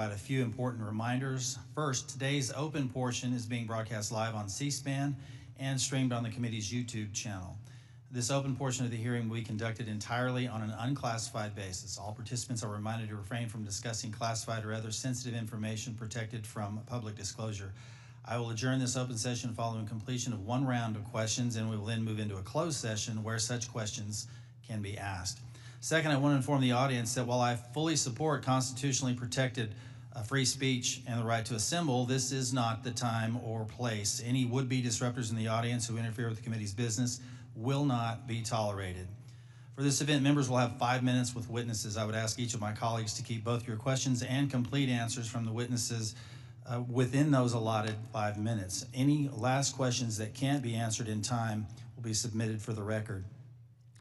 provide a few important reminders. First, today's open portion is being broadcast live on C-SPAN and streamed on the committee's YouTube channel. This open portion of the hearing will be conducted entirely on an unclassified basis. All participants are reminded to refrain from discussing classified or other sensitive information protected from public disclosure. I will adjourn this open session following completion of one round of questions, and we will then move into a closed session where such questions can be asked. Second, I want to inform the audience that while I fully support constitutionally protected free speech and the right to assemble, this is not the time or place. Any would-be disruptors in the audience who interfere with the committee's business will not be tolerated. For this event, members will have 5 minutes with witnesses. I would ask each of my colleagues to keep both your questions and complete answers from the witnesses within those allotted 5 minutes. Any last questions that can't be answered in time will be submitted for the record.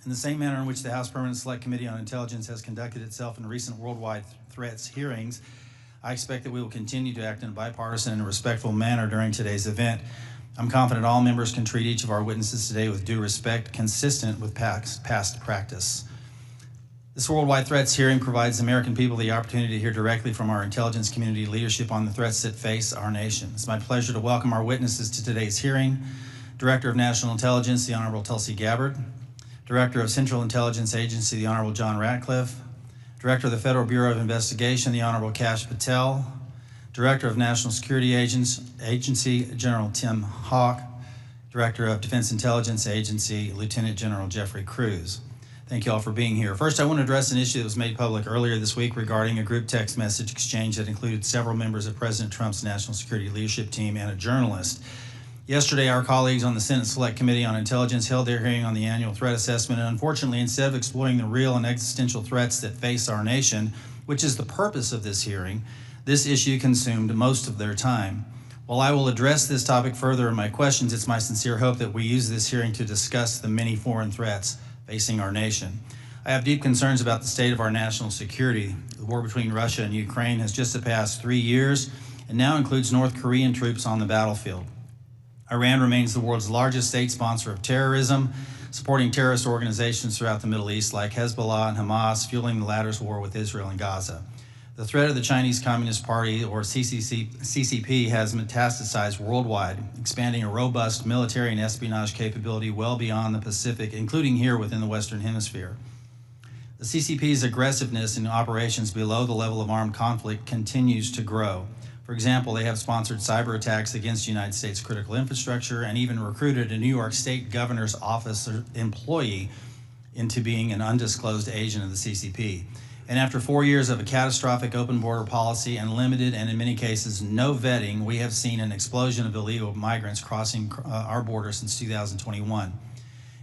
In the same manner in which the House Permanent Select Committee on Intelligence has conducted itself in recent worldwide threats hearings, I expect that we will continue to act in a bipartisan and respectful manner during today's event. I'm confident all members can treat each of our witnesses today with due respect, consistent with past practice. This worldwide threats hearing provides the American people the opportunity to hear directly from our intelligence community leadership on the threats that face our nation. It's my pleasure to welcome our witnesses to today's hearing. Director of National Intelligence, the Honorable Tulsi Gabbard. Director of Central Intelligence Agency, the Honorable John Ratcliffe. Director of the Federal Bureau of Investigation, the Honorable Kash Patel. Director of National Security Agency, General Tim Hawk. Director of Defense Intelligence Agency, Lieutenant General Jeffrey Cruz. Thank you all for being here. First, I want to address an issue that was made public earlier this week regarding a group text message exchange that included several members of President Trump's national security leadership team and a journalist. Yesterday, our colleagues on the Senate Select Committee on Intelligence held their hearing on the annual threat assessment, and unfortunately, instead of exploring the real and existential threats that face our nation, which is the purpose of this hearing, this issue consumed most of their time. While I will address this topic further in my questions, it's my sincere hope that we use this hearing to discuss the many foreign threats facing our nation. I have deep concerns about the state of our national security. The war between Russia and Ukraine has just surpassed 3 years and now includes North Korean troops on the battlefield. Iran remains the world's largest state sponsor of terrorism, supporting terrorist organizations throughout the Middle East like Hezbollah and Hamas, fueling the latter's war with Israel and Gaza. The threat of the Chinese Communist Party, or CCP, has metastasized worldwide, expanding a robust military and espionage capability well beyond the Pacific, including here within the Western Hemisphere. The CCP's aggressiveness in operations below the level of armed conflict continues to grow. For example, they have sponsored cyber attacks against United States critical infrastructure and even recruited a New York State governor's office employee into being an undisclosed agent of the CCP. And after 4 years of a catastrophic open border policy and limited and in many cases no vetting, we have seen an explosion of illegal migrants crossing our border since 2021.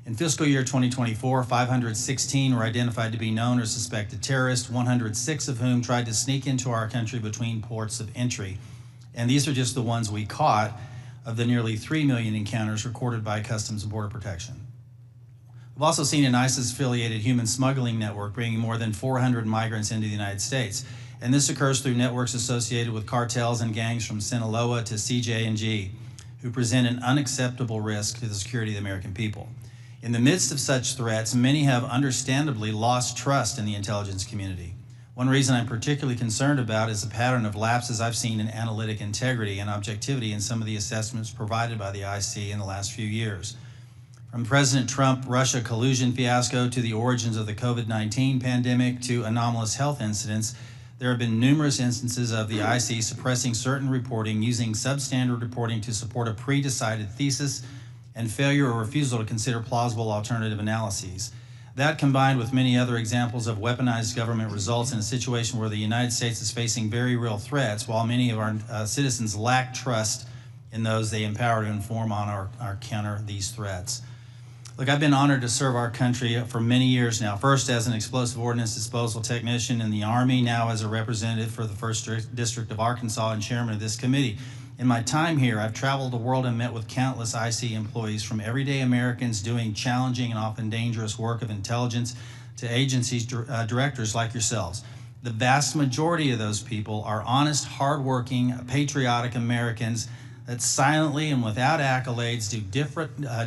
In fiscal year 2024, 516 were identified to be known or suspected terrorists, 106 of whom tried to sneak into our country between ports of entry. And these are just the ones we caught of the nearly 3 million encounters recorded by Customs and Border Protection. We've also seen an ISIS-affiliated human smuggling network bringing more than 400 migrants into the United States. And this occurs through networks associated with cartels and gangs from Sinaloa to CJ&G, who present an unacceptable risk to the security of the American people. In the midst of such threats, many have understandably lost trust in the intelligence community. One reason I'm particularly concerned about is the pattern of lapses I've seen in analytic integrity and objectivity in some of the assessments provided by the IC in the last few years. From President Trump-Russia collusion fiasco to the origins of the COVID-19 pandemic to anomalous health incidents, there have been numerous instances of the IC suppressing certain reporting, using substandard reporting to support a pre-decided thesis, and failure or refusal to consider plausible alternative analyses. That, combined with many other examples of weaponized government, results in a situation where the United States is facing very real threats, while many of our citizens lack trust in those they empower to inform on or counter these threats. Look, I've been honored to serve our country for many years now, first as an explosive ordnance disposal technician in the Army, now as a representative for the 1st District of Arkansas and chairman of this committee. In my time here, I've traveled the world and met with countless IC employees, from everyday Americans doing challenging and often dangerous work of intelligence to agencies directors like yourselves. The vast majority of those people are honest, hardworking, patriotic Americans that silently and without accolades do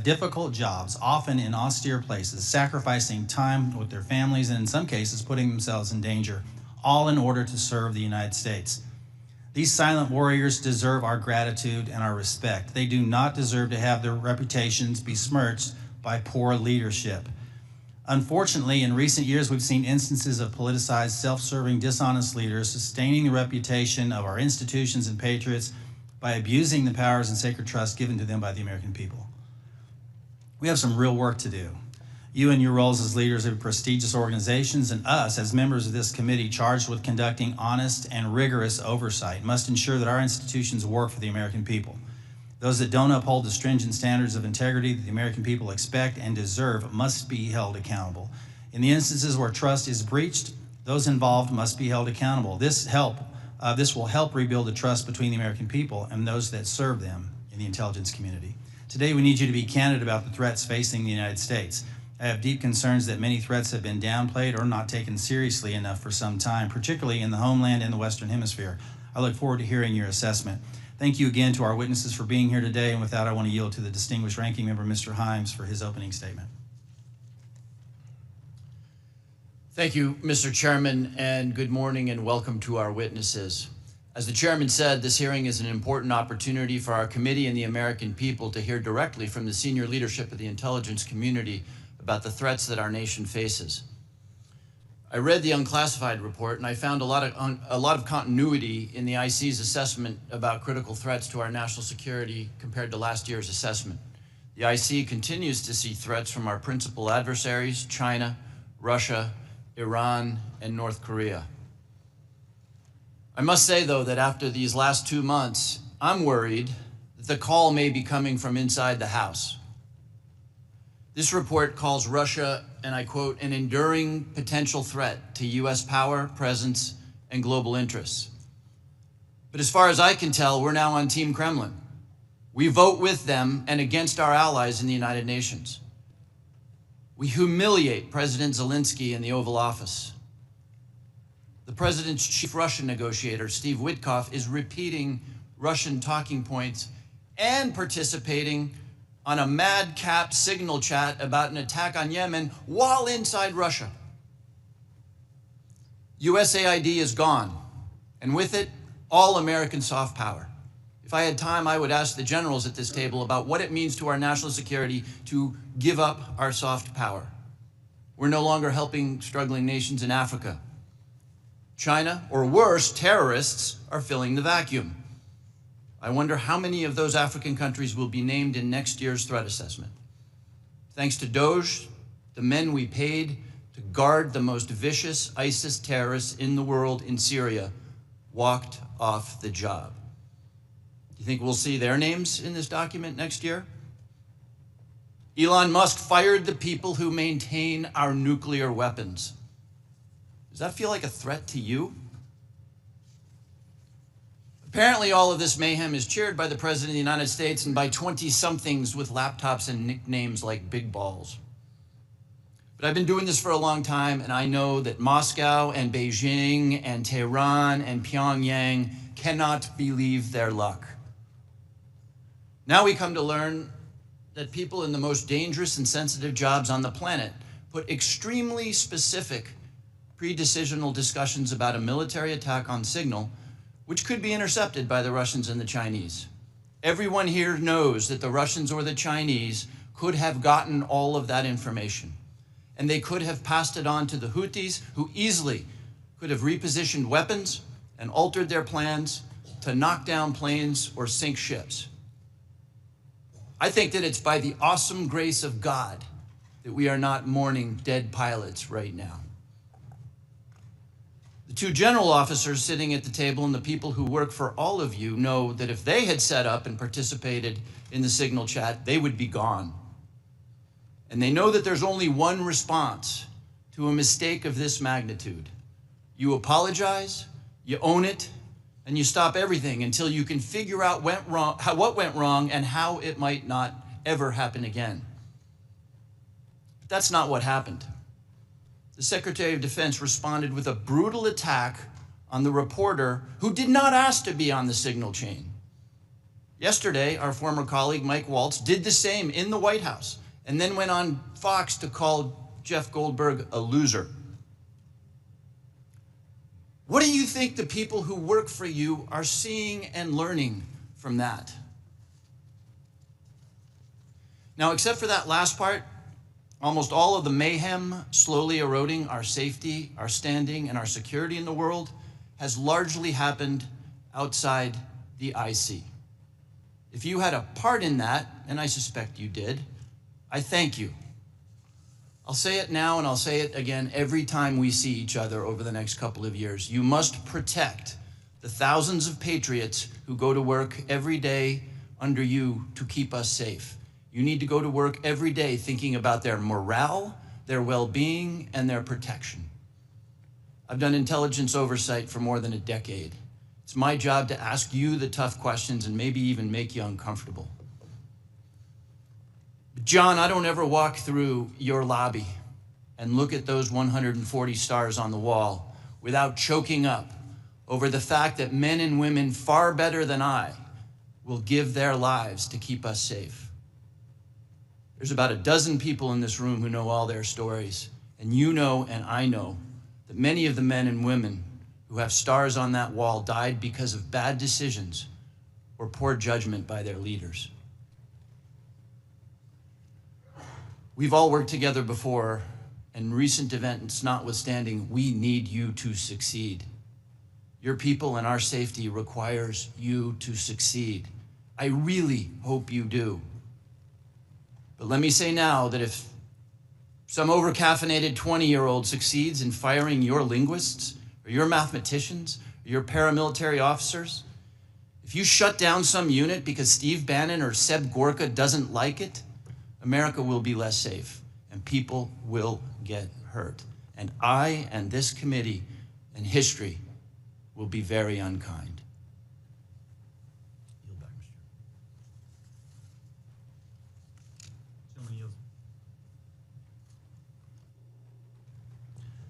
difficult jobs, often in austere places, sacrificing time with their families and in some cases putting themselves in danger, all in order to serve the United States. These silent warriors deserve our gratitude and our respect. They do not deserve to have their reputations besmirched by poor leadership. Unfortunately, in recent years, we've seen instances of politicized, self-serving, dishonest leaders sustaining the reputation of our institutions and patriots by abusing the powers and sacred trust given to them by the American people. We have some real work to do. You in your roles as leaders of prestigious organizations and us as members of this committee charged with conducting honest and rigorous oversight must ensure that our institutions work for the American people. Those that don't uphold the stringent standards of integrity that the American people expect and deserve must be held accountable. In the instances where trust is breached, those involved must be held accountable. This will help rebuild the trust between the American people and those that serve them in the intelligence community. Today, we need you to be candid about the threats facing the United States. I have deep concerns that many threats have been downplayed or not taken seriously enough for some time, particularly in the homeland and the Western Hemisphere. I look forward to hearing your assessment. Thank you again to our witnesses for being here today, and with that, I want to yield to the distinguished ranking member, Mr. Himes, for his opening statement. Thank you, Mr. Chairman, and good morning and welcome to our witnesses. As the chairman said, this hearing is an important opportunity for our committee and the American people to hear directly from the senior leadership of the intelligence community about the threats that our nation faces. I read the unclassified report and I found a lot of continuity in the IC's assessment about critical threats to our national security compared to last year's assessment. The IC continues to see threats from our principal adversaries, China, Russia, Iran, and North Korea. I must say, though, that after these last 2 months, I'm worried that the call may be coming from inside the House. This report calls Russia, and I quote, an enduring potential threat to U.S. power, presence, and global interests. But as far as I can tell, we're now on Team Kremlin. We vote with them and against our allies in the United Nations. We humiliate President Zelensky in the Oval Office. The president's chief Russian negotiator, Steve Witkoff, is repeating Russian talking points and participating on a madcap signal chat about an attack on Yemen while inside Russia. USAID is gone, and with it, all American soft power. If I had time, I would ask the generals at this table about what it means to our national security to give up our soft power. We're no longer helping struggling nations in Africa. China, or worse, terrorists, are filling the vacuum. I wonder how many of those African countries will be named in next year's threat assessment. Thanks to DOJ, the men we paid to guard the most vicious ISIS terrorists in the world in Syria walked off the job. Do you think we'll see their names in this document next year? Elon Musk fired the people who maintain our nuclear weapons. Does that feel like a threat to you? Apparently, all of this mayhem is cheered by the President of the United States and by 20-somethings with laptops and nicknames like Big Balls. But I've been doing this for a long time, and I know that Moscow and Beijing and Tehran and Pyongyang cannot believe their luck. Now we come to learn that people in the most dangerous and sensitive jobs on the planet put extremely specific pre-decisional discussions about a military attack on signal, which could be intercepted by the Russians and the Chinese. Everyone here knows that the Russians or the Chinese could have gotten all of that information, and they could have passed it on to the Houthis, who easily could have repositioned weapons and altered their plans to knock down planes or sink ships. I think that it's by the awesome grace of God that we are not mourning dead pilots right now. The two general officers sitting at the table and the people who work for all of you know that if they had set up and participated in the signal chat, they would be gone. And they know that there's only one response to a mistake of this magnitude. You apologize, you own it, and you stop everything until you can figure out what went wrong and how it might not ever happen again. But that's not what happened. The Secretary of Defense responded with a brutal attack on the reporter who did not ask to be on the signal chain. Yesterday, our former colleague Mike Waltz did the same in the White House and then went on Fox to call Jeff Goldberg a loser. What do you think the people who work for you are seeing and learning from that? Now, except for that last part, almost all of the mayhem slowly eroding our safety, our standing, and our security in the world has largely happened outside the IC. If you had a part in that, and I suspect you did, I thank you. I'll say it now and I'll say it again every time we see each other over the next couple of years. You must protect the thousands of patriots who go to work every day under you to keep us safe. You need to go to work every day thinking about their morale, their well-being, and their protection. I've done intelligence oversight for more than a decade. It's my job to ask you the tough questions and maybe even make you uncomfortable. But John, I don't ever walk through your lobby and look at those 140 stars on the wall without choking up over the fact that men and women far better than I will give their lives to keep us safe. There's about a dozen people in this room who know all their stories, and you know and I know that many of the men and women who have stars on that wall died because of bad decisions or poor judgment by their leaders. We've all worked together before, and recent events notwithstanding, we need you to succeed. Your people and our safety requires you to succeed. I really hope you do. But let me say now that if some overcaffeinated 20-year-old succeeds in firing your linguists, or your mathematicians, or your paramilitary officers, if you shut down some unit because Steve Bannon or Seb Gorka doesn't like it, America will be less safe, and people will get hurt. And I and this committee and history will be very unkind. Yield back,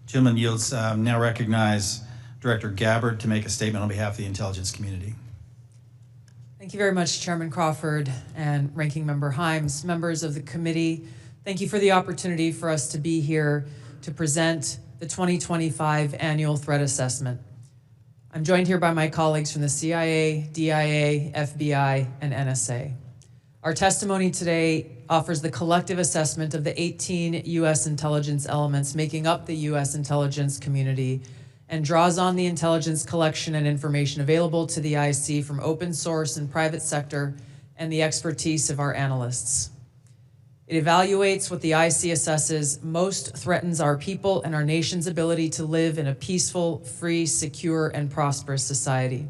Mr. Gentleman yields. Now recognize Director Gabbard to make a statement on behalf of the intelligence community. Thank you very much, Chairman Crawford and Ranking Member Himes, members of the committee. Thank you for the opportunity for us to be here to present the 2025 Annual Threat Assessment. I'm joined here by my colleagues from the CIA, DIA, FBI, and NSA. Our testimony today offers the collective assessment of the 18 U.S. intelligence elements making up the U.S. intelligence community and draws on the intelligence collection and information available to the IC from open source and private sector and the expertise of our analysts. It evaluates what the IC assesses most threatens our people and our nation's ability to live in a peaceful, free, secure, and prosperous society.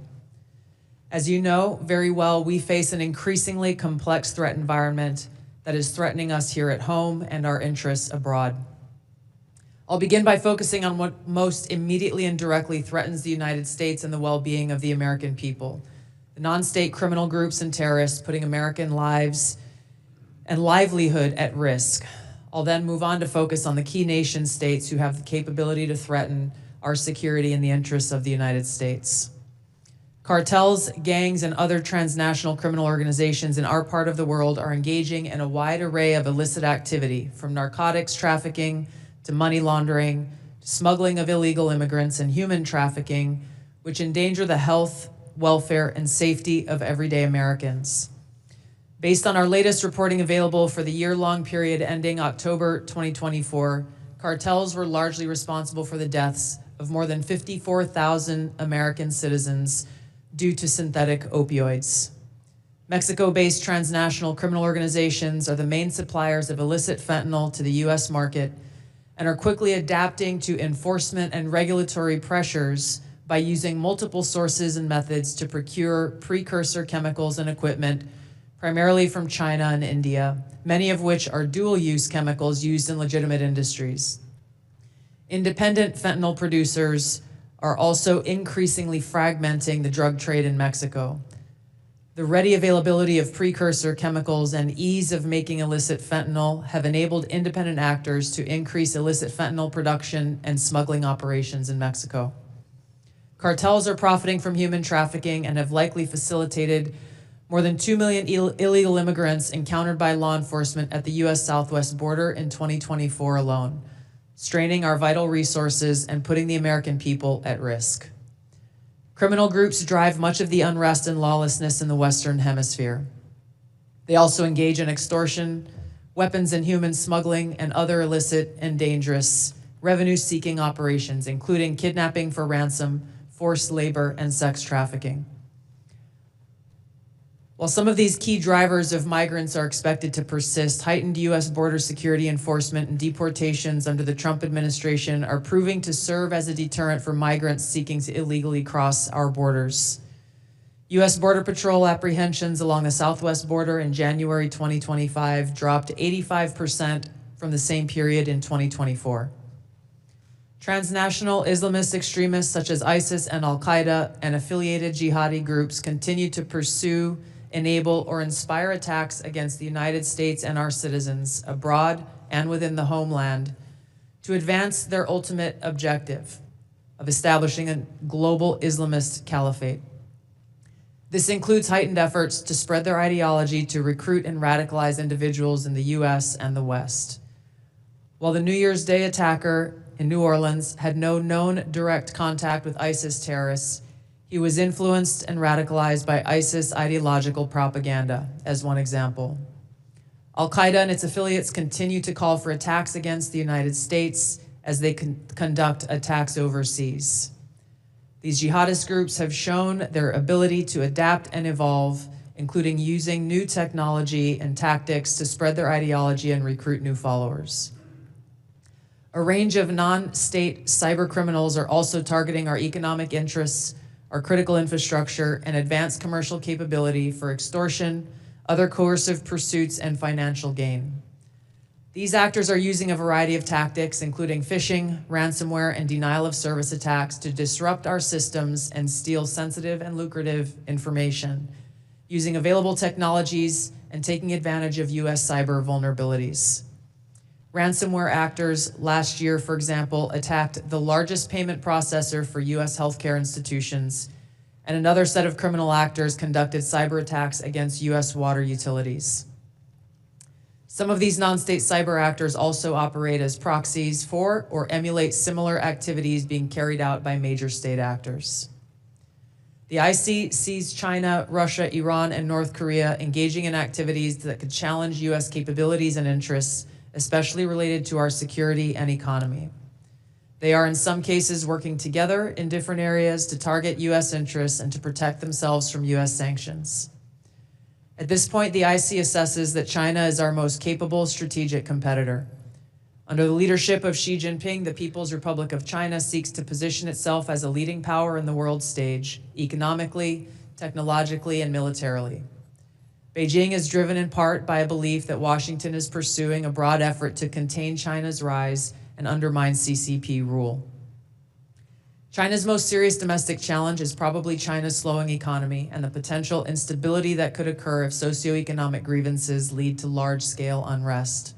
As you know very well, we face an increasingly complex threat environment that is threatening us here at home and our interests abroad. I'll begin by focusing on what most immediately and directly threatens the United States and the well-being of the American people: the non-state criminal groups and terrorists putting American lives and livelihood at risk. I'll then move on to focus on the key nation states who have the capability to threaten our security and the interests of the United States. Cartels, gangs, and other transnational criminal organizations in our part of the world are engaging in a wide array of illicit activity, from narcotics trafficking to money laundering, to smuggling of illegal immigrants and human trafficking, which endanger the health, welfare, and safety of everyday Americans. Based on our latest reporting available for the year-long period ending October 2024, cartels were largely responsible for the deaths of more than 54,000 American citizens due to synthetic opioids. Mexico-based transnational criminal organizations are the main suppliers of illicit fentanyl to the U.S. market and are quickly adapting to enforcement and regulatory pressures by using multiple sources and methods to procure precursor chemicals and equipment, primarily from China and India, many of which are dual-use chemicals used in legitimate industries. Independent fentanyl producers are also increasingly fragmenting the drug trade in Mexico. The ready availability of precursor chemicals and ease of making illicit fentanyl have enabled independent actors to increase illicit fentanyl production and smuggling operations in Mexico. Cartels are profiting from human trafficking and have likely facilitated more than 2 million illegal immigrants encountered by law enforcement at the U.S. Southwest border in 2024 alone, straining our vital resources and putting the American people at risk. Criminal groups drive much of the unrest and lawlessness in the Western Hemisphere. They also engage in extortion, weapons and human smuggling, and other illicit and dangerous revenue-seeking operations, including kidnapping for ransom, forced labor, and sex trafficking. While some of these key drivers of migrants are expected to persist, heightened U.S. border security enforcement and deportations under the Trump administration are proving to serve as a deterrent for migrants seeking to illegally cross our borders. U.S. Border Patrol apprehensions along the southwest border in January 2025 dropped 85% from the same period in 2024. Transnational Islamist extremists such as ISIS and Al-Qaeda and affiliated jihadi groups continue to pursue, enable, or inspire attacks against the United States and our citizens abroad and within the homeland to advance their ultimate objective of establishing a global Islamist caliphate. This includes heightened efforts to spread their ideology to recruit and radicalize individuals in the U.S. and the West. While the New Year's Day attacker in New Orleans had no known direct contact with ISIS terrorists, he was influenced and radicalized by ISIS ideological propaganda, as one example. Al-Qaeda and its affiliates continue to call for attacks against the United States as they conduct attacks overseas. These jihadist groups have shown their ability to adapt and evolve, including using new technology and tactics to spread their ideology and recruit new followers. A range of non-state cyber criminals are also targeting our economic interests, our critical infrastructure, and advanced commercial capability for extortion, other coercive pursuits, and financial gain. These actors are using a variety of tactics, including phishing, ransomware, and denial of service attacks to disrupt our systems and steal sensitive and lucrative information, using available technologies and taking advantage of US cyber vulnerabilities. Ransomware actors last year, for example, attacked the largest payment processor for US healthcare institutions, and another set of criminal actors conducted cyber attacks against US water utilities. Some of these non-state cyber actors also operate as proxies for or emulate similar activities being carried out by major state actors. The IC sees China, Russia, Iran, and North Korea engaging in activities that could challenge US capabilities and interests, especially related to our security and economy. They are in some cases working together in different areas to target US interests and to protect themselves from US sanctions. At this point, the IC assesses that China is our most capable strategic competitor. Under the leadership of Xi Jinping, the People's Republic of China seeks to position itself as a leading power in the world stage, economically, technologically, and militarily. Beijing is driven in part by a belief that Washington is pursuing a broad effort to contain China's rise and undermine CCP rule. China's most serious domestic challenge is probably China's slowing economy and the potential instability that could occur if socioeconomic grievances lead to large-scale unrest.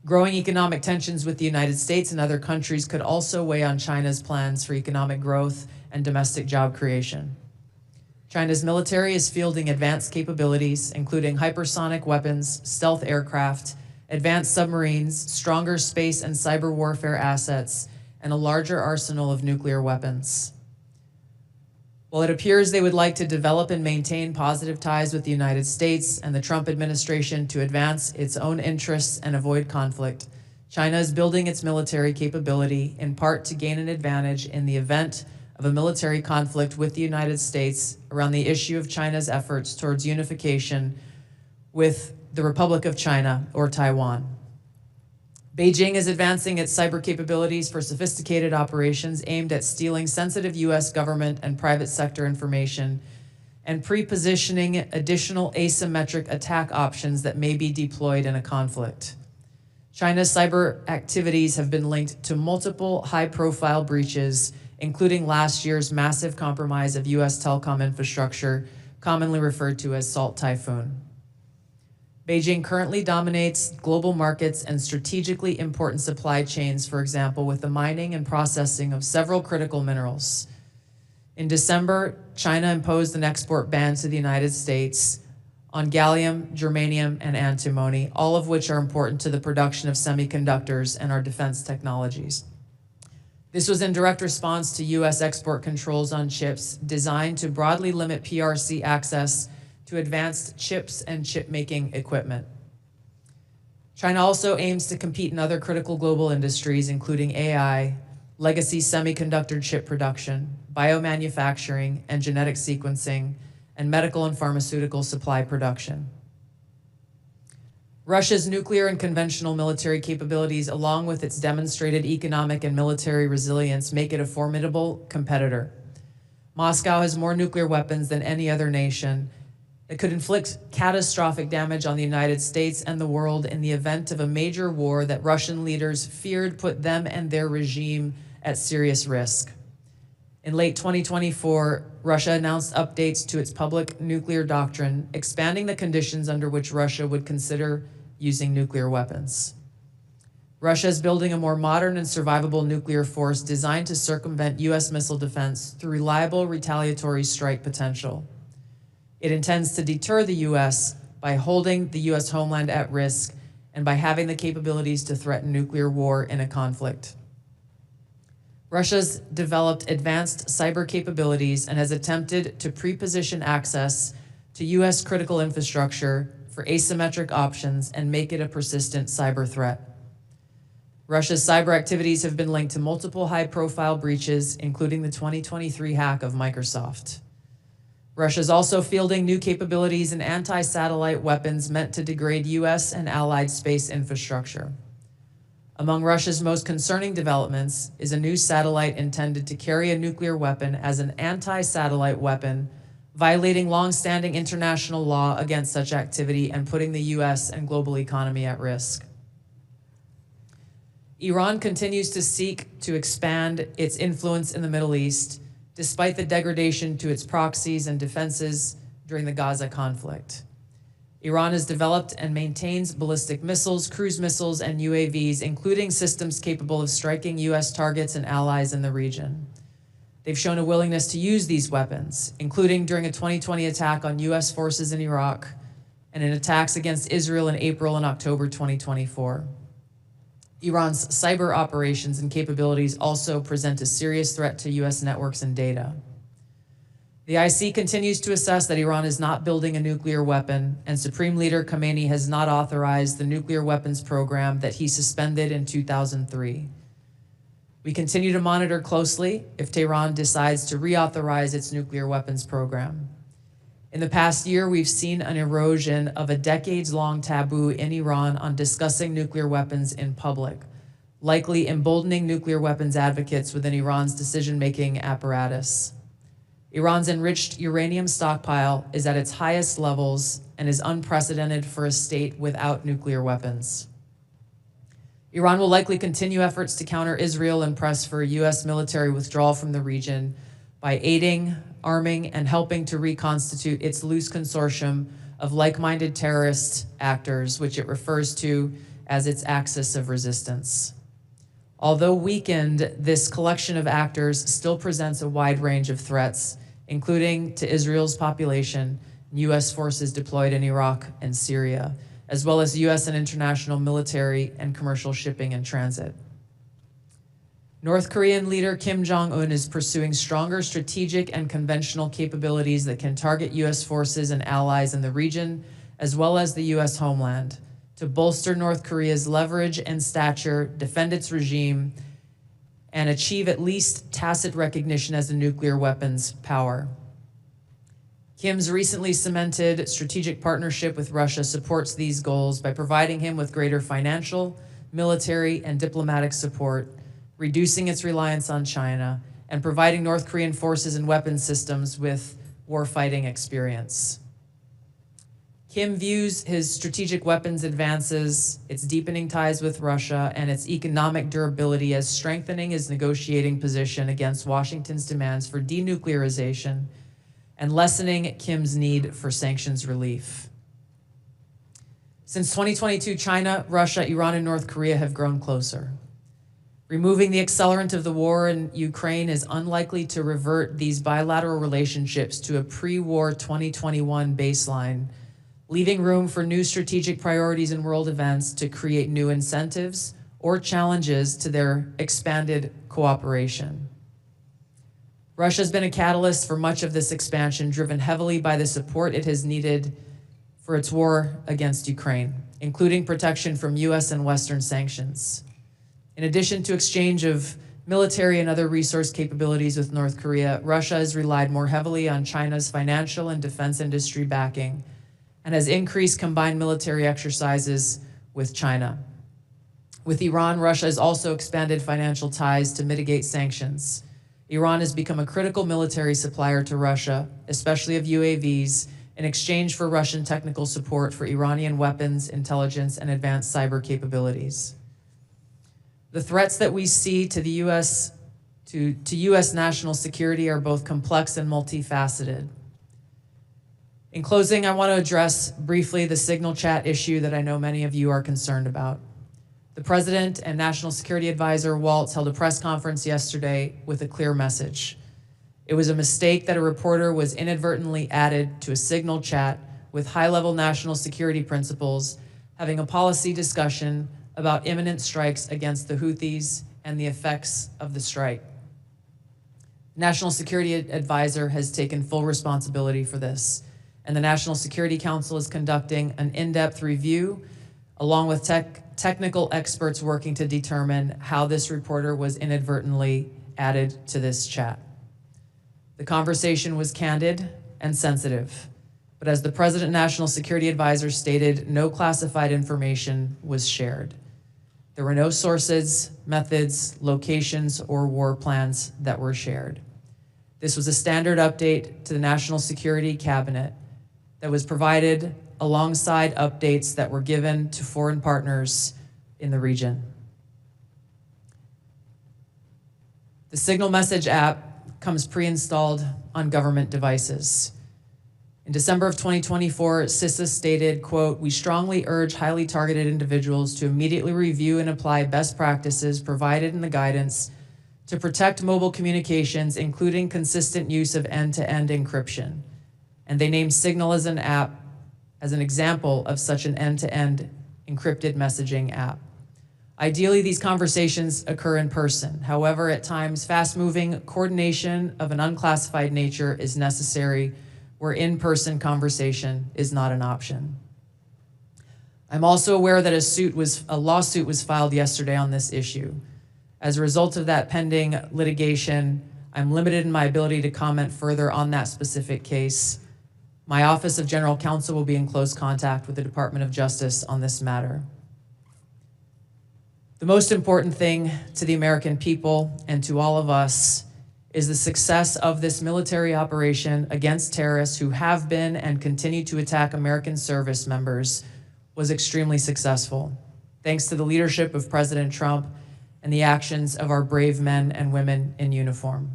Growing economic tensions with the United States and other countries could also weigh on China's plans for economic growth and domestic job creation. China's military is fielding advanced capabilities, including hypersonic weapons, stealth aircraft, advanced submarines, stronger space and cyber warfare assets, and a larger arsenal of nuclear weapons. While it appears they would like to develop and maintain positive ties with the United States and the Trump administration to advance its own interests and avoid conflict, China is building its military capability in part to gain an advantage in the event of a military conflict with the United States around the issue of China's efforts towards unification with the Republic of China or Taiwan. Beijing is advancing its cyber capabilities for sophisticated operations aimed at stealing sensitive US government and private sector information and pre-positioning additional asymmetric attack options that may be deployed in a conflict. China's cyber activities have been linked to multiple high-profile breaches, including last year's massive compromise of US telecom infrastructure, commonly referred to as Salt Typhoon. Beijing currently dominates global markets and strategically important supply chains, for example, with the mining and processing of several critical minerals. In December, China imposed an export ban to the United States on gallium, germanium, and antimony, all of which are important to the production of semiconductors and our defense technologies. This was in direct response to U.S. export controls on chips designed to broadly limit PRC access to advanced chips and chip-making equipment. China also aims to compete in other critical global industries, including AI, legacy semiconductor chip production, biomanufacturing and genetic sequencing, and medical and pharmaceutical supply production. Russia's nuclear and conventional military capabilities, along with its demonstrated economic and military resilience, make it a formidable competitor. Moscow has more nuclear weapons than any other nation that could inflict catastrophic damage on the United States and the world in the event of a major war that Russian leaders feared put them and their regime at serious risk. In late 2024, Russia announced updates to its public nuclear doctrine, expanding the conditions under which Russia would consider using nuclear weapons. Russia is building a more modern and survivable nuclear force designed to circumvent U.S. missile defense through reliable retaliatory strike potential. It intends to deter the U.S. by holding the U.S. homeland at risk and by having the capabilities to threaten nuclear war in a conflict. Russia's developed advanced cyber capabilities and has attempted to pre-position access to U.S. critical infrastructure for asymmetric options and make it a persistent cyber threat. Russia's cyber activities have been linked to multiple high-profile breaches, including the 2023 hack of Microsoft. Russia is also fielding new capabilities in anti-satellite weapons meant to degrade U.S. and allied space infrastructure. Among Russia's most concerning developments is a new satellite intended to carry a nuclear weapon as an anti-satellite weapon, violating long-standing international law against such activity and putting the U.S. and global economy at risk. Iran continues to seek to expand its influence in the Middle East, despite the degradation to its proxies and defenses during the Gaza conflict. Iran has developed and maintains ballistic missiles, cruise missiles, and UAVs, including systems capable of striking U.S. targets and allies in the region. They've shown a willingness to use these weapons, including during a 2020 attack on U.S. forces in Iraq and in attacks against Israel in April and October 2024. Iran's cyber operations and capabilities also present a serious threat to U.S. networks and data. The IC continues to assess that Iran is not building a nuclear weapon, and Supreme Leader Khamenei has not authorized the nuclear weapons program that he suspended in 2003. We continue to monitor closely if Tehran decides to reauthorize its nuclear weapons program. In the past year, we've seen an erosion of a decades-long taboo in Iran on discussing nuclear weapons in public, likely emboldening nuclear weapons advocates within Iran's decision-making apparatus. Iran's enriched uranium stockpile is at its highest levels and is unprecedented for a state without nuclear weapons. Iran will likely continue efforts to counter Israel and press for a U.S. military withdrawal from the region by aiding, arming, and helping to reconstitute its loose consortium of like-minded terrorist actors, which it refers to as its axis of resistance. Although weakened, this collection of actors still presents a wide range of threats, including to Israel's population, U.S. forces deployed in Iraq and Syria, as well as U.S. and international military and commercial shipping and transit. North Korean leader Kim Jong-un is pursuing stronger strategic and conventional capabilities that can target U.S. forces and allies in the region, as well as the U.S. homeland, to bolster North Korea's leverage and stature, defend its regime, and achieve at least tacit recognition as a nuclear weapons power. Kim's recently cemented strategic partnership with Russia supports these goals by providing him with greater financial, military, and diplomatic support, reducing its reliance on China, and providing North Korean forces and weapons systems with warfighting experience. Kim views his strategic weapons advances, its deepening ties with Russia, and its economic durability as strengthening his negotiating position against Washington's demands for denuclearization and lessening Kim's need for sanctions relief. Since 2022, China, Russia, Iran, and North Korea have grown closer. Removing the accelerant of the war in Ukraine is unlikely to revert these bilateral relationships to a pre-war 2021 baseline, leaving room for new strategic priorities and world events to create new incentives or challenges to their expanded cooperation. Russia has been a catalyst for much of this expansion, driven heavily by the support it has needed for its war against Ukraine, including protection from US and Western sanctions. In addition to exchange of military and other resource capabilities with North Korea, Russia has relied more heavily on China's financial and defense industry backing and has increased combined military exercises with China. With Iran, Russia has also expanded financial ties to mitigate sanctions. Iran has become a critical military supplier to Russia, especially of UAVs, in exchange for Russian technical support for Iranian weapons, intelligence, and advanced cyber capabilities. The threats that we see to the US, to US national security are both complex and multifaceted. In closing, I want to address briefly the signal chat issue that I know many of you are concerned about. The President and National Security Advisor Waltz held a press conference yesterday with a clear message. It was a mistake that a reporter was inadvertently added to a signal chat with high-level national security principals having a policy discussion about imminent strikes against the Houthis and the effects of the strike. The National Security Advisor has taken full responsibility for this, and the National Security Council is conducting an in-depth review along with technical experts working to determine how this reporter was inadvertently added to this chat. The conversation was candid and sensitive, but as the President National Security Advisor stated, no classified information was shared. There were no sources, methods, locations, or war plans that were shared. This was a standard update to the National Security Cabinet that was provided alongside updates that were given to foreign partners in the region. The Signal Message app comes pre-installed on government devices. In December of 2024, CISA stated, quote, "We strongly urge highly targeted individuals to immediately review and apply best practices provided in the guidance to protect mobile communications, including consistent use of end-to-end encryption." And they named Signal as an app as an example of such an end-to-end encrypted messaging app. Ideally, these conversations occur in person. However, at times, fast-moving coordination of an unclassified nature is necessary where in-person conversation is not an option. I'm also aware that a lawsuit was filed yesterday on this issue. As a result of that pending litigation, I'm limited in my ability to comment further on that specific case. My Office of General Counsel will be in close contact with the Department of Justice on this matter. The most important thing to the American people and to all of us is the success of this military operation against terrorists who have been and continue to attack American service members was extremely successful, thanks to the leadership of President Trump and the actions of our brave men and women in uniform.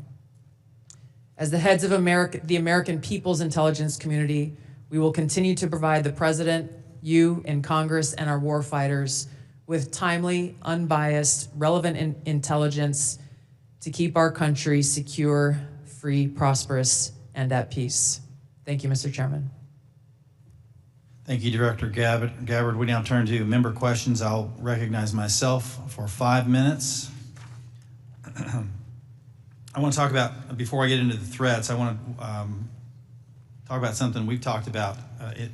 As the heads of the American people's intelligence community, we will continue to provide the President, you in Congress, and our war fighters with timely, unbiased, relevant intelligence to keep our country secure, free, prosperous, and at peace. Thank you, Mr. Chairman. Thank you, Director Gabbard. We now turn to member questions. I'll recognize myself for 5 minutes. I want to talk about, before I get into the threats, I want to talk about something we've talked about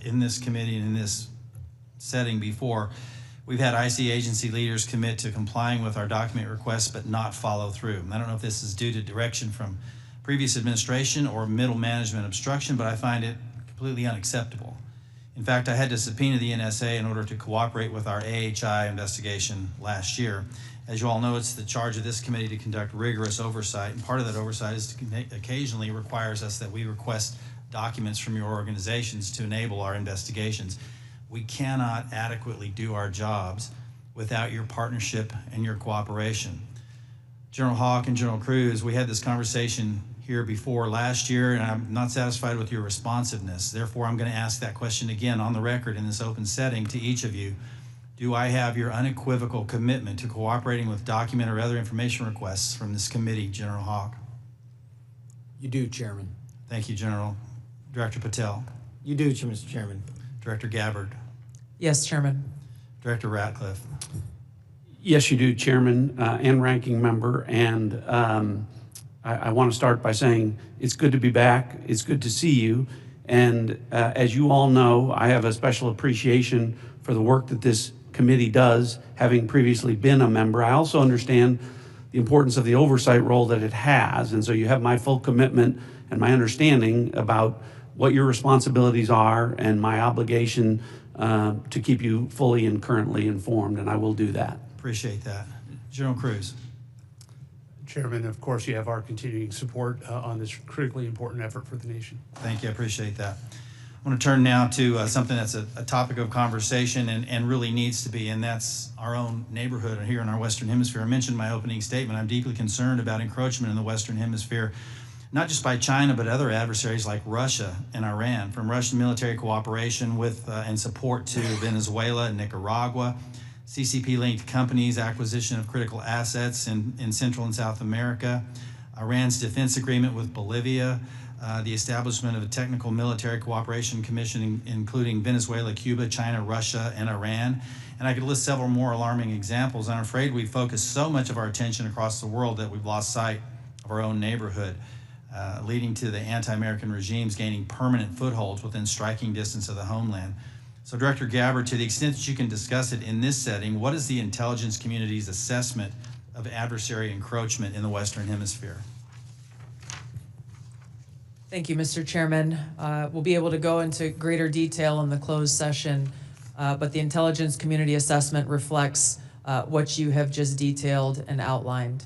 in this committee and in this setting before. We've had IC agency leaders commit to complying with our document requests but not follow through. I don't know if this is due to direction from previous administration or middle management obstruction, but I find it completely unacceptable. In fact, I had to subpoena the NSA in order to cooperate with our AHI investigation last year. As you all know, it's the charge of this committee to conduct rigorous oversight, and part of that oversight is to occasionally requires us that we request documents from your organizations to enable our investigations. We cannot adequately do our jobs without your partnership and your cooperation. General Hawk and General Cruz, we had this conversation here before last year, and I'm not satisfied with your responsiveness. Therefore, I'm going to ask that question again on the record in this open setting to each of you. Do I have your unequivocal commitment to cooperating with document or other information requests from this committee, General Hawk? You do, Chairman. Thank you, General. Director Patel. You do, Mr. Chairman. Director Gabbard. Yes, Chairman. Director Ratcliffe. Yes, you do, Chairman and Ranking Member. And I want to start by saying it's good to be back. It's good to see you. And as you all know, I have a special appreciation for the work that this committee does, having previously been a member. I also understand the importance of the oversight role that it has. And so you have my full commitment and my understanding about what your responsibilities are and my obligation to keep you fully and currently informed, and I will do that. Appreciate that. General Cruz. Chairman, of course, you have our continuing support on this critically important effort for the nation. Thank you. I appreciate that. I want to turn now to something that's a topic of conversation and really needs to be, and that's our own neighborhood here in our Western Hemisphere. I mentioned in my opening statement, I'm deeply concerned about encroachment in the Western Hemisphere, not just by China, but other adversaries like Russia and Iran, from Russian military cooperation with and support to Venezuela and Nicaragua, CCP-linked companies, acquisition of critical assets in Central and South America, Iran's defense agreement with Bolivia, the establishment of a technical military cooperation commission, including Venezuela, Cuba, China, Russia, and Iran. And I could list several more alarming examples. I'm afraid we focus so much of our attention across the world that we've lost sight of our own neighborhood, leading to the anti-American regimes gaining permanent footholds within striking distance of the homeland. So Director Gabbard, to the extent that you can discuss it in this setting, what is the intelligence community's assessment of adversary encroachment in the Western Hemisphere? Thank you, Mr. Chairman. We'll be able to go into greater detail in the closed session, but the intelligence community assessment reflects what you have just detailed and outlined.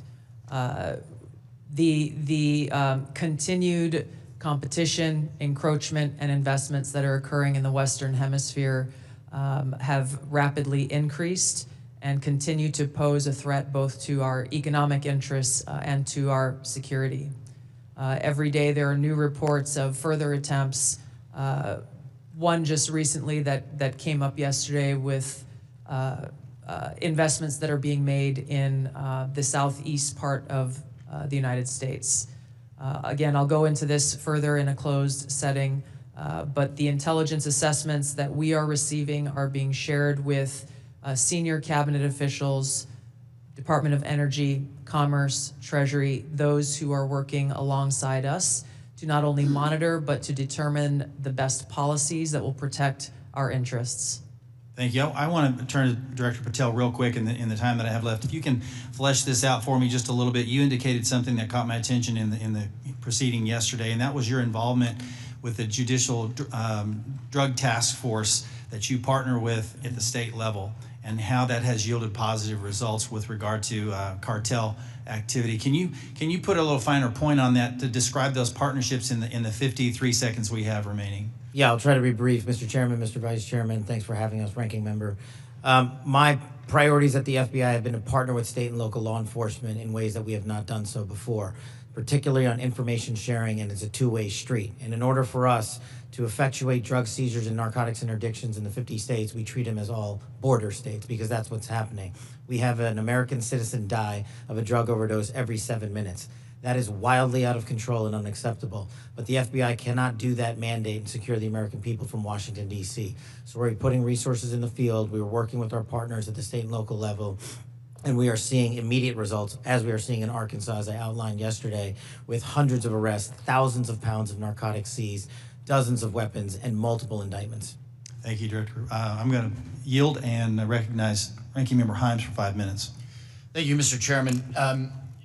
The continued competition, encroachment, and investments that are occurring in the Western Hemisphere have rapidly increased and continue to pose a threat both to our economic interests and to our security. Every day there are new reports of further attempts. One just recently that came up yesterday with investments that are being made in the southeast part of the United States. Again, I'll go into this further in a closed setting, but the intelligence assessments that we are receiving are being shared with senior cabinet officials, Department of Energy, Commerce, Treasury, those who are working alongside us to not only monitor, but to determine the best policies that will protect our interests. Thank you. I want to turn to Director Patel real quick in the time that I have left. If you can flesh this out for me just a little bit. You indicated something that caught my attention in the proceeding yesterday, and that was your involvement with the Judicial Drug Task Force that you partner with at the state level, and how that has yielded positive results with regard to cartel activity. Can you put a little finer point on that to describe those partnerships in the 53 seconds we have remaining? Yeah, I'll try to be brief. Mr. Chairman, Mr. Vice Chairman, thanks for having us, Ranking Member. My priorities at the FBI have been to partner with state and local law enforcement in ways that we have not done so before, particularly on information sharing, and it's a two-way street. And in order for us to effectuate drug seizures and narcotics interdictions in the 50 states, we treat them as all border states, because that's what's happening. We have an American citizen die of a drug overdose every 7 minutes. That is wildly out of control and unacceptable. But the FBI cannot do that mandate and secure the American people from Washington, D.C. So we're putting resources in the field. We were working with our partners at the state and local level, and we are seeing immediate results, as we are seeing in Arkansas, as I outlined yesterday, with hundreds of arrests, thousands of pounds of narcotics seized, dozens of weapons, and multiple indictments. Thank you, Director. I'm going to yield and recognize Ranking Member Himes for 5 minutes. Thank you, Mr. Chairman.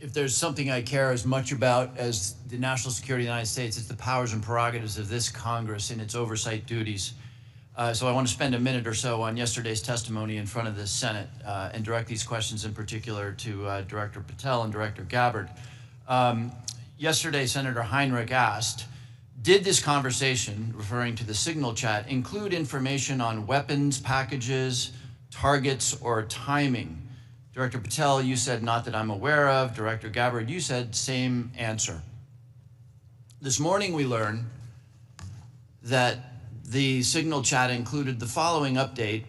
If there's something I care as much about as the national security of the United States, it's the powers and prerogatives of this Congress and its oversight duties. So I want to spend a minute or so on yesterday's testimony in front of the Senate and direct these questions in particular to Director Patel and Director Gabbard. Yesterday, Senator Heinrich asked, did this conversation, referring to the signal chat, include information on weapons packages, targets, or timing? Director Patel, you said not that I'm aware of. Director Gabbard, you said same answer. This morning we learned that the signal chat included the following update,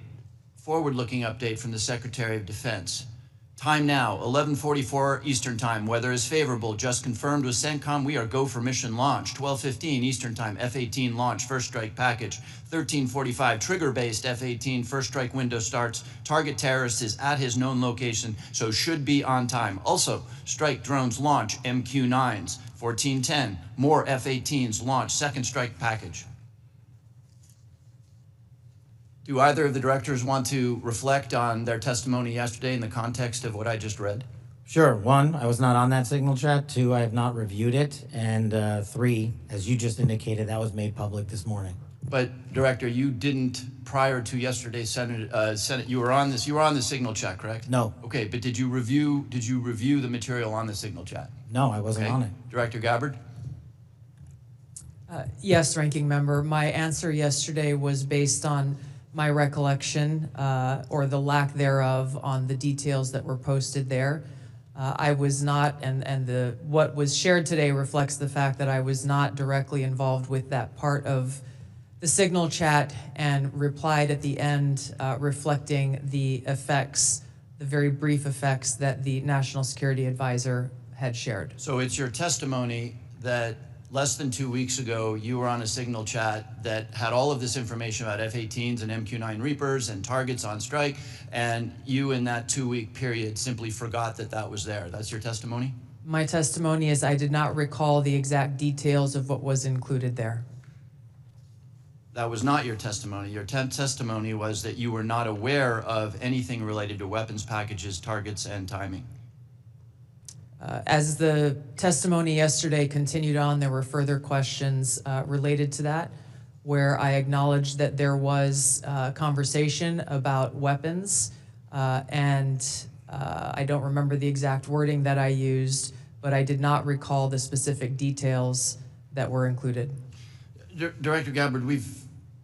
forward-looking update from the Secretary of Defense. Time now, 11:44 Eastern Time. Weather is favorable. Just confirmed with CENTCOM. We are go for mission launch. 12:15 Eastern Time. F-18 launch. First strike package. 13:45 trigger-based F-18. First strike window starts. Target terrorist is at his known location, so should be on time. Also, strike drones launch. MQ-9s. 14:10. More F-18s launch. Second strike package. Do either of the directors want to reflect on their testimony yesterday in the context of what I just read? Sure. One, I was not on that signal chat. Two, I have not reviewed it. And three, as you just indicated, that was made public this morning. But Director, you didn't prior to yesterday's Senate. You were on this. You were on the signal chat, correct? No. Okay, but did you review the material on the signal chat? No, I wasn't on it. Director Gabbard? Yes, Ranking Member. My answer yesterday was based on my recollection, or the lack thereof, on the details that were posted there. I was not, and what was shared today reflects the fact that I was not directly involved with that part of the signal chat, and replied at the end reflecting the effects, the very brief effects that the National Security Advisor had shared. So it's your testimony that less than 2 weeks ago, you were on a signal chat that had all of this information about F-18s and MQ-9 Reapers and targets on strike, and you in that 2-week period simply forgot that that was there. That's your testimony? My testimony is I did not recall the exact details of what was included there. That was not your testimony. Your testimony was that you were not aware of anything related to weapons packages, targets, and timing. As the testimony yesterday continued on, there were further questions related to that, where I acknowledged that there was conversation about weapons, and I don't remember the exact wording that I used, but I did not recall the specific details that were included. Director Gabbard,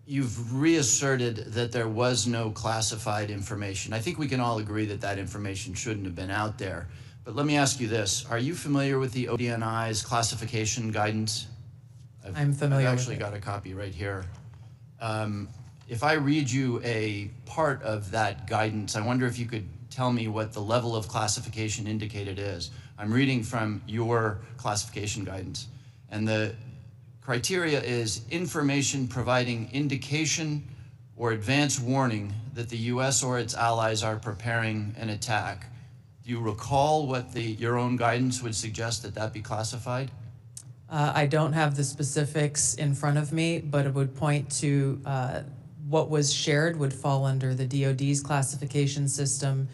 you've reasserted that there was no classified information. I think we can all agree that that information shouldn't have been out there. But let me ask you this. Are you familiar with the DNI's classification guidance? I'm familiar I've with actually it. got a copy right here. If I read you a part of that guidance, I wonder if you could tell me what the level of classification indicated is. I'm reading from your classification guidance. And the criteria is information providing indication or advance warning that the U.S. or its allies are preparing an attack. Do you recall what your own guidance would suggest that be classified? I don't have the specifics in front of me, but it would point to what was shared would fall under the DoD's classification system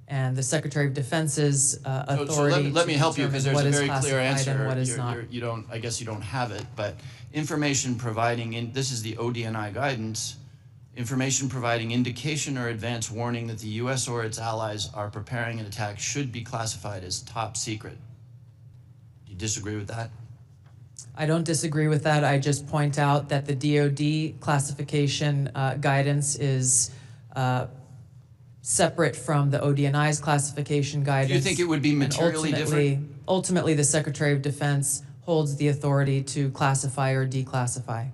and the Secretary of Defense's authority. So let me help you, because there's a very clear answer. And what is not. I guess you don't have it, but information providing, this is the ODNI guidance, information providing indication or advance warning that the U.S. or its allies are preparing an attack should be classified as top secret. Do you disagree with that? I don't disagree with that. I just point out that the DoD classification guidance is separate from the ODNI's classification guidance. Do you think it would be materially different? Ultimately, the Secretary of Defense holds the authority to classify or declassify.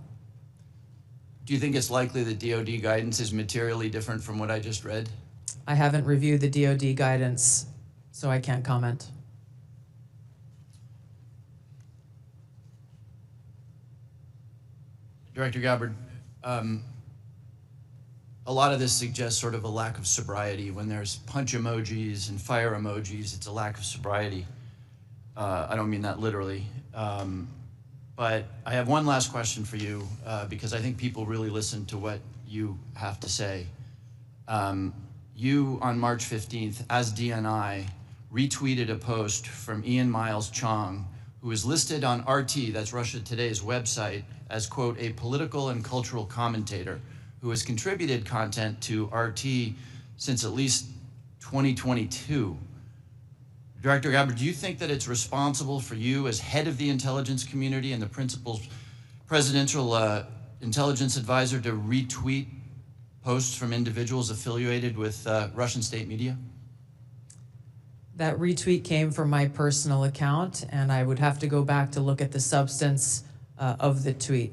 Do you think it's likely that DoD guidance is materially different from what I just read? I haven't reviewed the DoD guidance, so I can't comment. Director Gabbard, a lot of this suggests sort of a lack of sobriety. When there's punch emojis and fire emojis, it's a lack of sobriety. I don't mean that literally. But I have one last question for you, because I think people really listen to what you have to say. You, on March 15th, as DNI, retweeted a post from Ian Miles Chong, who is listed on RT, that's Russia Today's website, as, quote, a political and cultural commentator who has contributed content to RT since at least 2022. Director Gabbard, do you think that it's responsible for you as head of the intelligence community and the principal presidential intelligence advisor to retweet posts from individuals affiliated with Russian state media? That retweet came from my personal account, and I would have to go back to look at the substance of the tweet.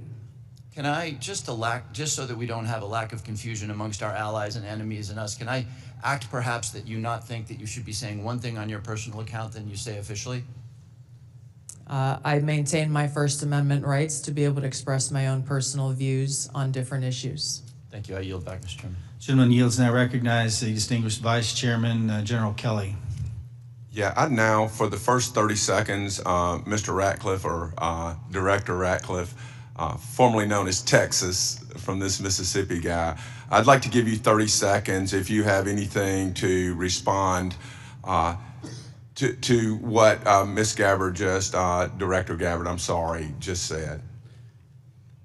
Can I, just so that we don't have a lack of confusion amongst our allies and enemies and us, can I act perhaps that you not think that you should be saying one thing on your personal account than you say officially? I maintain my First Amendment rights to be able to express my own personal views on different issues. Thank you. I yield back, Mr. Chairman. Gentleman yields now recognize the distinguished Vice Chairman, General Kelly. Yeah, I now, for the first 30 seconds, Mr. Ratcliffe, or Director Ratcliffe, formerly known as Texas, from this Mississippi guy, I'd like to give you 30 seconds if you have anything to respond to what Ms. Gabbard just, Director Gabbard, I'm sorry, just said.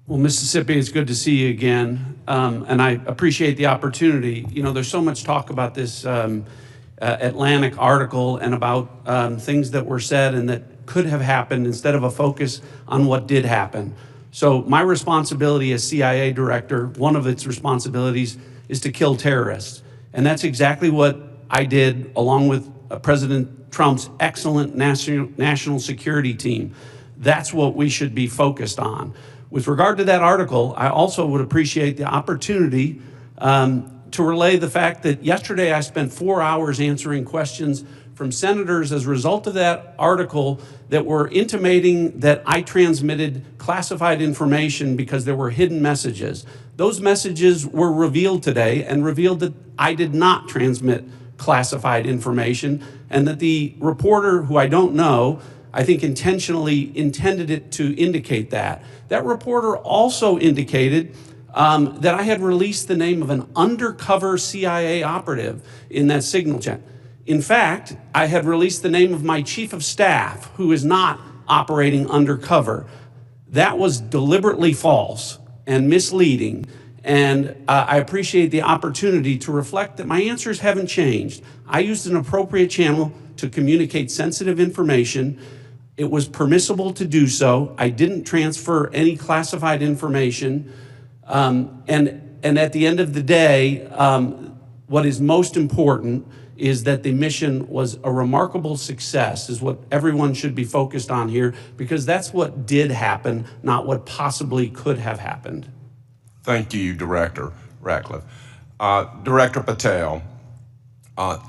Well, Mississippi, it's good to see you again, and I appreciate the opportunity. You know, there's so much talk about this Atlantic article and about things that were said and that could have happened instead of a focus on what did happen. So my responsibility as CIA director, one of its responsibilities is to kill terrorists. And that's exactly what I did along with President Trump's excellent national security team. That's what we should be focused on. With regard to that article, I also would appreciate the opportunity to relay the fact that yesterday I spent 4 hours answering questions from senators as a result of that article that were intimating that I transmitted classified information because there were hidden messages. Those messages were revealed today and revealed that I did not transmit classified information and that the reporter, who I don't know, I think intentionally intended it to indicate that. That reporter also indicated that I had released the name of an undercover CIA operative in that signal chain. In fact, I had released the name of my chief of staff, who is not operating undercover. That was deliberately false and misleading, and I appreciate the opportunity to reflect that my answers haven't changed. I used an appropriate channel to communicate sensitive information. It was permissible to do so. I didn't transfer any classified information. And at the end of the day, what is most important is that the mission was a remarkable success, is what everyone should be focused on here, because that's what did happen, not what possibly could have happened. Thank you, Director Ratcliffe. Director Patel,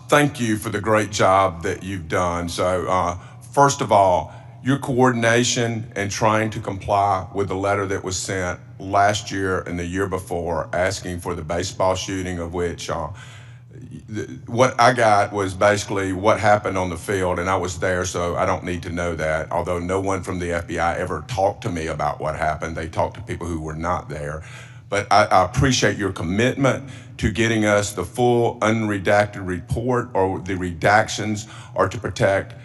thank you for the great job that you've done. So first of all, your coordination and trying to comply with the letter that was sent last year and the year before asking for the baseball shooting, of which what I got was basically what happened on the field, and I was there, so I don't need to know that, although no one from the FBI ever talked to me about what happened. They talked to people who were not there. But I appreciate your commitment to getting us the full unredacted report, or the redactions are to protect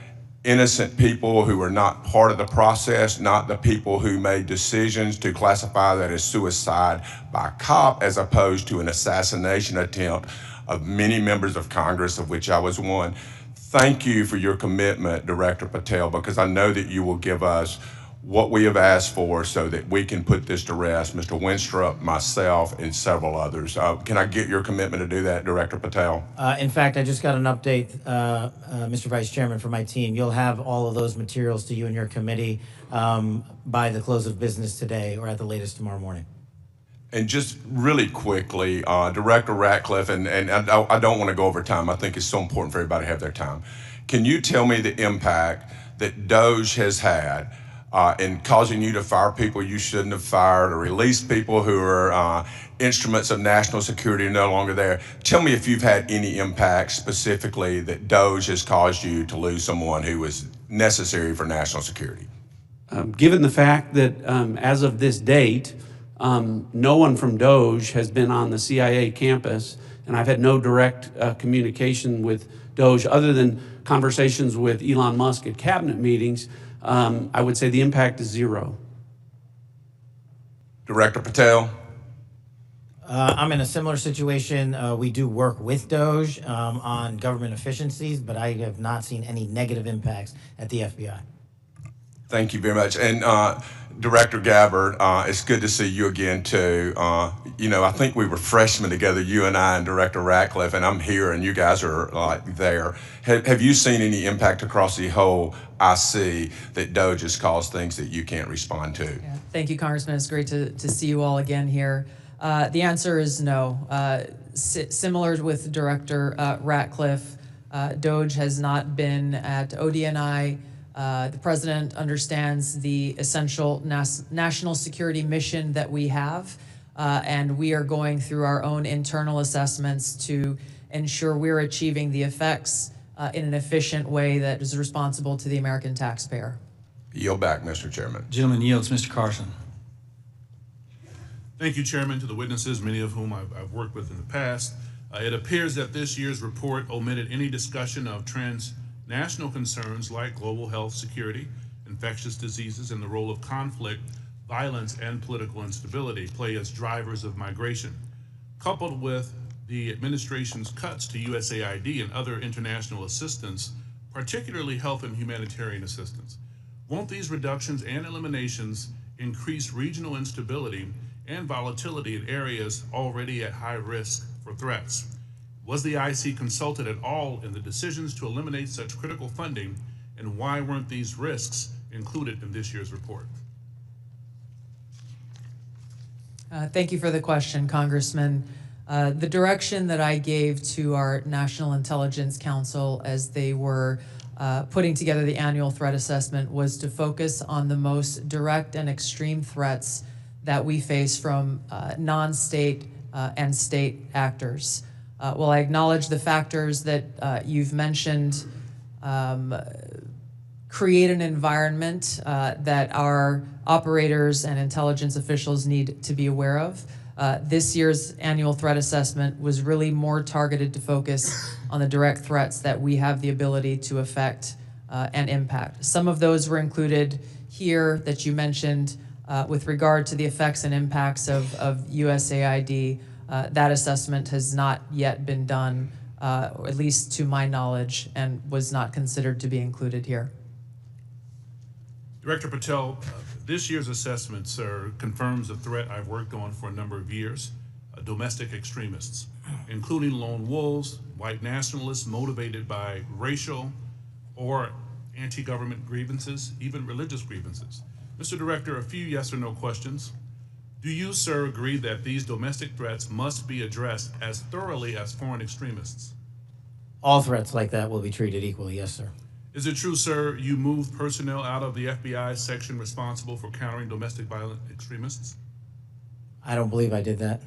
innocent people who are not part of the process, not the people who made decisions to classify that as suicide by a cop as opposed to an assassination attempt of many members of Congress, of which I was one. Thank you for your commitment, Director Patel, because I know that you will give us what we have asked for so that we can put this to rest, Mr. Winstrup, myself, and several others. Can I get your commitment to do that, Director Patel? In fact, I just got an update, Mr. Vice Chairman, from my team. You'll have all of those materials to you and your committee by the close of business today, or at the latest tomorrow morning. And just really quickly, Director Ratcliffe, and I don't want to go over time. I think it's so important for everybody to have their time. Can you tell me the impact that DOGE has had in causing you to fire people you shouldn't have fired, or release people who are instruments of national security no longer there? Tell me if you've had any impact specifically that DOGE has caused you to lose someone who was necessary for national security. Given the fact that as of this date, no one from DOGE has been on the CIA campus, and I've had no direct communication with DOGE other than conversations with Elon Musk at cabinet meetings, I would say the impact is zero. Director Patel? I'm in a similar situation. We do work with DOGE on government efficiencies, but I have not seen any negative impacts at the FBI. Thank you very much. And Director Gabbard, it's good to see you again too. You know, I think we were freshmen together, you and I and Director Ratcliffe, and I'm here and you guys are like there. Have you seen any impact across the whole IC that DOGE has caused things that you can't respond to? Yeah. Thank you, Congressman. It's great to see you all again here. The answer is no. Similar with Director Ratcliffe, DOGE has not been at ODNI. The President understands the essential national security mission that we have, and we are going through our own internal assessments to ensure we're achieving the effects in an efficient way that is responsible to the American taxpayer. Yield back, Mr. Chairman. Gentleman yields. Mr. Carson. Thank you, Chairman, to the witnesses, many of whom I've worked with in the past. It appears that this year's report omitted any discussion of transnational concerns like global health security, infectious diseases, and the role of conflict, violence, and political instability play as drivers of migration. Coupled with the administration's cuts to USAID and other international assistance, particularly health and humanitarian assistance, won't these reductions and eliminations increase regional instability and volatility in areas already at high risk for threats? Was the IC consulted at all in the decisions to eliminate such critical funding, and why weren't these risks included in this year's report? Thank you for the question, Congressman. The direction that I gave to our National Intelligence Council as they were putting together the annual threat assessment was to focus on the most direct and extreme threats that we face from non-state and state actors. While I acknowledge the factors that you've mentioned create an environment that our operators and intelligence officials need to be aware of, this year's annual threat assessment was really more targeted to focus on the direct threats that we have the ability to affect and impact. Some of those were included here that you mentioned with regard to the effects and impacts of USAID. That assessment has not yet been done, or at least to my knowledge, and was not considered to be included here. Director Patel, this year's assessment, sir, confirms a threat I've worked on for a number of years: domestic extremists, including lone wolves, white nationalists motivated by racial or anti-government grievances, even religious grievances. Mr. Director, a few yes or no questions. Do you, sir, agree that these domestic threats must be addressed as thoroughly as foreign extremists? All threats like that will be treated equally, yes, sir. Is it true, sir, you moved personnel out of the FBI section responsible for countering domestic violent extremists? I don't believe I did that.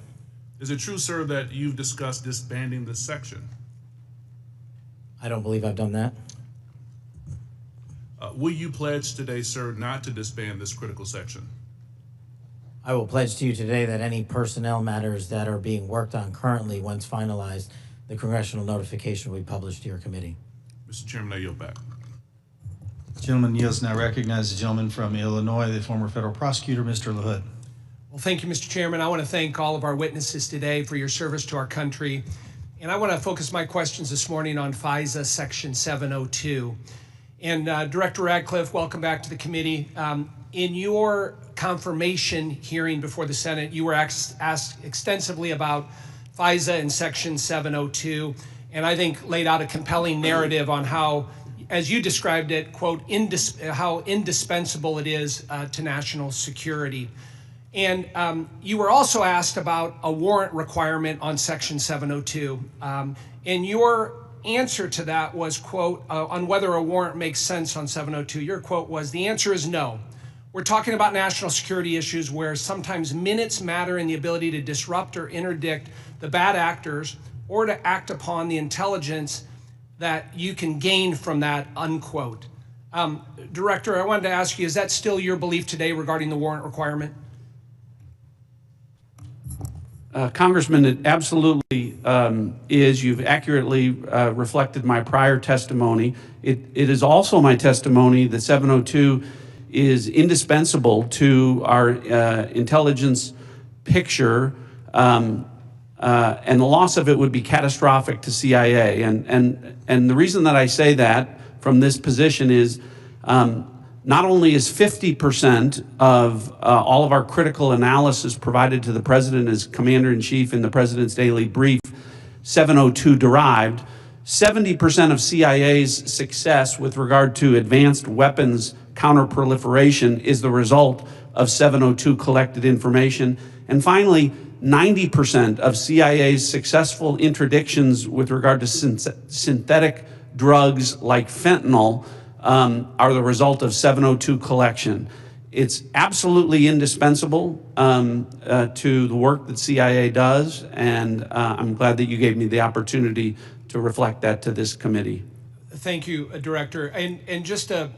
Is it true, sir, that you've discussed disbanding this section? I don't believe I've done that. Will you pledge today, sir, not to disband this critical section? I will pledge to you today that any personnel matters that are being worked on currently, once finalized, the congressional notification will be published to your committee. Mr. Chairman, I yield back. Gentleman yields. Now recognize the gentleman from Illinois, the former federal prosecutor, Mr. LaHood. Well, thank you, Mr. Chairman. I want to thank all of our witnesses today for your service to our country. And I want to focus my questions this morning on FISA Section 702. And Director Ratcliffe, welcome back to the committee. In your confirmation hearing before the Senate, you were asked extensively about FISA and Section 702, and I think laid out a compelling narrative on how, as you described it, quote, how indispensable it is to national security. And you were also asked about a warrant requirement on Section 702. And your answer to that was, quote, on whether a warrant makes sense on 702, your quote was, the answer is no. We're talking about national security issues where sometimes minutes matter in the ability to disrupt or interdict the bad actors or to act upon the intelligence that you can gain from that, unquote. Director, I wanted to ask you, is that still your belief today regarding the warrant requirement? Congressman, it absolutely is. You've accurately reflected my prior testimony. It is also my testimony that 702 is indispensable to our intelligence picture, and the loss of it would be catastrophic to CIA. And the reason that I say that from this position is not only is 50% of all of our critical analysis provided to the President as Commander-in-Chief in the President's daily brief 702 derived, 70% of CIA's success with regard to advanced weapons counterproliferation is the result of 702 collected information. And finally, 90% of CIA's successful interdictions with regard to synthetic drugs like fentanyl are the result of 702 collection. It's absolutely indispensable to the work that CIA does, and I'm glad that you gave me the opportunity to reflect that to this committee. Thank you, Director. And just to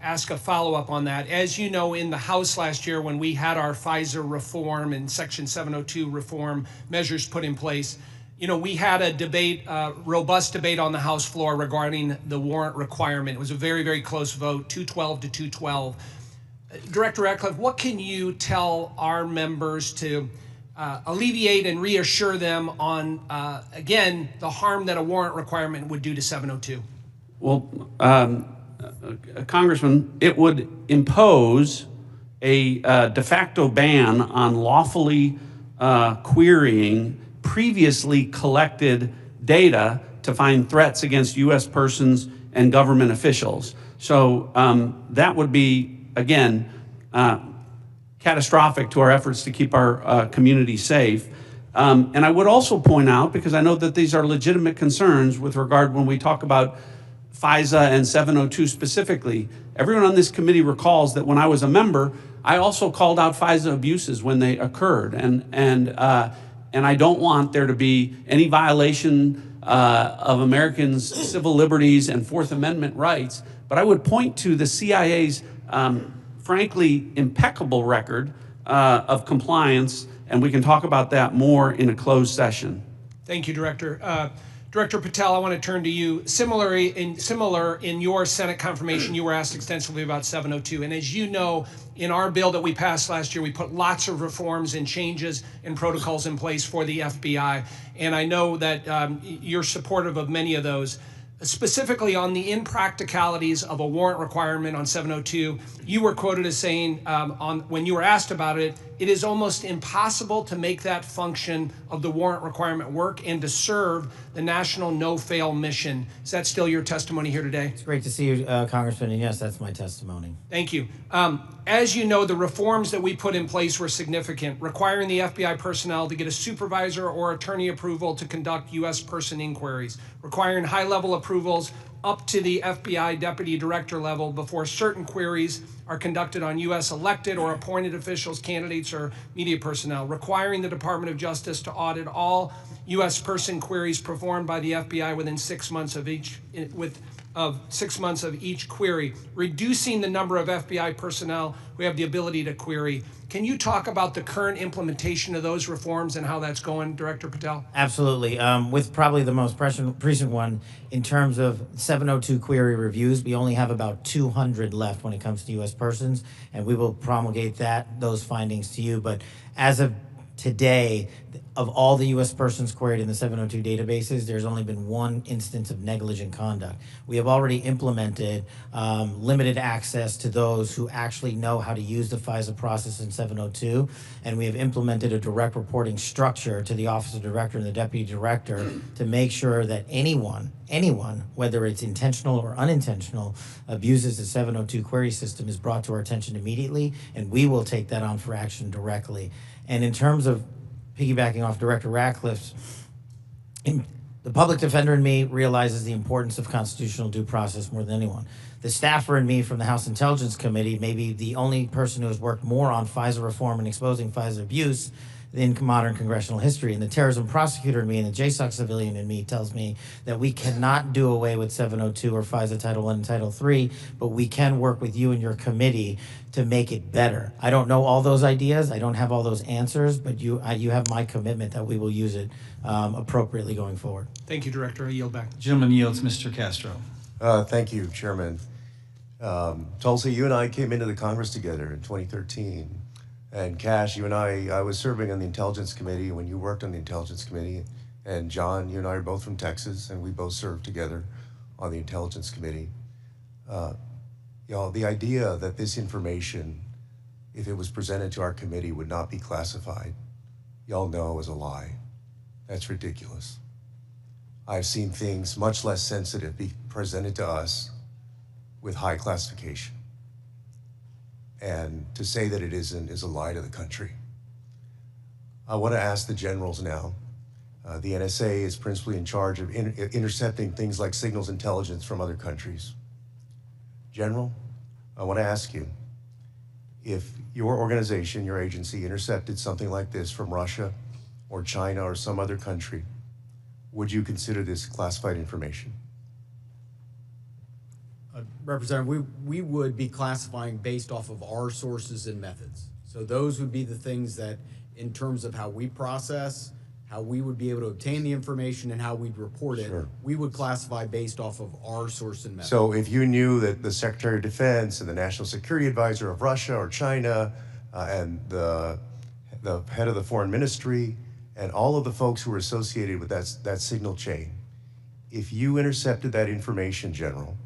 ask a follow-up on that, as you know, in the House last year when we had our FISA reform and Section 702 reform measures put in place, you know, we had a debate, robust debate on the House floor regarding the warrant requirement. It was a very, very close vote, 212 to 212. Director Ratcliffe, what can you tell our members to alleviate and reassure them on, again, the harm that a warrant requirement would do to 702? Well, Congressman, it would impose a de facto ban on lawfully querying previously collected data to find threats against U.S. persons and government officials. So that would be, again, catastrophic to our efforts to keep our community safe. And I would also point out, because I know that these are legitimate concerns with regard when we talk about FISA and 702 specifically, everyone on this committee recalls that when I was a member, I also called out FISA abuses when they occurred. And I don't want there to be any violation of Americans' civil liberties and Fourth Amendment rights. But I would point to the CIA's frankly impeccable record of compliance, and we can talk about that more in a closed session. Thank you, Director. Director Patel, I want to turn to you. Similar in your Senate confirmation, you were asked extensively about 702. And as you know, in our bill that we passed last year, we put lots of reforms and changes and protocols in place for the FBI. And I know that you're supportive of many of those. Specifically on the impracticalities of a warrant requirement on 702, you were quoted as saying, when you were asked about it, it is almost impossible to make that function of the warrant requirement work and to serve the national no-fail mission. Is that still your testimony here today? It's great to see you, Congressman, and yes, that's my testimony. Thank you. As you know, the reforms that we put in place were significant, requiring the FBI personnel to get a supervisor or attorney approval to conduct U.S. person inquiries, requiring high-level approvals up to the FBI deputy director level before certain queries are conducted on U.S. elected or appointed officials, candidates, or media personnel, requiring the Department of Justice to audit all U.S. person queries performed by the FBI within 6 months of each, of 6 months of each query, reducing the number of FBI personnel who have the ability to query. Can you talk about the current implementation of those reforms and how that's going, Director Patel? Absolutely. With probably the most recent one, in terms of 702 query reviews, we only have about 200 left when it comes to U.S. persons, and we will promulgate those findings to you. But as of today, of all the U.S. persons queried in the 702 databases, there's only been one instance of negligent conduct. We have already implemented limited access to those who actually know how to use the FISA process in 702, and we have implemented a direct reporting structure to the Office of Director and the Deputy Director to make sure that anyone, whether it's intentional or unintentional, abuses the 702 query system is brought to our attention immediately, and we will take that on for action directly. And in terms of piggybacking off Director Ratcliffe's, the public defender in me realizes the importance of constitutional due process more than anyone. The staffer in me from the House Intelligence Committee may be the only person who has worked more on FISA reform and exposing FISA abuse in modern congressional history. And the terrorism prosecutor in me and the JSOC civilian in me tells me that we cannot do away with 702 or FISA Title I and Title III, but we can work with you and your committee to make it better. I don't know all those ideas. I don't have all those answers, but you have my commitment that we will use it appropriately going forward. Thank you, Director. I yield back. The gentleman yields. Mr. Castro. Thank you, Chairman. Tulsi, you and I came into the Congress together in 2013. And Kash, you and I was serving on the Intelligence Committee when you worked on the Intelligence Committee. And John, you and I are both from Texas, and we both served together on the Intelligence Committee. Y'all, the idea that this information, if it was presented to our committee, would not be classified, y'all know is a lie. That's ridiculous. I've seen things much less sensitive be presented to us with high classification. And to say that it isn't is a lie to the country. I want to ask the generals now. The NSA is principally in charge of intercepting things like signals intelligence from other countries. General, I want to ask you, if your organization, your agency, intercepted something like this from Russia or China or some other country, would you consider this classified information? Representative, we would be classifying based off of our sources and methods. So those would be the things that, in terms of how we process, how we would be able to obtain the information and how we'd report it, Sure. we would classify based off of our source and method. So if you knew that the Secretary of Defense and the National Security Advisor of Russia or China and the head of the Foreign Ministry and all of the folks who were associated with that signal chain, if you intercepted that information, General,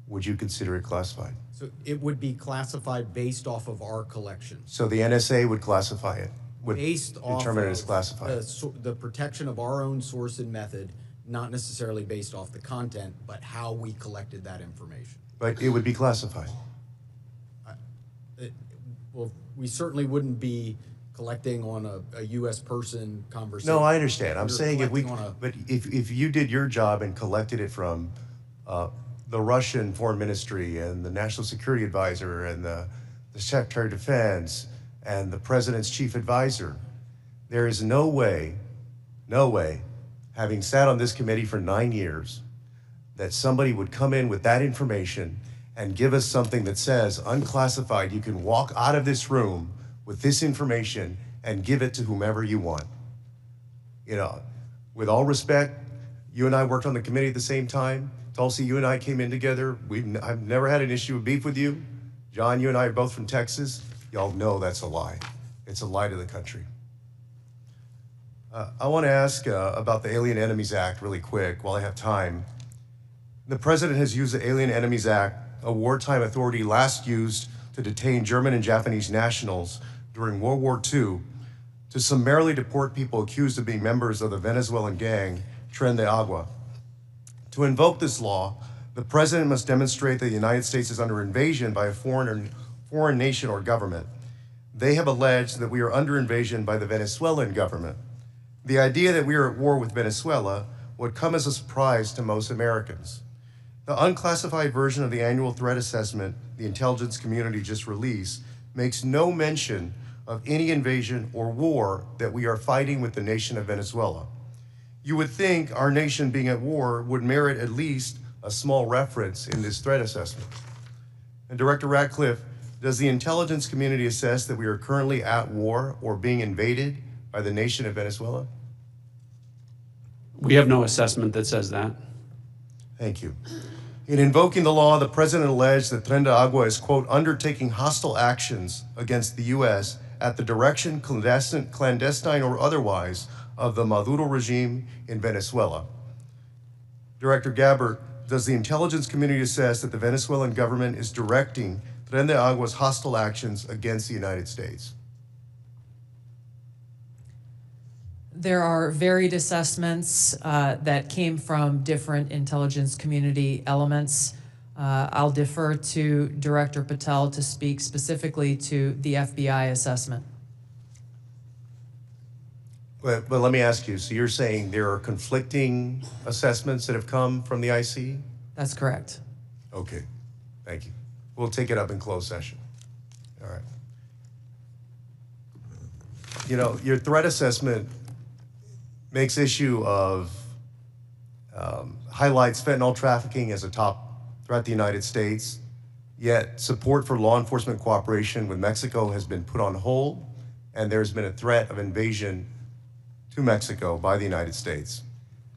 would you consider it classified? So it would be classified based off of our collection. So the NSA would classify it, would Based off determine it of as classified. the protection of our own source and method, not necessarily based off the content, but how we collected that information. But it would be classified. Well, we certainly wouldn't be collecting on a U.S. person conversation. No, I understand. I'm We're saying collecting if you did your job and collected it from the Russian Foreign Ministry and the National Security Advisor and the Secretary of Defense and the President's Chief Advisor, there is no way, having sat on this committee for 9 years, that somebody would come in with that information and give us something that says unclassified. You can walk out of this room with this information and give it to whomever you want. You know, with all respect, you and I worked on the committee at the same time. Tulsi, you and I came in together. I've never had an issue of beef with you. John, you and I are both from Texas. Y'all know that's a lie. It's a lie to the country. I want to ask about the Alien Enemies Act really quick while I have time. The president has used the Alien Enemies Act, a wartime authority last used to detain German and Japanese nationals during World War II, to summarily deport people accused of being members of the Venezuelan gang Tren de Agua. To invoke this law, the president must demonstrate that the United States is under invasion by a foreign nation or government. They have alleged that we are under invasion by the Venezuelan government. The idea that we are at war with Venezuela would come as a surprise to most Americans. The unclassified version of the annual threat assessment the intelligence community just released makes no mention of any invasion or war that we are fighting with the nation of Venezuela. You would think our nation being at war would merit at least a small reference in this threat assessment. And Director Ratcliffe, does the intelligence community assess that we are currently at war or being invaded by the nation of Venezuela? We have no assessment that says that. Thank you. In invoking the law, the president alleged that Tren de Agua is, quote, undertaking hostile actions against the U.S. at the direction, clandestine or otherwise, of the Maduro regime in Venezuela. Director Gabbard, does the intelligence community assess that the Venezuelan government is directing Tren de Agua's hostile actions against the United States? There are varied assessments that came from different intelligence community elements. I'll defer to Director Patel to speak specifically to the FBI assessment. But let me ask you, so you're saying there are conflicting assessments that have come from the IC? That's correct. Okay, thank you. We'll take it up in closed session. All right. You know, your threat assessment makes issue of, highlights fentanyl trafficking as a top threat to the United States, yet support for law enforcement cooperation with Mexico has been put on hold, and there's been a threat of invasion to Mexico by the United States.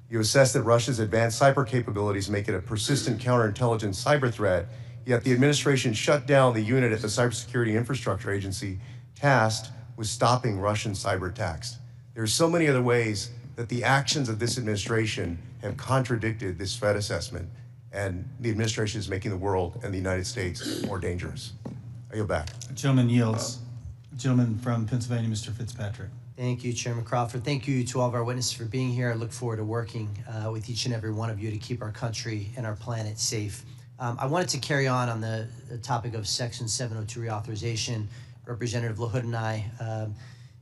You assess that Russia's advanced cyber capabilities make it a persistent counterintelligence cyber threat, yet the administration shut down the unit at the Cybersecurity Infrastructure Agency tasked with stopping Russian cyber attacks. There are so many other ways that the actions of this administration have contradicted this threat assessment, and the administration is making the world and the United States more dangerous. I yield back. Gentleman yields. Gentleman from Pennsylvania, Mr. Fitzpatrick. Thank you, Chairman Crawford. Thank you to all of our witnesses for being here. I look forward to working with each and every one of you to keep our country and our planet safe. I wanted to carry on the topic of Section 702 reauthorization. Representative LaHood and I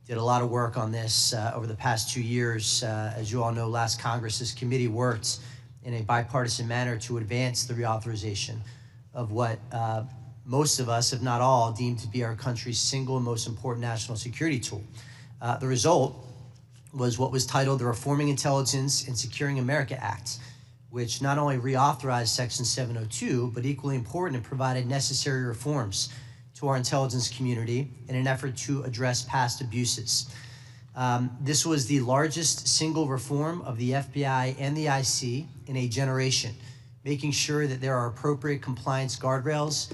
did a lot of work on this over the past 2 years. As you all know, last Congress, this committee worked in a bipartisan manner to advance the reauthorization of what most of us, if not all, deem to be our country's single most important national security tool. The result was what was titled the Reforming Intelligence and Securing America Act, which not only reauthorized Section 702, but equally important, it provided necessary reforms to our intelligence community in an effort to address past abuses. This was the largest single reform of the FBI and the IC in a generation, making sure that there are appropriate compliance guardrails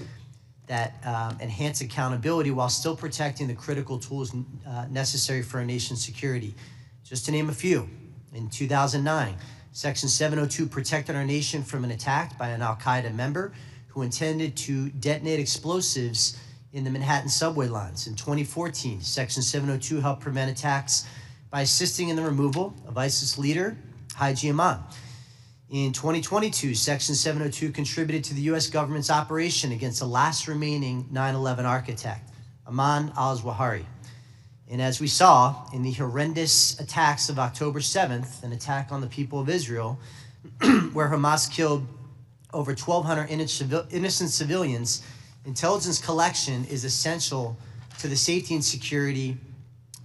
that enhance accountability while still protecting the critical tools necessary for our nation's security. Just to name a few, in 2009, Section 702 protected our nation from an attack by an al-Qaeda member who intended to detonate explosives in the Manhattan subway lines. In 2014, Section 702 helped prevent attacks by assisting in the removal of ISIS leader Haji Imam. In 2022, Section 702 contributed to the U.S. government's operation against the last remaining 9/11 architect, Ayman al-Zawahiri. And as we saw in the horrendous attacks of October 7th, an attack on the people of Israel, where Hamas killed over 1,200 innocent civilians, intelligence collection is essential to the safety and security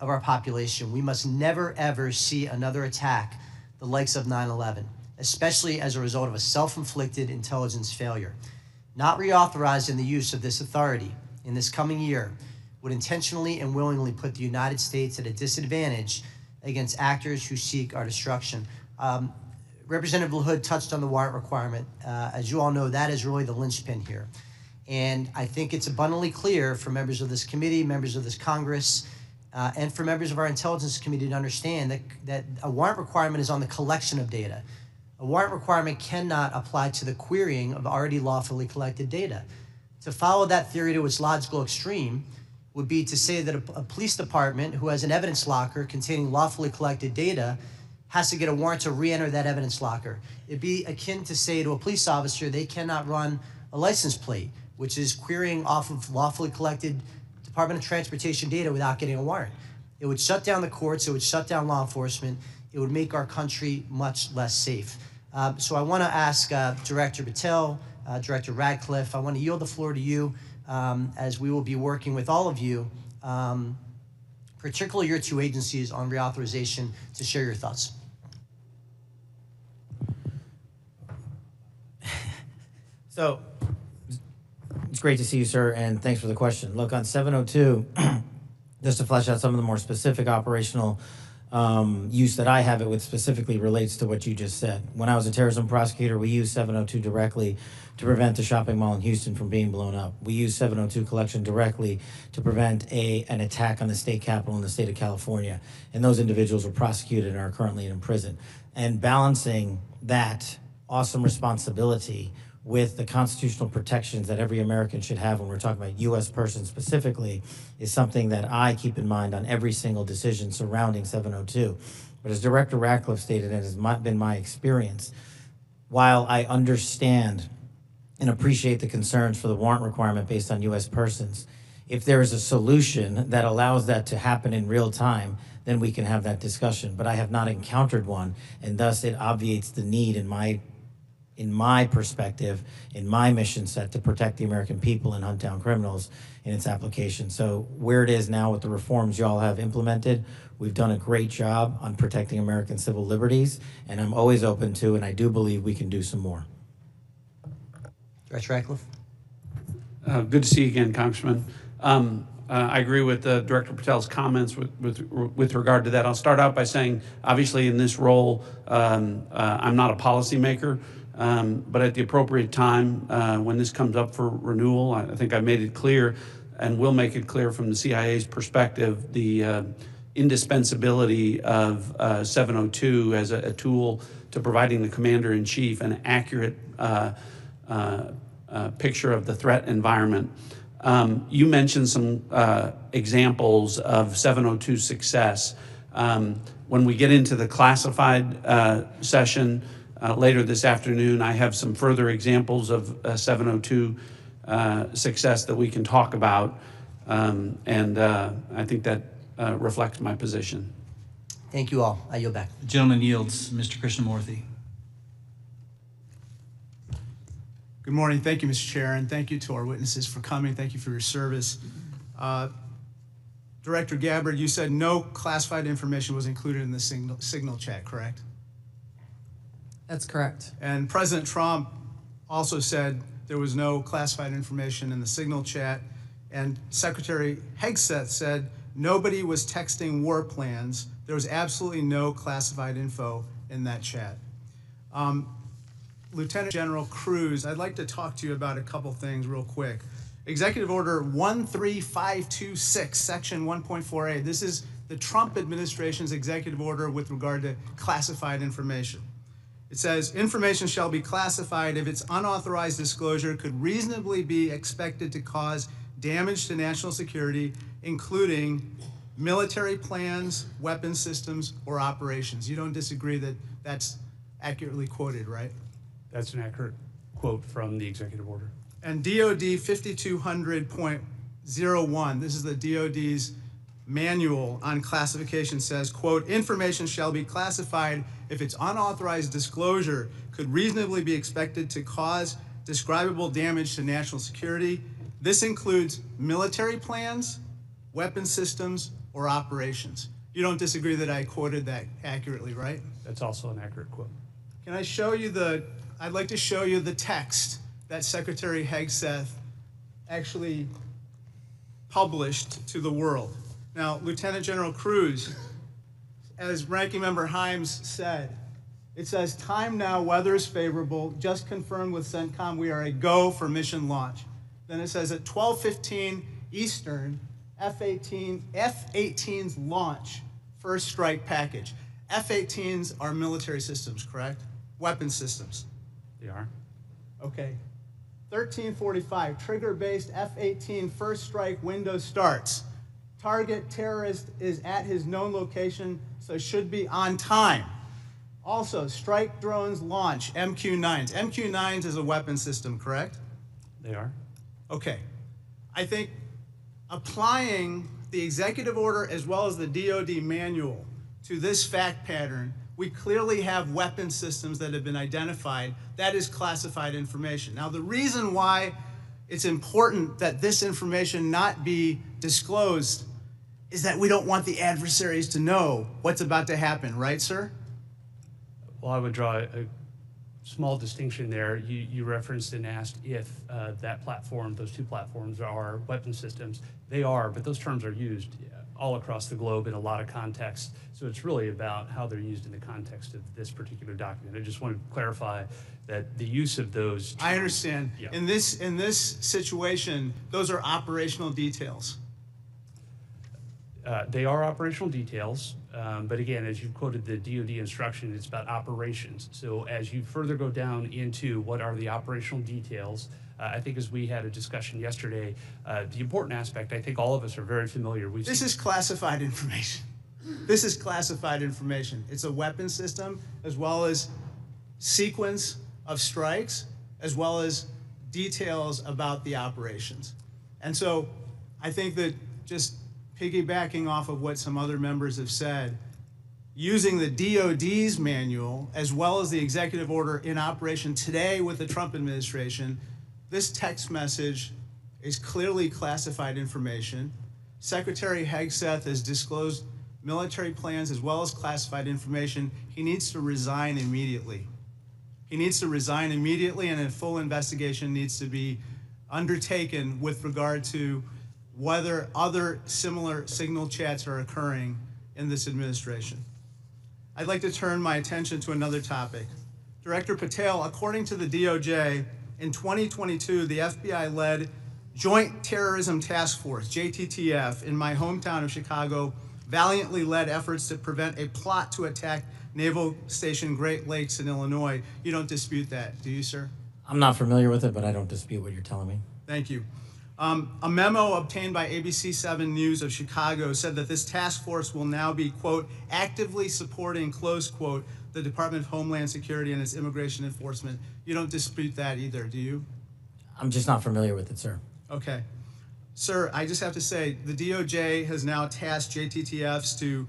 of our population. We must never, ever see another attack the likes of 9/11, especially as a result of a self-inflicted intelligence failure. Not reauthorizing the use of this authority in this coming year would intentionally and willingly put the United States at a disadvantage against actors who seek our destruction. Representative LaHood touched on the warrant requirement. As you all know, that is really the linchpin here. And I think it's abundantly clear for members of this committee, members of this Congress, and for members of our intelligence committee to understand that a warrant requirement is on the collection of data. A warrant requirement cannot apply to the querying of already lawfully collected data. To follow that theory to its logical extreme would be to say that a police department who has an evidence locker containing lawfully collected data has to get a warrant to re-enter that evidence locker. It'd be akin to say to a police officer they cannot run a license plate, which is querying off of lawfully collected Department of Transportation data without getting a warrant. It would shut down the courts, it would shut down law enforcement, it would make our country much less safe. So I want to ask Director Patel, Director Ratcliffe, I want to yield the floor to you as we will be working with all of you, particularly your two agencies on reauthorization, to share your thoughts. So it's great to see you, sir, and thanks for the question. Look, on 702, just to flesh out some of the more specific operational use that I have it with specifically relates to what you just said. When I was a terrorism prosecutor, we used 702 directly to prevent a shopping mall in Houston from being blown up. We used 702 collection directly to prevent an attack on the state capitol in the state of California. And those individuals were prosecuted and are currently in prison. And balancing that awesome responsibility with the constitutional protections that every American should have when we're talking about U.S. persons specifically is something that I keep in mind on every single decision surrounding 702. But as Director Ratcliffe stated, and it has been my experience, while I understand and appreciate the concerns for the warrant requirement based on U.S. persons, if there is a solution that allows that to happen in real time, then we can have that discussion. But I have not encountered one, and thus it obviates the need in my perspective, in my mission set to protect the American people and hunt down criminals in its application. So where it is now with the reforms y'all have implemented, we've done a great job on protecting American civil liberties, and I'm always open to, and I do believe we can do some more. Director Ratcliffe. Good to see you again, Congressman. I agree with Director Patel's comments with regard to that. I'll start out by saying, obviously in this role, I'm not a policymaker. But at the appropriate time, when this comes up for renewal, I think I made it clear and will make it clear from the CIA's perspective, the indispensability of 702 as a tool to providing the commander-in-chief an accurate picture of the threat environment. You mentioned some examples of 702 success. When we get into the classified session, later this afternoon. I have some further examples of 702 success that we can talk about, and I think that reflects my position. Thank you all. I yield back. The gentleman yields. Mr. Krishnamurthy. Good morning. Thank you, Mr. Chair, and thank you to our witnesses for coming. Thank you for your service. Director Gabbard, you said no classified information was included in the signal chat, correct? That's correct. And President Trump also said there was no classified information in the signal chat. And Secretary Hegseth said nobody was texting war plans. There was absolutely no classified info in that chat. Lieutenant General Cruz, I'd like to talk to you about a couple things real quick. Executive Order 13526, Section 1.4a. This is the Trump administration's executive order with regard to classified information. It says, information shall be classified if its unauthorized disclosure could reasonably be expected to cause damage to national security, including military plans, weapon systems, or operations. You don't disagree that that's accurately quoted, right? That's an accurate quote from the executive order. And DOD 5200.01, this is the DOD's manual on classification, says, quote, information shall be classified if its unauthorized disclosure could reasonably be expected to cause describable damage to national security. This includes military plans, weapon systems, or operations. You don't disagree that I quoted that accurately, right? That's also an accurate quote. Can I show you I'd like to show you the text that Secretary Hegseth actually published to the world. Now, Lieutenant General Cruz, as Ranking Member Himes said, it says, time now, weather is favorable, just confirmed with CENTCOM, we are a go for mission launch. Then it says at 12:15 Eastern, F-18's launch, first strike package. F-18s are military systems, correct? Weapon systems. They are. Okay. 13:45, trigger-based F-18 first strike window starts. Target terrorist is at his known location, so should be on time. Also, strike drones launch, MQ-9s. MQ-9s is a weapon system, correct? They are. Okay. I think applying the executive order as well as the DOD manual to this fact pattern, we clearly have weapon systems that have been identified. That is classified information. Now, the reason why it's important that this information not be disclosed is that we don't want the adversaries to know what's about to happen, right, sir? Well, I would draw a small distinction there. You referenced and asked if that platform, those two platforms are weapon systems. They are, but those terms are used all across the globe in a lot of contexts. So it's really about how they're used in the context of this particular document. I just want to clarify that the use of those terms, I understand. Yeah. In this situation, those are operational details. They are operational details, but again, as you quoted the DOD instruction, it's about operations. So as you further go down into what are the operational details, I think as we had a discussion yesterday, the important aspect, I think all of us are very familiar. This is classified information. This is classified information. It's a weapon system as well as sequence of strikes as well as details about the operations. And so I think that just piggybacking off of what some other members have said, using the DOD's manual as well as the executive order in operation today with the Trump administration, this text message is clearly classified information. Secretary Hegseth has disclosed military plans as well as classified information. He needs to resign immediately. He needs to resign immediately, and a full investigation needs to be undertaken with regard to whether other similar signal chats are occurring in this administration. I'd like to turn my attention to another topic. Director Patel, according to the DOJ, in 2022, the FBI led Joint Terrorism Task Force, JTTF, in my hometown of Chicago, valiantly led efforts to prevent a plot to attack Naval Station Great Lakes in Illinois. You don't dispute that, do you, sir? I'm not familiar with it, but I don't dispute what you're telling me. Thank you. A memo obtained by ABC7 News of Chicago said that this task force will now be, quote, actively supporting, close quote, the Department of Homeland Security and its immigration enforcement. You don't dispute that either, do you? I'm just not familiar with it, sir. Okay. Sir, I just have to say, the DOJ has now tasked JTTFs to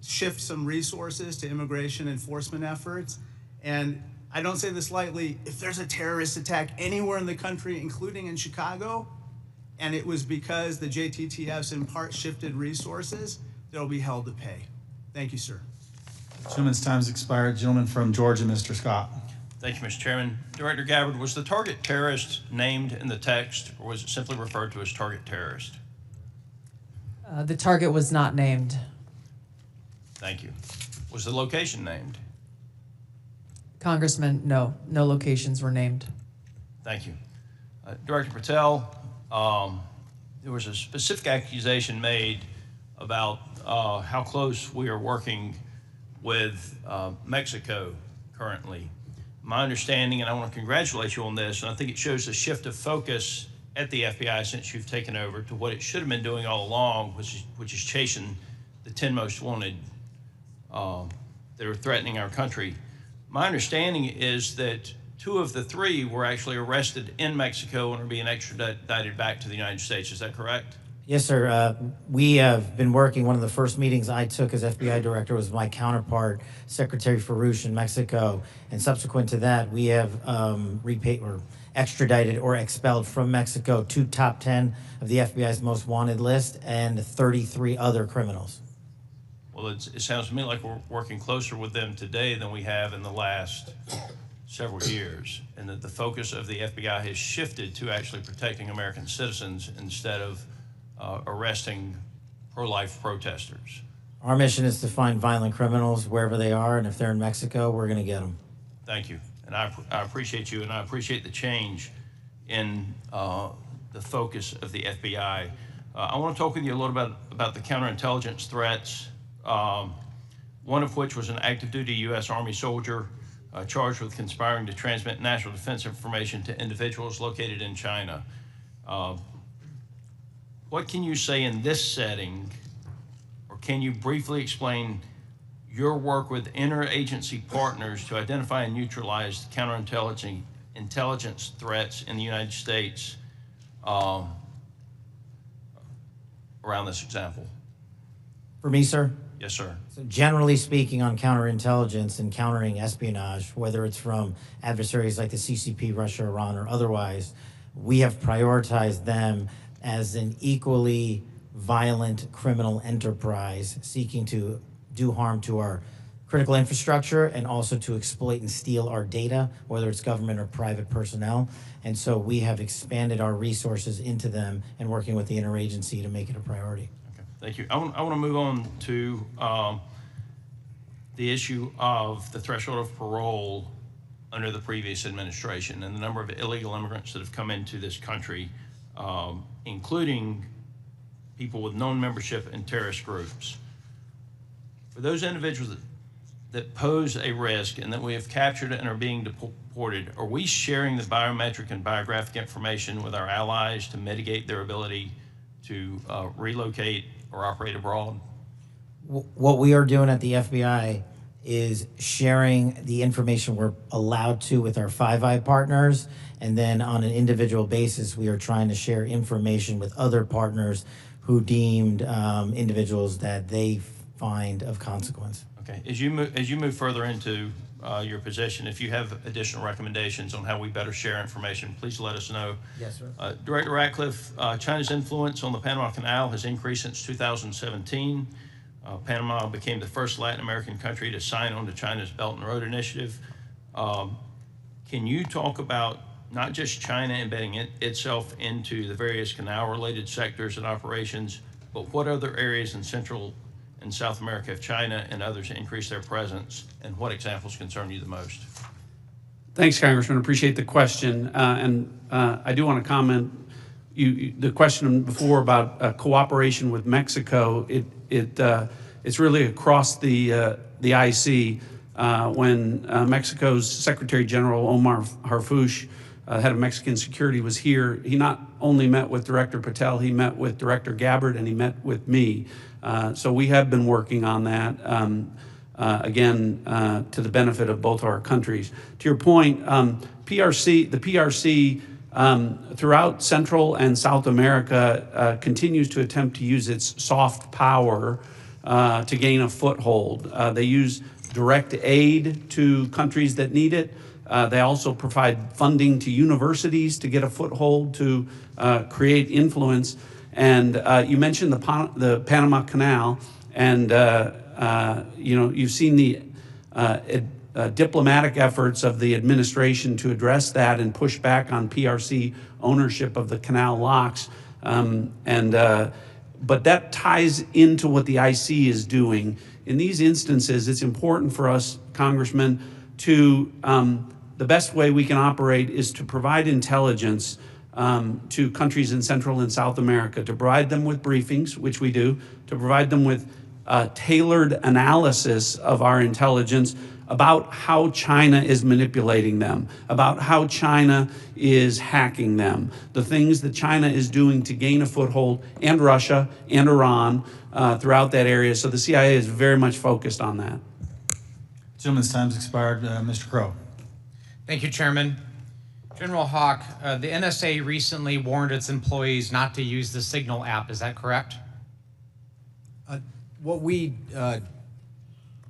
shift some resources to immigration enforcement efforts. And I don't say this lightly, if there's a terrorist attack anywhere in the country, including in Chicago, and it was because the JTTFs in part shifted resources, they'll be held to pay. Thank you, sir. Gentleman's time's expired. Gentleman from Georgia, Mr. Scott. Thank you, Mr. Chairman. Director Gabbard, was the target terrorist named in the text, or was it simply referred to as target terrorist? The target was not named. Thank you. Was the location named? Congressman, no locations were named. Thank you. Director Patel, there was a specific accusation made about how close we are working with Mexico currently. My understanding, and I want to congratulate you on this, and I think it shows a shift of focus at the FBI since you've taken over to what it should have been doing all along, which is chasing the 10 most wanted that are threatening our country. My understanding is that 2 of the 3 were actually arrested in Mexico and are being extradited back to the United States. Is that correct? Yes, sir. We have been working. One of the first meetings I took as FBI director was my counterpart, Secretary Farouche in Mexico. And subsequent to that, we have repaid or extradited or expelled from Mexico 2 top 10 of the FBI's most wanted list and 33 other criminals. Well, it sounds to me like we're working closer with them today than we have in the last several years, and that the focus of the FBI has shifted to actually protecting American citizens instead of arresting pro-life protesters. Our mission is to find violent criminals wherever they are, and if they're in Mexico, we're going to get them. Thank you, and I appreciate you, and I appreciate the change in the focus of the FBI. I want to talk with you a little bit about the counterintelligence threats, one of which was an active duty U.S. Army soldier charged with conspiring to transmit national defense information to individuals located in China. What can you say in this setting, or can you briefly explain your work with interagency partners to identify and neutralize counterintelligence threats in the United States around this example? For me, sir? Yes, sir. So generally speaking, on counterintelligence and countering espionage, whether it's from adversaries like the CCP, Russia, Iran, or otherwise, we have prioritized them as an equally violent criminal enterprise seeking to do harm to our critical infrastructure and also to exploit and steal our data, whether it's government or private personnel. And so we have expanded our resources into them and working with the interagency to make it a priority. Okay, thank you. I want to move on to the issue of the threshold of parole under the previous administration and the number of illegal immigrants that have come into this country, including people with known membership in terrorist groups. For those individuals that pose a risk and that we have captured and are being deported, are we sharing the biometric and biographic information with our allies to mitigate their ability to relocate or operate abroad? What we are doing at the FBI is sharing the information we're allowed to with our Five Eye partners, and then on an individual basis, we are trying to share information with other partners who deemed individuals that they find of consequence. Okay, as you move further into your position, if you have additional recommendations on how we better share information, please let us know. Yes, sir. Director Ratcliffe, China's influence on the Panama Canal has increased since 2017. Panama became the first Latin American country to sign on to China's Belt and Road Initiative. Can you talk about not just China embedding itself into the various canal-related sectors and operations, but what other areas in Central and South America have China and others increased their presence, and what examples concern you the most? Thanks, Congressman. Appreciate the question. I do want to comment, the question before about cooperation with Mexico, it's really across the IC. When Mexico's Secretary General Omar Harfuch head of Mexican security, was here, he not only met with Director Patel, he met with Director Gabbard, and he met with me. So we have been working on that, again, to the benefit of both our countries. To your point, the PRC throughout Central and South America continues to attempt to use its soft power to gain a foothold. They use direct aid to countries that need it. They also provide funding to universities to get a foothold to create influence. And you mentioned the Panama Canal, and you've seen the diplomatic efforts of the administration to address that and push back on PRC ownership of the canal locks. But that ties into what the IC is doing. In these instances, it's important for us, Congressman, to the best way we can operate is to provide intelligence to countries in Central and South America, to provide them with briefings, which we do, to provide them with tailored analysis of our intelligence about how China is manipulating them, about how China is hacking them, the things that China is doing to gain a foothold, and Russia and Iran throughout that area. So the CIA is very much focused on that. Gentleman's time's expired. Mr. Crow. Thank you, Chairman. General Hawk, the NSA recently warned its employees not to use the Signal app. Is that correct? What we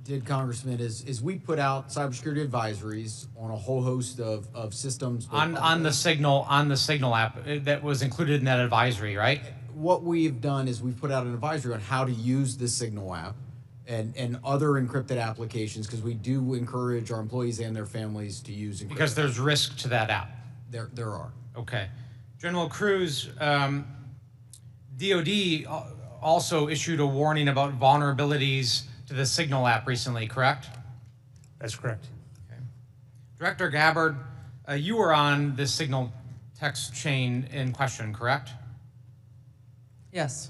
did, Congressman, is we put out cybersecurity advisories on a whole host of systems. On the Signal app that was included in that advisory, right? What we've done is we've put out an advisory on how to use the Signal app and other encrypted applications, because we do encourage our employees and their families to use encrypted. Because there's risk to that app. There are. Okay. General Cruz, DOD also issued a warning about vulnerabilities to the Signal app recently, correct? That's correct. Okay. Director Gabbard, you were on this Signal text chain in question, correct? Yes.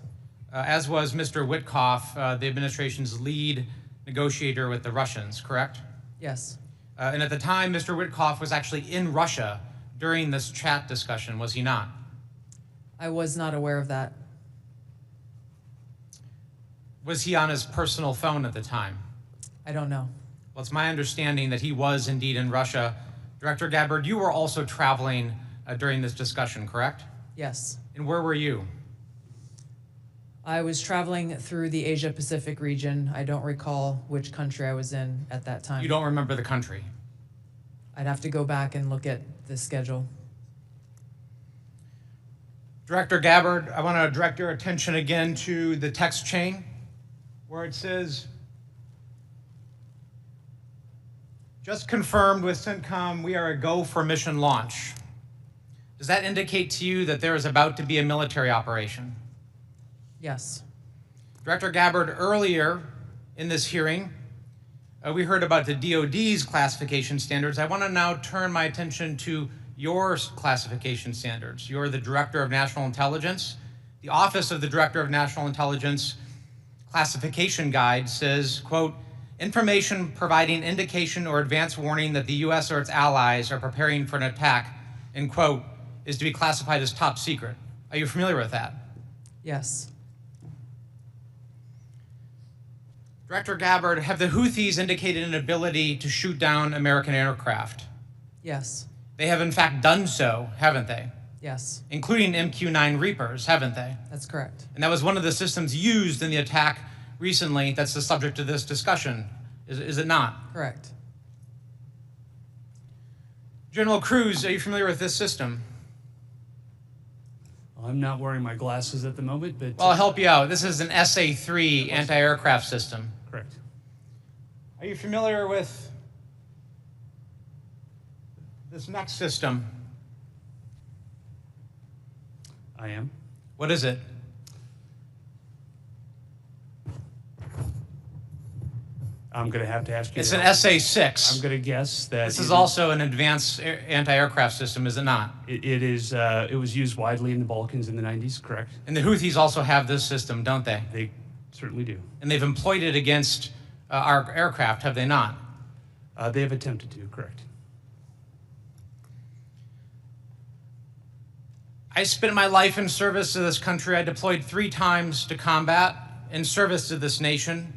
As was Mr. Witkoff, the administration's lead negotiator with the Russians, correct? Yes. And at the time, Mr. Witkoff was actually in Russia during this chat discussion, was he not? I was not aware of that. Was he on his personal phone at the time? I don't know. Well, it's my understanding that he was indeed in Russia. Director Gabbard, you were also traveling during this discussion, correct? Yes. And where were you? I was traveling through the Asia-Pacific region. I don't recall which country I was in at that time. You don't remember the country? I'd have to go back and look at the schedule. Director Gabbard, I want to direct your attention again to the text chain where it says, just confirmed with CENTCOM, we are a go for mission launch. Does that indicate to you that there is about to be a military operation? Yes. Director Gabbard, earlier in this hearing, we heard about the DOD's classification standards. I want to now turn my attention to your classification standards. You're the Director of National Intelligence. The Office of the Director of National Intelligence classification guide says, quote, information providing indication or advance warning that the U.S. or its allies are preparing for an attack, end quote, is to be classified as top secret. Are you familiar with that? Yes. Director Gabbard, have the Houthis indicated an ability to shoot down American aircraft? Yes. They have in fact done so, haven't they? Yes. Including MQ-9 Reapers, haven't they? That's correct. And that was one of the systems used in the attack recently that's the subject of this discussion, is it not? Correct. General Cruz, are you familiar with this system? I'm not wearing my glasses at the moment, but... Well, I'll help you out. This is an SA-3 anti-aircraft system. Correct. Are you familiar with this next system? I am. What is it? I'm going to have to ask you. It's an SA-6. I'm going to guess that... This is also an advanced anti-aircraft system, is it not? It is. It was used widely in the Balkans in the 90s, correct? And the Houthis also have this system, don't they? They certainly do. And they've employed it against our aircraft, have they not? They have attempted to, correct. I spent my life in service to this country. I deployed 3 times to combat in service to this nation.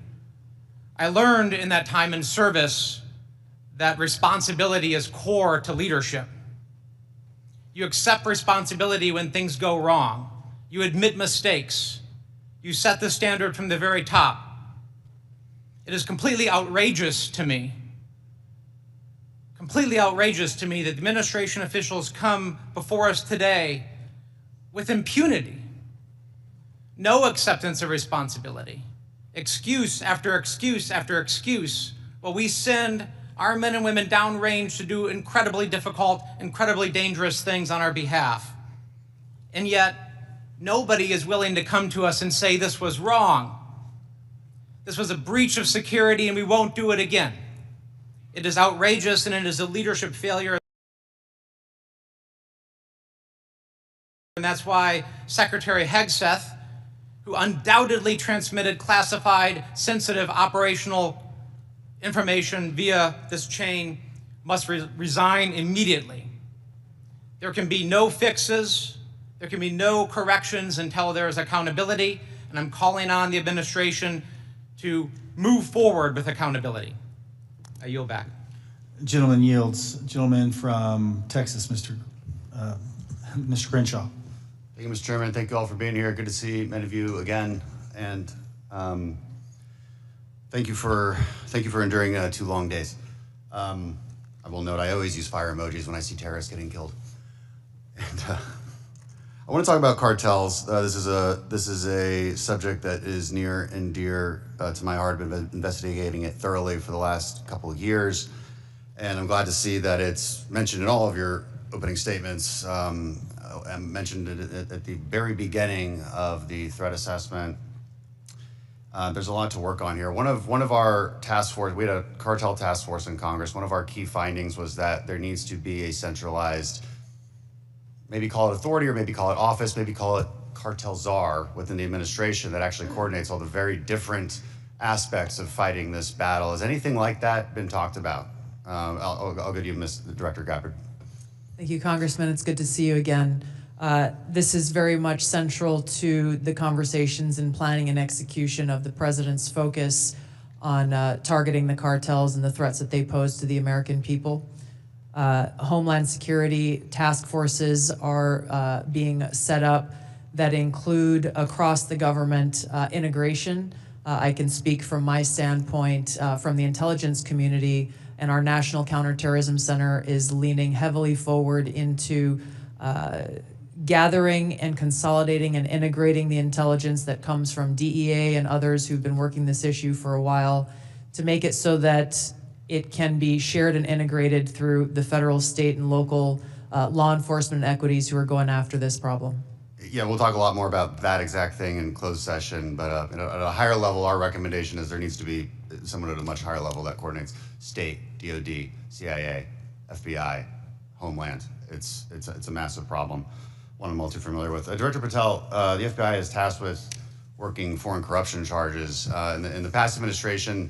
I learned in that time in service that responsibility is core to leadership. You accept responsibility when things go wrong. You admit mistakes. You set the standard from the very top. It is completely outrageous to me that administration officials come before us today with impunity, no acceptance of responsibility, excuse after excuse after excuse, while we send our men and women downrange to do incredibly difficult, incredibly dangerous things on our behalf. And yet, nobody is willing to come to us and say this was wrong. This was a breach of security and we won't do it again. It is outrageous and it is a leadership failure. And that's why Secretary Hegseth, who undoubtedly transmitted classified, sensitive operational information via this chain, must resign immediately. There can be no fixes, there can be no corrections until there is accountability, and I'm calling on the administration to move forward with accountability. I yield back. Gentleman yields. Gentleman from Texas, Mr. Crenshaw. Thank you, Mr. Chairman. Thank you all for being here. Good to see many of you again, and thank you for enduring 2 long days. I will note I always use fire emojis when I see terrorists getting killed. And I want to talk about cartels. This is a subject that is near and dear to my heart. I've been investigating it thoroughly for the last couple of years, and I'm glad to see that it's mentioned in all of your opening statements. I mentioned it at the very beginning of the threat assessment. There's a lot to work on here. One of our task force, we had a cartel task force in Congress. One of our key findings was that there needs to be a centralized, maybe call it authority or maybe call it office, maybe call it cartel czar within the administration that actually coordinates all the very different aspects of fighting this battle. Has anything like that been talked about? I'll go to you, Ms. Director Gabbard. Thank you, Congressman. It's good to see you again. This is very much central to the conversations and planning and execution of the president's focus on targeting the cartels and the threats that they pose to the American people. Homeland security task forces are being set up that include across the government integration. I can speak from my standpoint from the intelligence community, and our National Counterterrorism Center is leaning heavily forward into gathering and consolidating and integrating the intelligence that comes from DEA and others who've been working this issue for a while to make it so that it can be shared and integrated through the federal, state, and local law enforcement equities who are going after this problem. Yeah, we'll talk a lot more about that exact thing in closed session, but at a higher level, our recommendation is there needs to be someone at a much higher level that coordinates state, DOD, CIA, FBI, Homeland. It's a massive problem, one I'm all too familiar with. Director Patel, the FBI is tasked with working foreign corruption charges. In the past administration,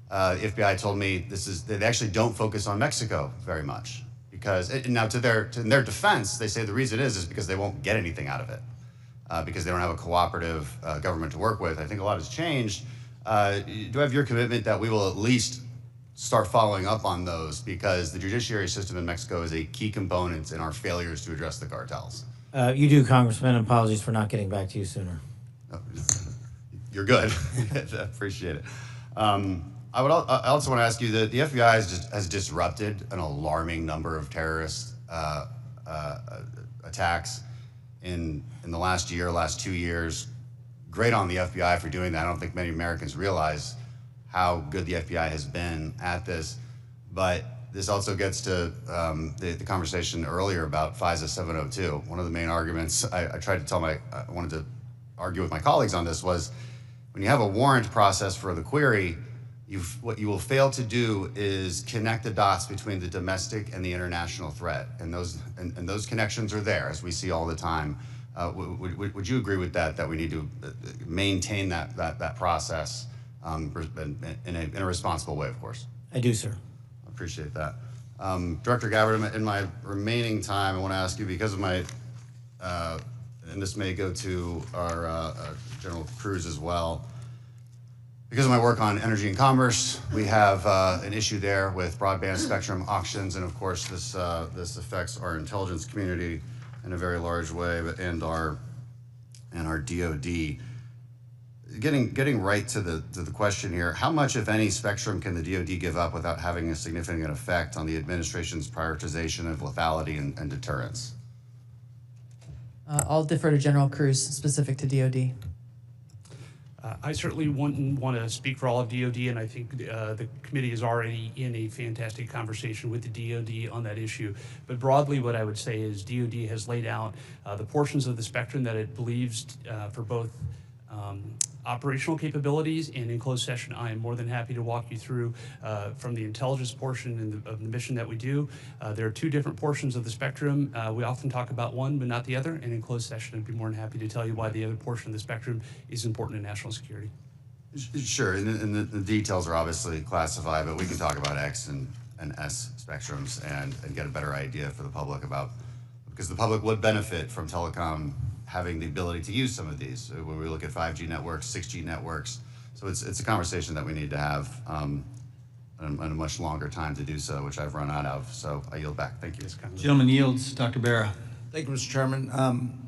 the FBI told me they actually don't focus on Mexico very much. Because now, in their defense, they say the reason is because they won't get anything out of it, because they don't have a cooperative government to work with. I think a lot has changed. Do I have your commitment that we will at least start following up on those, because the judiciary system in Mexico is a key component in our failures to address the cartels? You do, Congressman. Apologies for not getting back to you sooner. You're good. I appreciate it. I also want to ask you that the FBI has disrupted an alarming number of terrorist attacks in the last 2 years. Great on the FBI for doing that. I don't think many Americans realize how good the FBI has been at this. But this also gets to the conversation earlier about FISA 702. One of the main arguments I wanted to argue with my colleagues on this was, when you have a warrant process for the query, what you will fail to do is connect the dots between the domestic and the international threat, and those connections are there, as we see all the time. Would you agree with that? That we need to maintain that process in a responsible way, of course. I do, sir. I appreciate that. Director Gabbard, in my remaining time, I want to ask you, because of my and this may go to our General Cruz as well. Because of my work on energy and commerce, we have an issue there with broadband spectrum auctions, and of course this affects our intelligence community in a very large way, and our DoD. Getting right to the question here, how much, if any, spectrum can the DoD give up without having a significant effect on the administration's prioritization of lethality and deterrence? I'll defer to General Cruz, specific to DoD. I certainly wouldn't want to speak for all of DoD, and I think the committee is already in a fantastic conversation with the DoD on that issue. But broadly, what I would say is DoD has laid out the portions of the spectrum that it believes for both operational capabilities, and in closed session, I am more than happy to walk you through from the intelligence portion of the mission that we do. There are two different portions of the spectrum. We often talk about one, but not the other, and in closed session, I'd be more than happy to tell you why the other portion of the spectrum is important to national security. Sure, and the details are obviously classified, but we can talk about X and S spectrums and get a better idea for the public about, because the public would benefit from telecom having the ability to use some of these. When we look at 5G networks, 6G networks, so it's a conversation that we need to have and a much longer time to do so, which I've run out of. So I yield back. Thank you. Gentleman yields. Dr. Barra. Thank you, Mr. Chairman.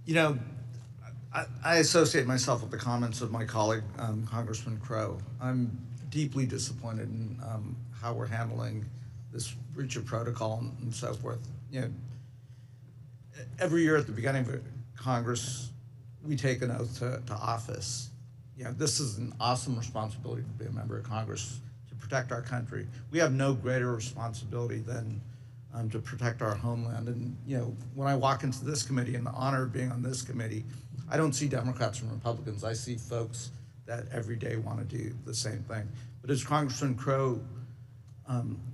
You know, I associate myself with the comments of my colleague, Congressman Crow. I'm deeply disappointed in how we're handling this breach of protocol and so forth. You know, every year at the beginning of Congress, we take an oath to office. You know, this is an awesome responsibility to be a member of Congress, to protect our country. We have no greater responsibility than to protect our homeland. And, you know, when I walk into this committee and the honor of being on this committee, I don't see Democrats and Republicans. I see folks that every day want to do the same thing. But as Congressman Crow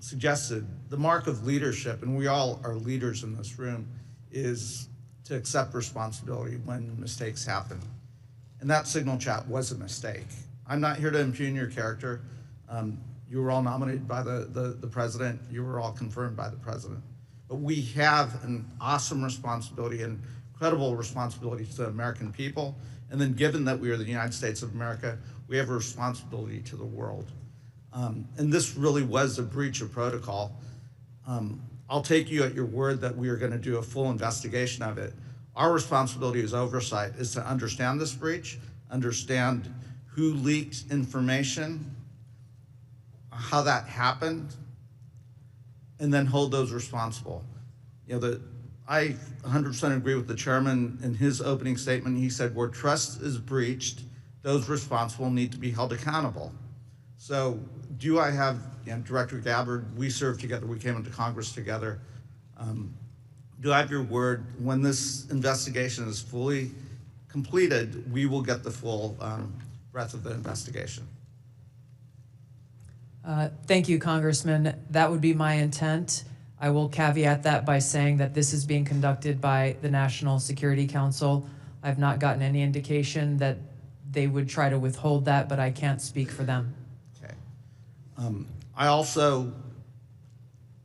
suggested, the mark of leadership, and we all are leaders in this room, is to accept responsibility when mistakes happen. And that signal chat was a mistake. I'm not here to impugn your character. You were all nominated by the president. You were all confirmed by the president. But we have an awesome responsibility and incredible responsibility to the American people. And then given that we are the United States of America, we have a responsibility to the world. And this really was a breach of protocol. I'll take you at your word that we are going to do a full investigation of it. Our responsibility as oversight is to understand this breach, understand who leaked information, how that happened, and then hold those responsible. You know, I 100% agree with the chairman in his opening statement. He said, where trust is breached, those responsible need to be held accountable. So do I have, you know, Director Gabbard, we served together, we came into Congress together. Do I have your word, when this investigation is fully completed, we will get the full breadth of the investigation? Thank you, Congressman. That would be my intent. I will caveat that by saying that this is being conducted by the National Security Council. I've not gotten any indication that they would try to withhold that, but I can't speak for them. Okay. I also,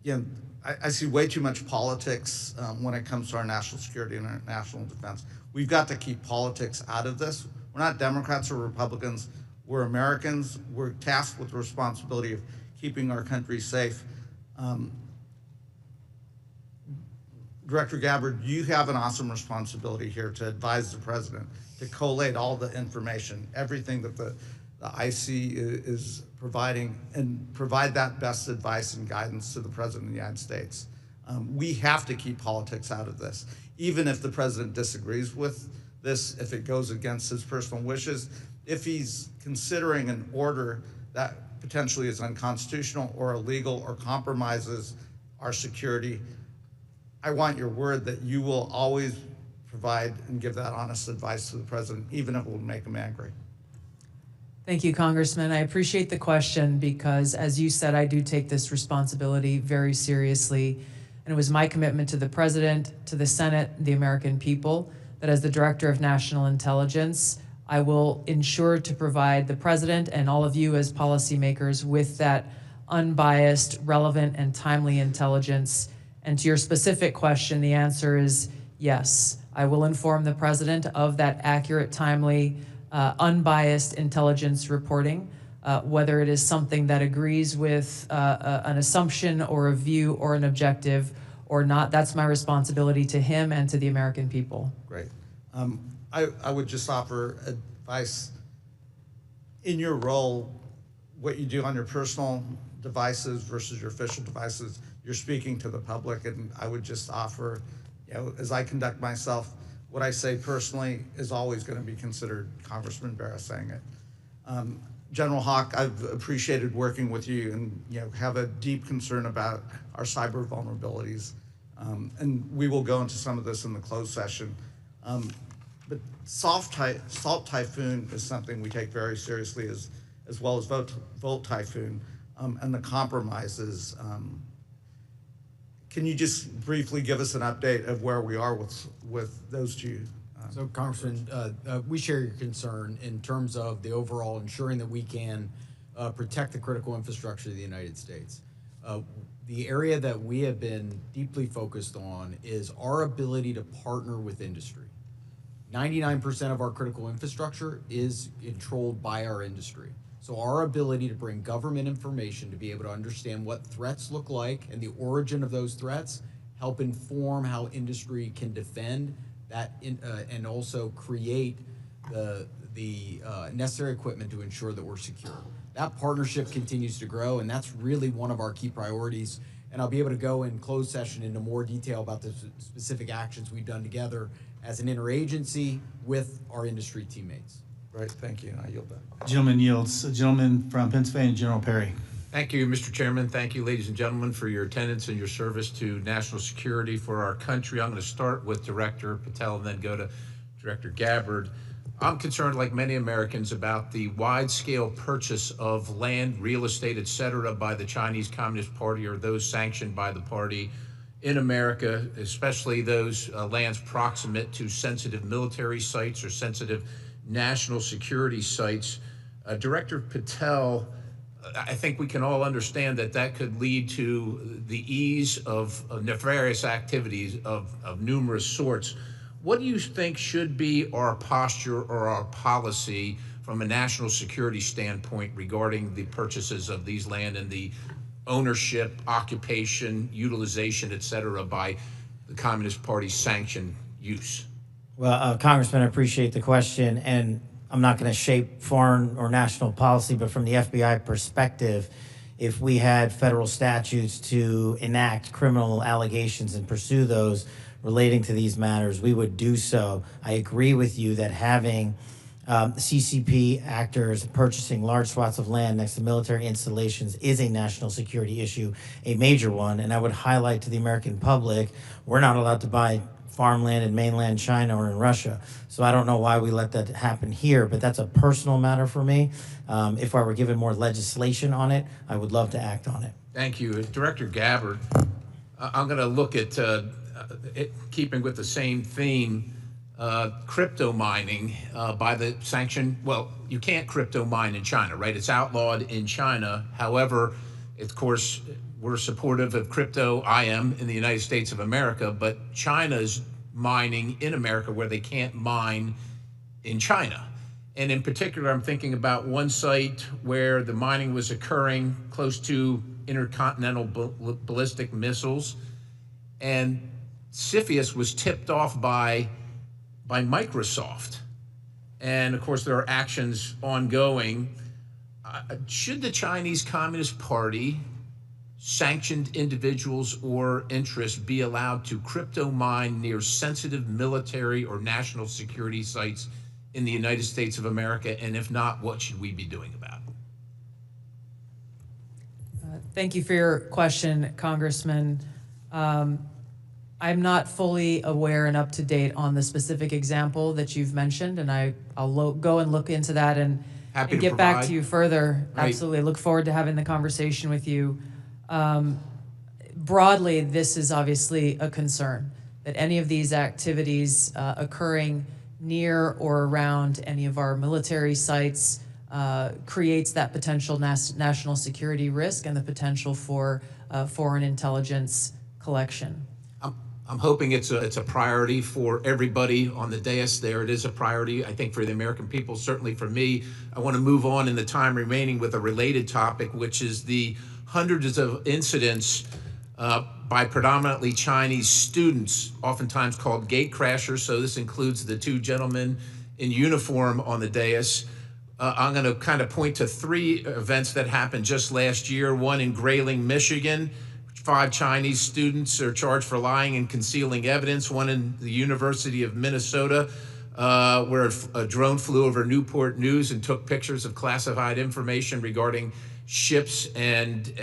you know, I see way too much politics when it comes to our national security and our national defense. We've got to keep politics out of this. We're not Democrats or Republicans. We're Americans. We're tasked with the responsibility of keeping our country safe. Director Gabbard, you have an awesome responsibility here to advise the president, to collate all the information, everything that the IC is providing, and provide that best advice and guidance to the President of the United States. We have to keep politics out of this. Even if the president disagrees with this, if it goes against his personal wishes, if he's considering an order that potentially is unconstitutional or illegal or compromises our security, I want your word that you will always provide and give that honest advice to the president, even if it will make him angry. Thank you, Congressman. I appreciate the question because, as you said, I do take this responsibility very seriously. And it was my commitment to the President, to the Senate, the American people, that as the Director of National Intelligence, I will ensure to provide the President and all of you as policymakers with that unbiased, relevant, and timely intelligence And to your specific question, the answer is yes. I will inform the president of that accurate, timely, unbiased intelligence reporting, whether it is something that agrees with an assumption or a view or an objective or not. That's my responsibility to him and to the American people. Great. I would just offer advice. In your role, what you do on your personal devices versus your official devices, you're speaking to the public, and I would just offer, as I conduct myself, what I say personally is always going to be considered Congressman Barra saying it. General Hawk, I've appreciated working with you and have a deep concern about our cyber vulnerabilities. And we will go into some of this in the closed session. But Salt Typhoon is something we take very seriously, as well as Volt Typhoon and the compromises. Can you just briefly give us an update of where we are with those two? So, Congressman, we share your concern in terms of the overall ensuring that we can protect the critical infrastructure of the United States. The area that we have been deeply focused on is our ability to partner with industry. 99% of our critical infrastructure is controlled by our industry. So our ability to bring government information to be able to understand what threats look like and the origin of those threats, help inform how industry can defend that and also create the necessary equipment to ensure that we're secure. That partnership continues to grow, and that's really one of our key priorities. And I'll be able to go in closed session into more detail about the specific actions we've done together as an interagency with our industry teammates. Right, thank you. I yield back. Gentleman yields. Gentleman from Pennsylvania, General Perry. Thank you, Mr. Chairman. Thank you, ladies and gentlemen, for your attendance and your service to national security for our country. I'm going to start with Director Patel and then go to Director Gabbard. I'm concerned, like many Americans, about the wide-scale purchase of land, real estate, et cetera, by the Chinese Communist Party or those sanctioned by the party in America, especially those lands proximate to sensitive military sites or sensitive national security sites. Director Patel, I think we can all understand that that could lead to the ease of nefarious activities of numerous sorts. What do you think should be our posture or our policy from a national security standpoint regarding the purchases of these land and the ownership, occupation, utilization, et cetera, by the Communist Party sanctioned use? Well, Congressman, I appreciate the question, and I'm not going to shape foreign or national policy, but from the FBI perspective, if we had federal statutes to enact criminal allegations and pursue those relating to these matters, we would do so. I agree with you that having CCP actors purchasing large swaths of land next to military installations is a national security issue, a major one, and I would highlight to the American public, we're not allowed to buy farmland in mainland China or in Russia. So I don't know why we let that happen here, but that's a personal matter for me. If I were given more legislation on it, I would love to act on it. Thank you. Director Gabbard, I'm going to look at, keeping with the same theme, crypto mining by the sanction. Well, you can't crypto mine in China, right? It's outlawed in China. However, of course, we're supportive of crypto. I am in the United States of America, but China's mining in America where they can't mine in China. And in particular, I'm thinking about one site where the mining was occurring close to intercontinental ballistic missiles, and CFIUS was tipped off by Microsoft. And of course, there are actions ongoing. Should the Chinese Communist Party, sanctioned individuals or interests, be allowed to crypto mine near sensitive military or national security sites in the United States of America? And if not, what should we be doing about it? Thank you for your question, Congressman. I'm not fully aware and up to date on the specific example that you've mentioned, and I'll go and look into that and get back to you further. Right. Absolutely. Look forward to having the conversation with you. Broadly, this is obviously a concern, that any of these activities occurring near or around any of our military sites creates that potential national security risk and the potential for foreign intelligence collection? I'm hoping it's a priority for everybody on the dais there. It is a priority, I think, for the American people, certainly for me. I want to move on in the time remaining with a related topic, which is the hundreds of incidents by predominantly Chinese students, oftentimes called gate crashers. So this includes the two gentlemen in uniform on the dais. I'm going to kind of point to three events that happened just last year. One in Grayling, Michigan. 5 Chinese students are charged for lying and concealing evidence. One in the University of Minnesota, where a drone flew over Newport News and took pictures of classified information regarding ships and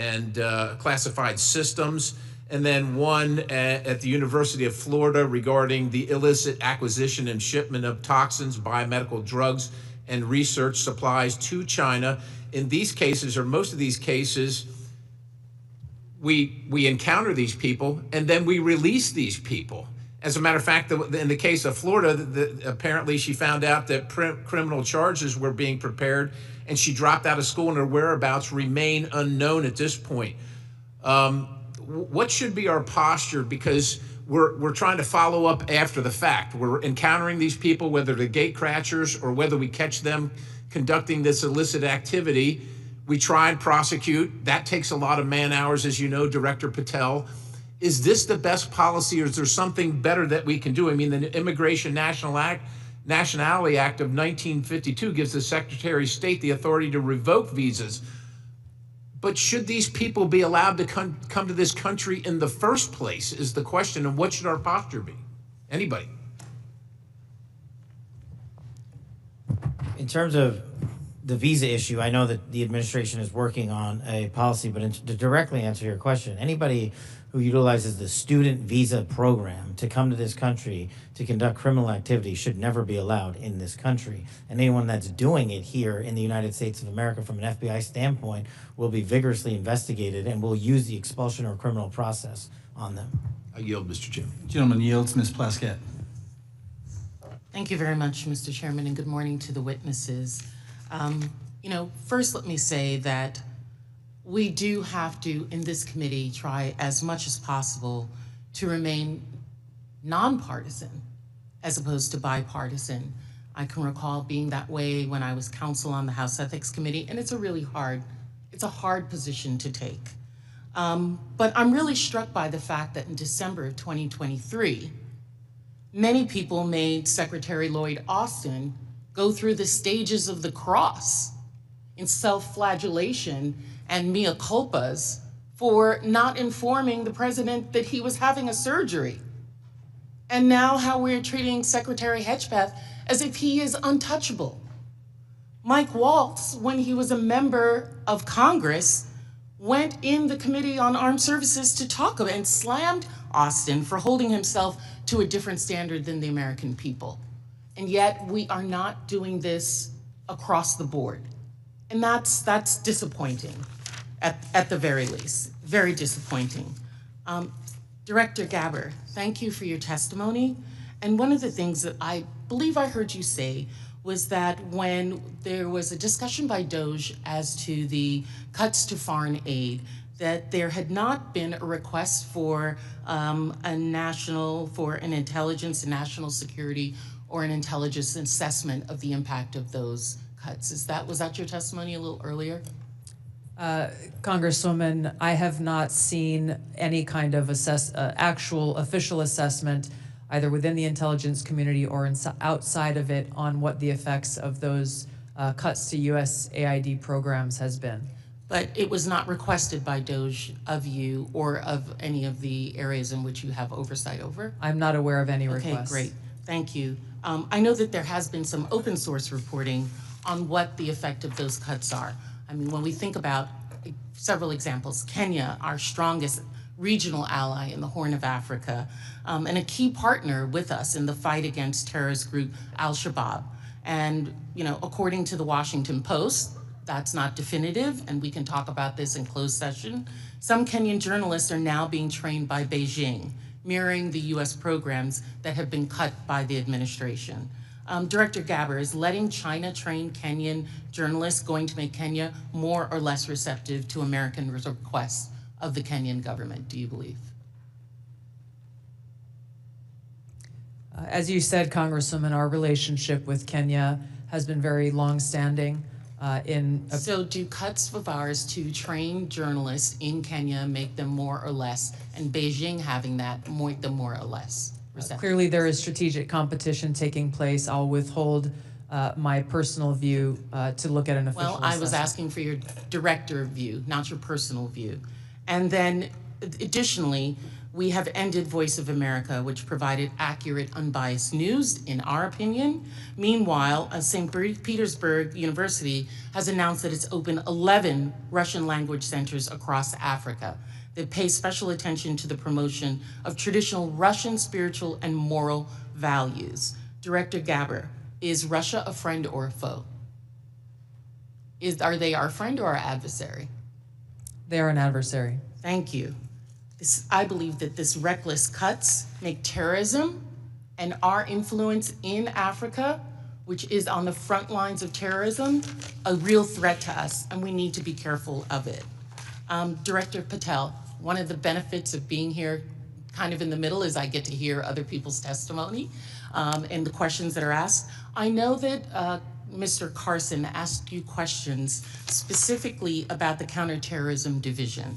classified systems. And then one at the University of Florida regarding the illicit acquisition and shipment of toxins, biomedical drugs, and research supplies to China. In these cases, or most of these cases, we encounter these people and then we release these people. As a matter of fact, in the case of Florida, apparently she found out that criminal charges were being prepared and she dropped out of school and her whereabouts remain unknown at this point. What should be our posture? Because we're trying to follow up after the fact. We're encountering these people, whether they're gate crashers or whether we catch them conducting this illicit activity. We try and prosecute. That takes a lot of man hours, as you know, Director Patel. Is this the best policy, or is there something better that we can do? I mean, the Immigration Nationality Act of 1952 gives the Secretary of State the authority to revoke visas. But should these people be allowed to come to this country in the first place is the question, and what should our posture be? Anybody? In terms of the visa issue, I know that the administration is working on a policy, but to directly answer your question, anybody who utilizes the student visa program to come to this country to conduct criminal activity should never be allowed in this country. And anyone that's doing it here in the United States of America from an FBI standpoint will be vigorously investigated and will use the expulsion or criminal process on them. I yield, Mr. Chairman. Gentleman yields. Ms. Plaskett. Thank you very much, Mr. Chairman, and good morning to the witnesses. First let me say that we do have to, in this committee, try as much as possible to remain nonpartisan as opposed to bipartisan. I can recall being that way when I was counsel on the House Ethics Committee, and it's a hard position to take. But I'm really struck by the fact that in December of 2023, many people made Secretary Lloyd Austin go through the stages of the cross in self-flagellation and mea culpas for not informing the president that he was having a surgery. And now how we're treating Secretary Hegseth as if he is untouchable. Mike Waltz, when he was a member of Congress, went in the Committee on Armed Services to talk about and slammed Austin for holding himself to a different standard than the American people. And yet we are not doing this across the board. And that's disappointing, at the very least, very disappointing. Director Gabbard, thank you for your testimony. And one of the things that I believe I heard you say was that when there was a discussion by DOJ as to the cuts to foreign aid, that there had not been a request for an intelligence and national security or an intelligence assessment of the impact of those cuts. Was that your testimony a little earlier? Congresswoman, I have not seen any kind of actual official assessment, either within the intelligence community or outside of it, on what the effects of those cuts to USAID programs has been. But it was not requested by DOJ of you or of any of the areas in which you have oversight over? I'm not aware of any requests. Okay, great. Thank you. I know that there has been some open source reporting on what the effect of those cuts are. I mean, when we think about several examples, Kenya, our strongest regional ally in the Horn of Africa, and a key partner with us in the fight against terrorist group Al-Shabaab. And, according to the Washington Post, that's not definitive, and we can talk about this in closed session. Some Kenyan journalists are now being trained by Beijing, mirroring the US programs that have been cut by the administration. Director Gabbard, is letting China train Kenyan journalists going to make Kenya more or less receptive to American requests of the Kenyan government, do you believe? As you said, Congresswoman, our relationship with Kenya has been very long-standing. So do cuts of ours to train journalists in Kenya make them more or less, and Beijing having that make them more or less receptive? Clearly, there is strategic competition taking place. I'll withhold my personal view to look at an official Well, I was assessment. asking for your director view, not your personal view. And then additionally, we have ended Voice of America, which provided accurate, unbiased news, in our opinion. Meanwhile, St. Petersburg University has announced that it's opened 11 Russian language centers across Africa that pay special attention to the promotion of traditional Russian spiritual and moral values. Director Gabbard, is Russia a friend or a foe? Are they our friend or our adversary? They are an adversary. Thank you. I believe that this reckless cuts make terrorism and our influence in Africa, which is on the front lines of terrorism, a real threat to us, and we need to be careful of it. Director Patel, one of the benefits of being here kind of in the middle is I get to hear other people's testimony and the questions that are asked. I know that Mr. Carson asked you questions specifically about the Counterterrorism Division.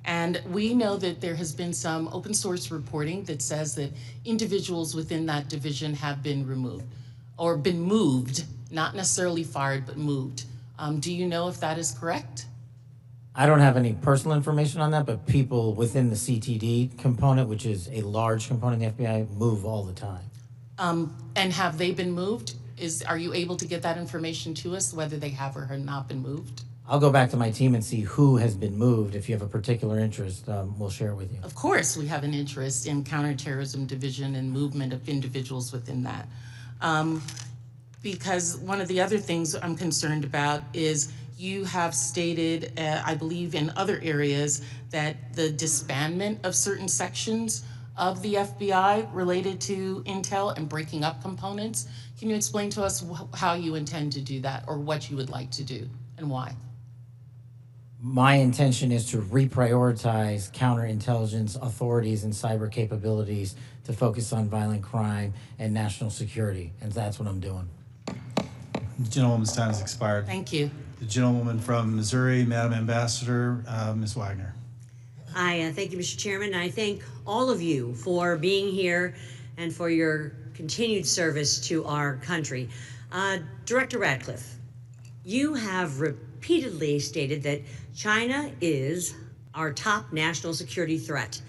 And we know that there has been some open source reporting that says that individuals within that division have been removed or been moved, not necessarily fired, but moved. Do you know if that is correct? I don't have any personal information on that, but people within the CTD component, which is a large component of the FBI, move all the time. And have they been moved? Are you able to get that information to us, whether they have or have not been moved? I'll go back to my team and see who has been moved. If you have a particular interest, we'll share it with you. Of course, we have an interest in Counterterrorism Division and movement of individuals within that. Because one of the other things I'm concerned about is you have stated, I believe in other areas, that the disbandment of certain sections of the FBI related to intel and breaking up components. Can you explain to us how you intend to do that or what you would like to do and why? My intention is to reprioritize counterintelligence authorities and cyber capabilities to focus on violent crime and national security, and that's what I'm doing. The gentlewoman's time has expired. Thank you. The gentlewoman from Missouri, Madam Ambassador, Ms. Wagner. I thank you, Mr. Chairman. I thank all of you for being here and for your continued service to our country. Director Ratcliffe, you have repeatedly stated that China is our top national security threat,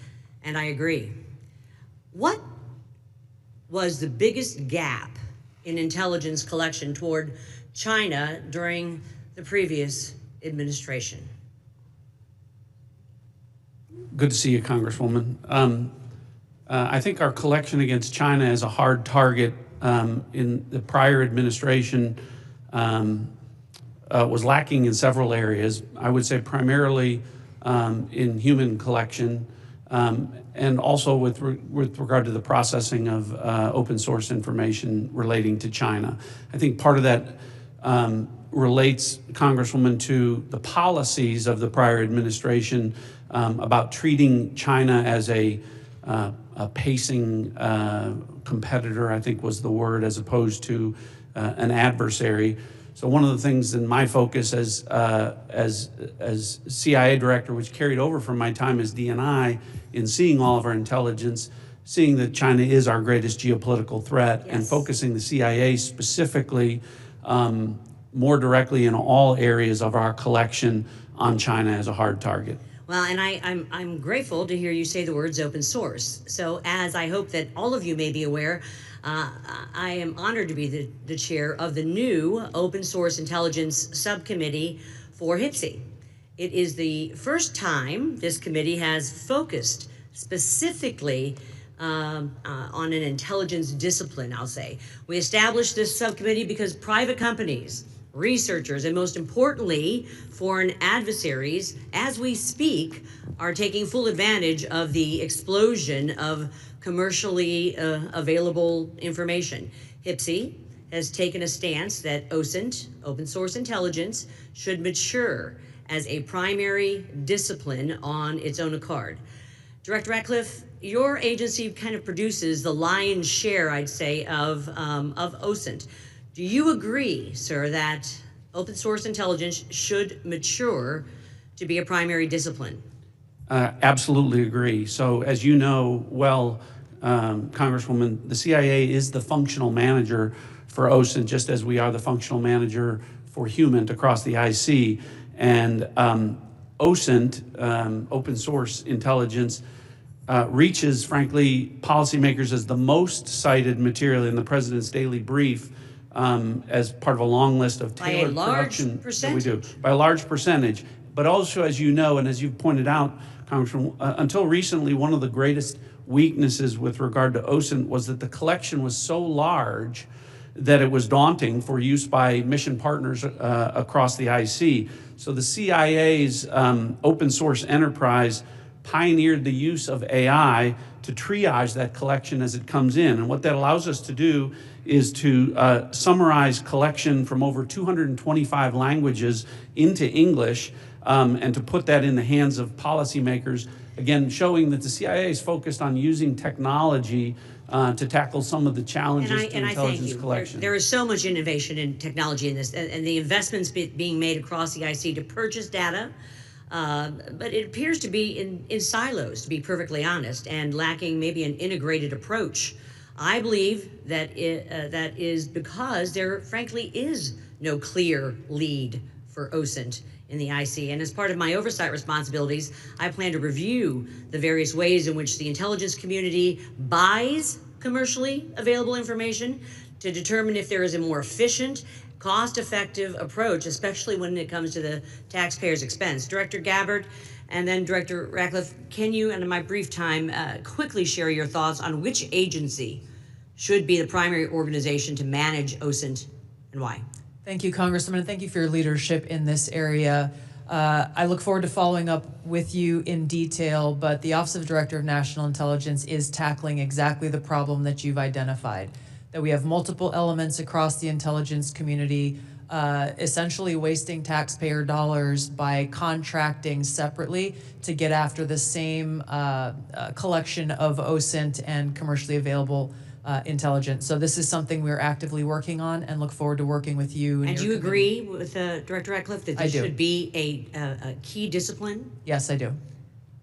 and I agree. What was the biggest gap in intelligence collection toward China during the previous administration? Good to see you, Congresswoman. I think our collection against China as a hard target in the prior administration was lacking in several areas. I would say primarily in human collection and also with regard to the processing of open source information relating to China. I think part of that relates, Congresswoman, to the policies of the prior administration about treating China as a pacing competitor, I think was the word, as opposed to an adversary. So one of the things in my focus as CIA director, which carried over from my time as DNI, in seeing all of our intelligence, seeing that China is our greatest geopolitical threat, and focusing the CIA specifically more directly in all areas of our collection on China as a hard target. Well, and I'm grateful to hear you say the words open source. So as I hope that all of you may be aware, I am honored to be the chair of the new Open Source Intelligence Subcommittee for HPSI. It is the first time this committee has focused specifically on an intelligence discipline, I'll say. We established this subcommittee because private companies, researchers, and most importantly, foreign adversaries, as we speak, are taking full advantage of the explosion of commercially available information. HPSI has taken a stance that OSINT, open source intelligence, should mature as a primary discipline on its own accord. Director Ratcliffe, your agency kind of produces the lion's share, I'd say, of OSINT. Do you agree, sir, that open source intelligence should mature to be a primary discipline? Absolutely agree. So as you know well, Congresswoman, the CIA is the functional manager for OSINT, just as we are the functional manager for HUMANT across the IC. And OSINT, open source intelligence, reaches, frankly, policymakers as the most cited material in the President's daily brief as part of a long list of tailored production that we do. By a large percentage. But also, as you know, and as you've pointed out, Congressman, until recently, one of the greatest weaknesses with regard to OSINT was that the collection was so large that it was daunting for use by mission partners across the IC. So the CIA's open source enterprise pioneered the use of AI to triage that collection as it comes in. And what that allows us to do is to summarize collection from over 225 languages into English and to put that in the hands of policymakers, again, showing that the CIA is focused on using technology to tackle some of the challenges to intelligence collection. There is so much innovation in technology in this, and the investments being made across the IC to purchase data, but it appears to be in silos, to be perfectly honest, and lacking maybe an integrated approach. I believe that that is because there, frankly, is no clear lead for OSINT in the IC. And as part of my oversight responsibilities, I plan to review the various ways in which the intelligence community buys commercially available information to determine if there is a more efficient, cost-effective approach, especially when it comes to the taxpayer's expense. Director Gabbard and then Director Ratcliffe, can you, and in my brief time, quickly share your thoughts on which agency should be the primary organization to manage OSINT and why? Thank you, Congressman, and thank you for your leadership in this area. I look forward to following up with you in detail, but the Office of Director of National Intelligence is tackling exactly the problem that you've identified, that we have multiple elements across the intelligence community, essentially wasting taxpayer dollars by contracting separately to get after the same collection of OSINT and commercially available intelligence. So this is something we're actively working on and look forward to working with you. And do you agree with Director Ratcliffe that this should be a key discipline? Yes, I do.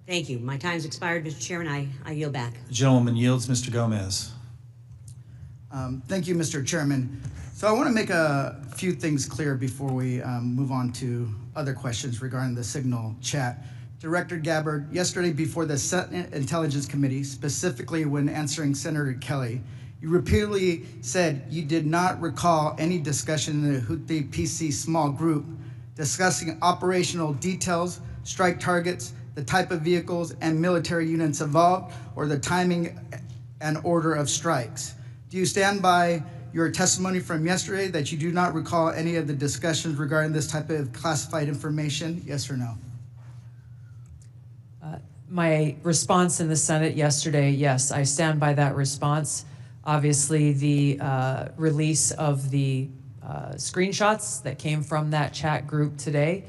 Thank you. My time's expired, Mr. Chairman. I yield back. The gentleman yields. Mr. Gomez. Thank you, Mr. Chairman. So I want to make a few things clear before we move on to other questions regarding the Signal chat. Director Gabbard, yesterday before the Senate Intelligence Committee, specifically when answering Senator Kelly, you repeatedly said you did not recall any discussion in the Houthi PC small group discussing operational details, strike targets, the type of vehicles and military units involved, or the timing and order of strikes. Do you stand by your testimony from yesterday that you do not recall any of the discussions regarding this type of classified information? Yes or no? My response in the Senate yesterday, yes, I stand by that response. Obviously, the release of the screenshots that came from that chat group today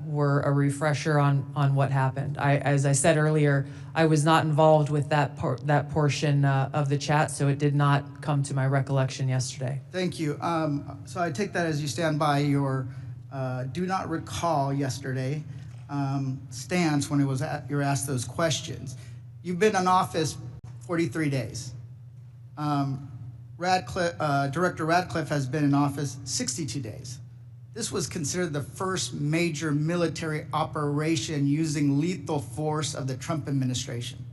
were a refresher on what happened. As I said earlier, I was not involved with that portion of the chat, so it did not come to my recollection yesterday. Thank you. So I take that as you stand by your do not recall yesterday stance when it was you were asked those questions. You've been in office 43 days. Director Ratcliffe has been in office 62 days. This was considered the first major military operation using lethal force of the Trump administration.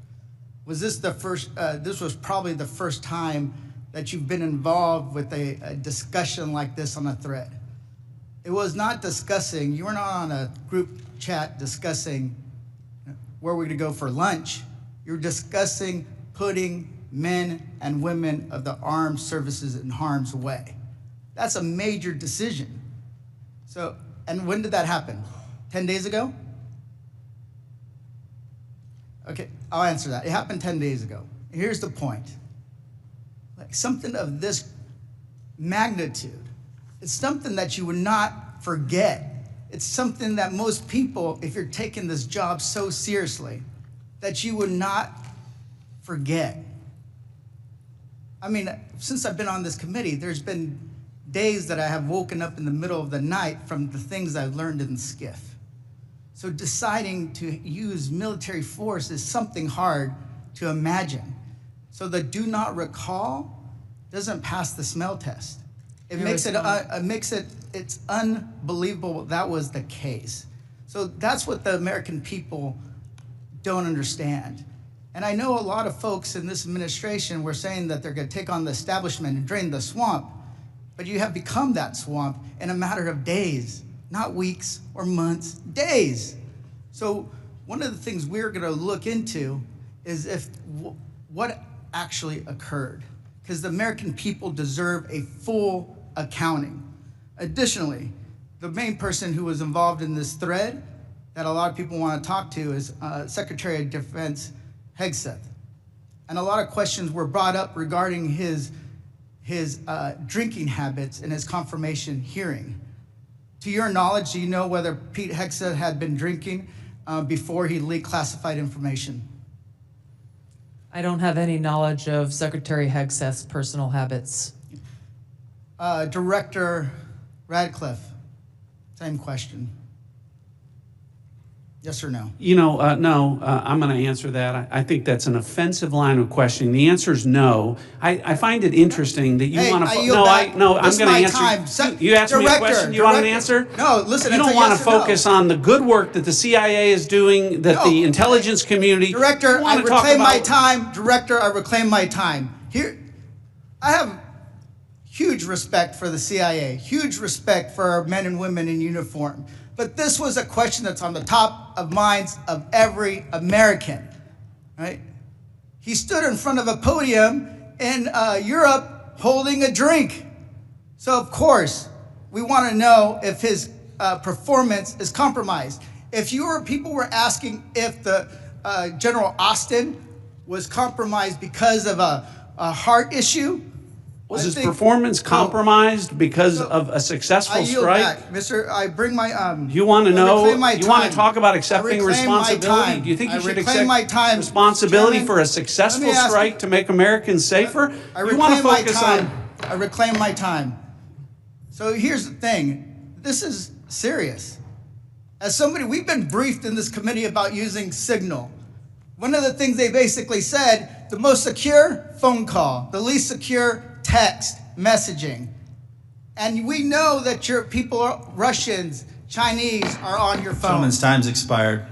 Was this the first, this was probably the first time that you've been involved with a discussion like this on a threat. It was not discussing, you were not on a group chat discussing where we're gonna go for lunch. You're discussing putting men and women of the armed services in harm's way. That's a major decision. So, and when did that happen? 10 days ago? Okay, I'll answer that. It happened 10 days ago. Here's the point. Like something of this magnitude, it's something that you would not forget. It's something that most people, if you're taking this job so seriously, that you would not forget. I mean, since I've been on this committee, there's been days that I have woken up in the middle of the night from the things I've learned in the SCIF. So deciding to use military force is something hard to imagine. So the do not recall doesn't pass the smell test. It makes it, it's unbelievable that was the case. So that's what the American people don't understand. And I know a lot of folks in this administration were saying that they're gonna take on the establishment and drain the swamp, but you have become that swamp in a matter of days, not weeks or months, days. So one of the things we're gonna look into is what actually occurred, because the American people deserve a full accounting. Additionally, the main person who was involved in this thread that a lot of people want to talk to is Secretary of Defense Hegseth. And a lot of questions were brought up regarding his drinking habits in his confirmation hearing. To your knowledge, do you know whether Pete Hegseth had been drinking before he leaked classified information? I don't have any knowledge of Secretary Hegseth's personal habits. Director Ratcliffe, same question. Yes or no? You know, no, I'm going to answer that. I think that's an offensive line of questioning. The answer is no. I find it interesting that you want to. I'm going to answer. You asked me a question. You want an answer? No, listen. You don't want to focus on the good work that the CIA is doing, that the intelligence community. Director, I reclaim my time. Director, I reclaim my time. Here, I have huge respect for the CIA, huge respect for our men and women in uniform. But this was a question that's on the top of minds of every American, right? He stood in front of a podium in Europe holding a drink. So of course, we want to know if his performance is compromised. If people were asking if the General Austin was compromised because of a heart issue, was his performance compromised because of a successful strike? Back. Mr. I bring my You want to know? You want to talk about accepting responsibility? Do you think you should accept responsibility for a successful strike to make Americans safer? You want to focus on? I reclaim my time. So here's the thing. This is serious. As somebody, we've been briefed in this committee about using Signal. One of the things they basically said, the most secure phone call, the least secure text messaging. And we know that your people, Russians, Chinese, are on your phone. Gentleman's time's expired.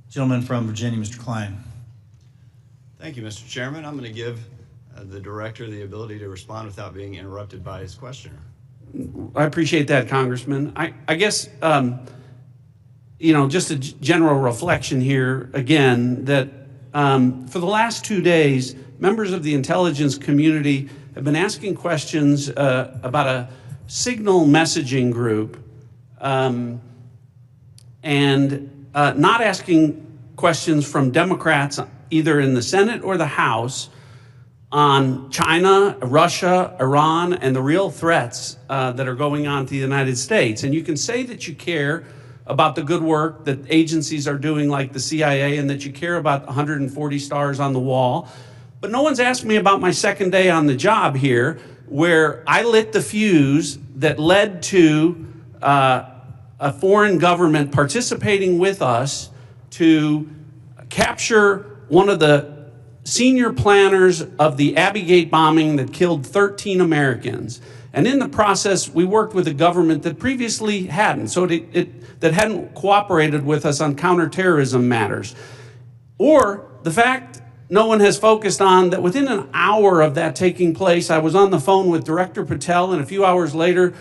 Gentleman from Virginia, Mr. Klein. Thank you, Mr. Chairman. I'm going to give the director the ability to respond without being interrupted by his questioner. I appreciate that, Congressman. I guess, you know, just a general reflection here, again, that for the last 2 days, members of the intelligence community have been asking questions about a signal messaging group and not asking questions from Democrats either in the Senate or the House on China, Russia, Iran, and the real threats that are going on to the United States. And you can say that you care about the good work that agencies are doing like the CIA and that you care about 140 stars on the wall. But no one's asked me about my second day on the job here, where I lit the fuse that led to a foreign government participating with us to capture one of the senior planners of the Abbey Gate bombing that killed 13 Americans. And in the process, we worked with a government that previously hadn't, that hadn't cooperated with us on counterterrorism matters. Or the fact no one has focused on that within an hour of that taking place, I was on the phone with Director Patel and a few hours later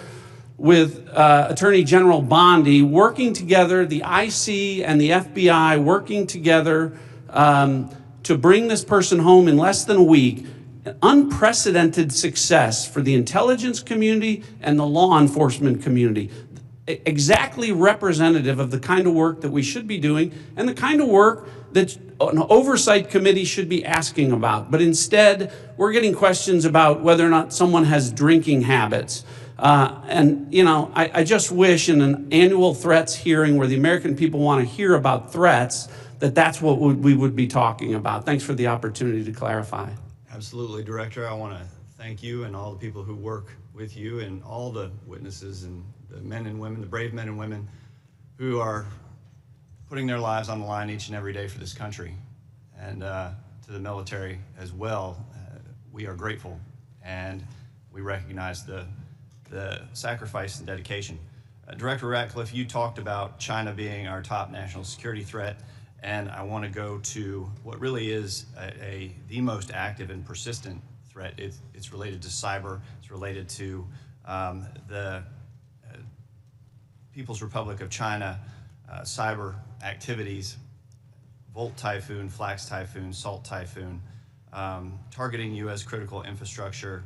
with Attorney General Bondi, working together, the IC and the FBI working together to bring this person home in less than a week. An unprecedented success for the intelligence community and the law enforcement community. Exactly representative of the kind of work that we should be doing and the kind of work that an oversight committee should be asking about. But instead, we're getting questions about whether or not someone has drinking habits. And, you know, I just wish in an annual threats hearing where the American people want to hear about threats that's what we would be talking about. Thanks for the opportunity to clarify. Absolutely, Director. I want to thank you and all the people who work with you and all the witnesses and the men and women, the brave men and women who are putting their lives on the line each and every day for this country. And to the military as well, we are grateful and we recognize the sacrifice and dedication. Director Ratcliffe, you talked about China being our top national security threat, and I want to go to what really is the most active and persistent threat. It's related to cyber. It's related to the People's Republic of China cyber activities, Volt Typhoon, Flax Typhoon, Salt Typhoon, targeting U.S. critical infrastructure,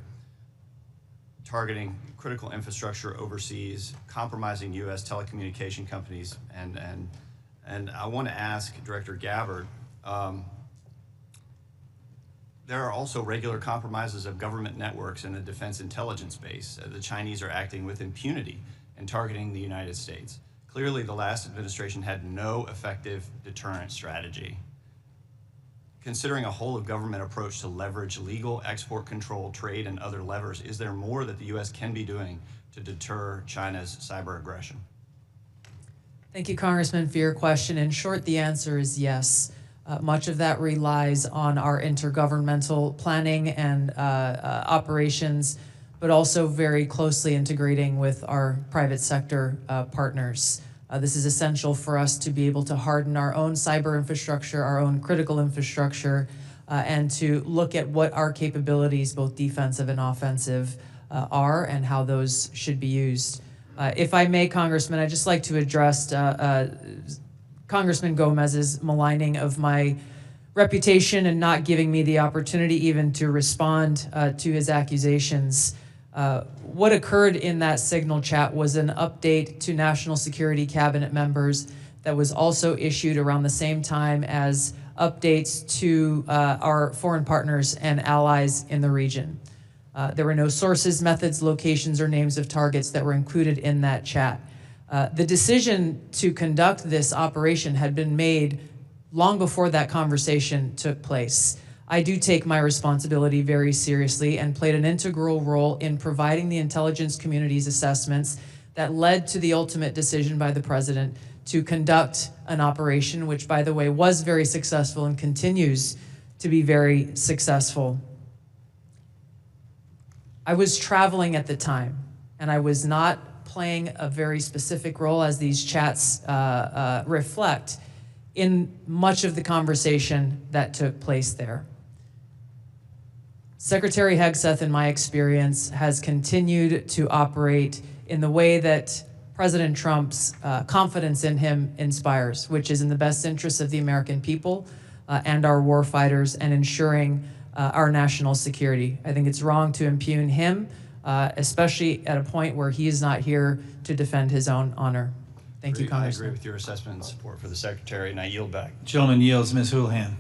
targeting critical infrastructure overseas, compromising U.S. telecommunication companies, and I want to ask Director Gabbard, there are also regular compromises of government networks in the defense intelligence space. The Chinese are acting with impunity and targeting the United States. Clearly, the last administration had no effective deterrent strategy. Considering a whole-of-government approach to leverage legal export control, trade, and other levers, is there more that the U.S. can be doing to deter China's cyber aggression? Thank you, Congressman, for your question. In short, the answer is yes. Much of that relies on our intergovernmental planning and operations, but also very closely integrating with our private sector partners. This is essential for us to be able to harden our own cyber infrastructure, our own critical infrastructure, and to look at what our capabilities, both defensive and offensive, are and how those should be used. If I may, Congressman, I'd just like to address Congressman Gomez's maligning of my reputation and not giving me the opportunity even to respond to his accusations. What occurred in that signal chat was an update to national security cabinet members that was also issued around the same time as updates to our foreign partners and allies in the region. There were no sources, methods, locations, or names of targets that were included in that chat. The decision to conduct this operation had been made long before that conversation took place. I do take my responsibility very seriously and played an integral role in providing the intelligence community's assessments that led to the ultimate decision by the president to conduct an operation, which, by the way, was very successful and continues to be very successful. I was traveling at the time, and I was not playing a very specific role, as these chats reflect, in much of the conversation that took place there. Secretary Hegseth, in my experience, has continued to operate in the way that President Trump's confidence in him inspires, which is in the best interests of the American people and our war fighters and ensuring our national security. I think it's wrong to impugn him, especially at a point where he is not here to defend his own honor. Thank you, Congressman. I agree with your assessment and support for the Secretary, and I yield back. Gentleman yields. Ms. Houlihan.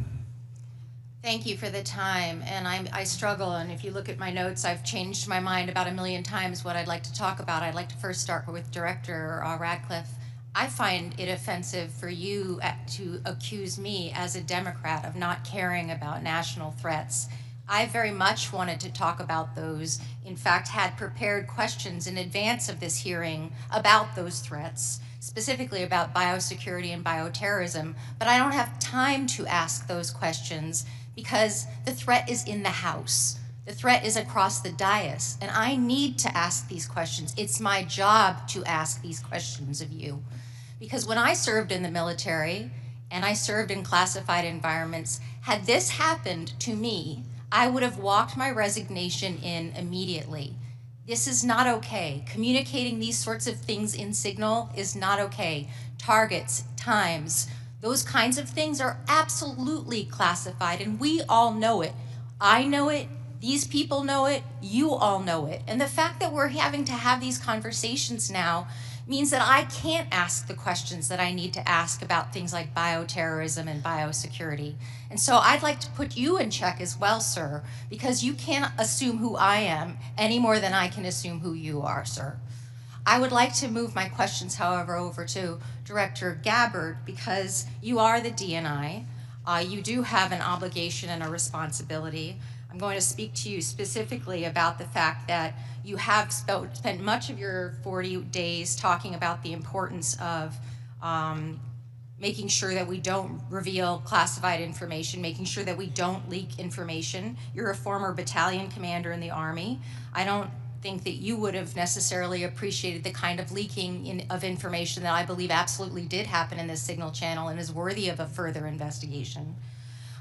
Thank you for the time, and I struggle, and if you look at my notes, I've changed my mind about 1,000,000 times what I'd like to talk about. I'd like to first start with Director Ratcliffe. I find it offensive for you to accuse me as a Democrat of not caring about national threats. I very much wanted to talk about those, in fact, had prepared questions in advance of this hearing about those threats, specifically about biosecurity and bioterrorism, but I don't have time to ask those questions because the threat is in the House. The threat is across the dais, and I need to ask these questions. It's my job to ask these questions of you. Because when I served in the military and I served in classified environments, had this happened to me, I would have walked my resignation in immediately. This is not okay. Communicating these sorts of things in signal is not okay. Targets, times, those kinds of things are absolutely classified, and we all know it. I know it, these people know it, you all know it. And the fact that we're having to have these conversations now means that I can't ask the questions that I need to ask about things like bioterrorism and biosecurity. And so I'd like to put you in check as well, sir, because you can't assume who I am any more than I can assume who you are, sir. I would like to move my questions, however, over to Director Gabbard, because you are the DNI. You do have an obligation and a responsibility. I'm going to speak to you specifically about the fact that you have spent much of your 40 days talking about the importance of making sure that we don't reveal classified information, making sure that we don't leak information. You're a former battalion commander in the Army. I don't think that you would have necessarily appreciated the kind of leaking of information that I believe absolutely did happen in this signal channel and is worthy of a further investigation.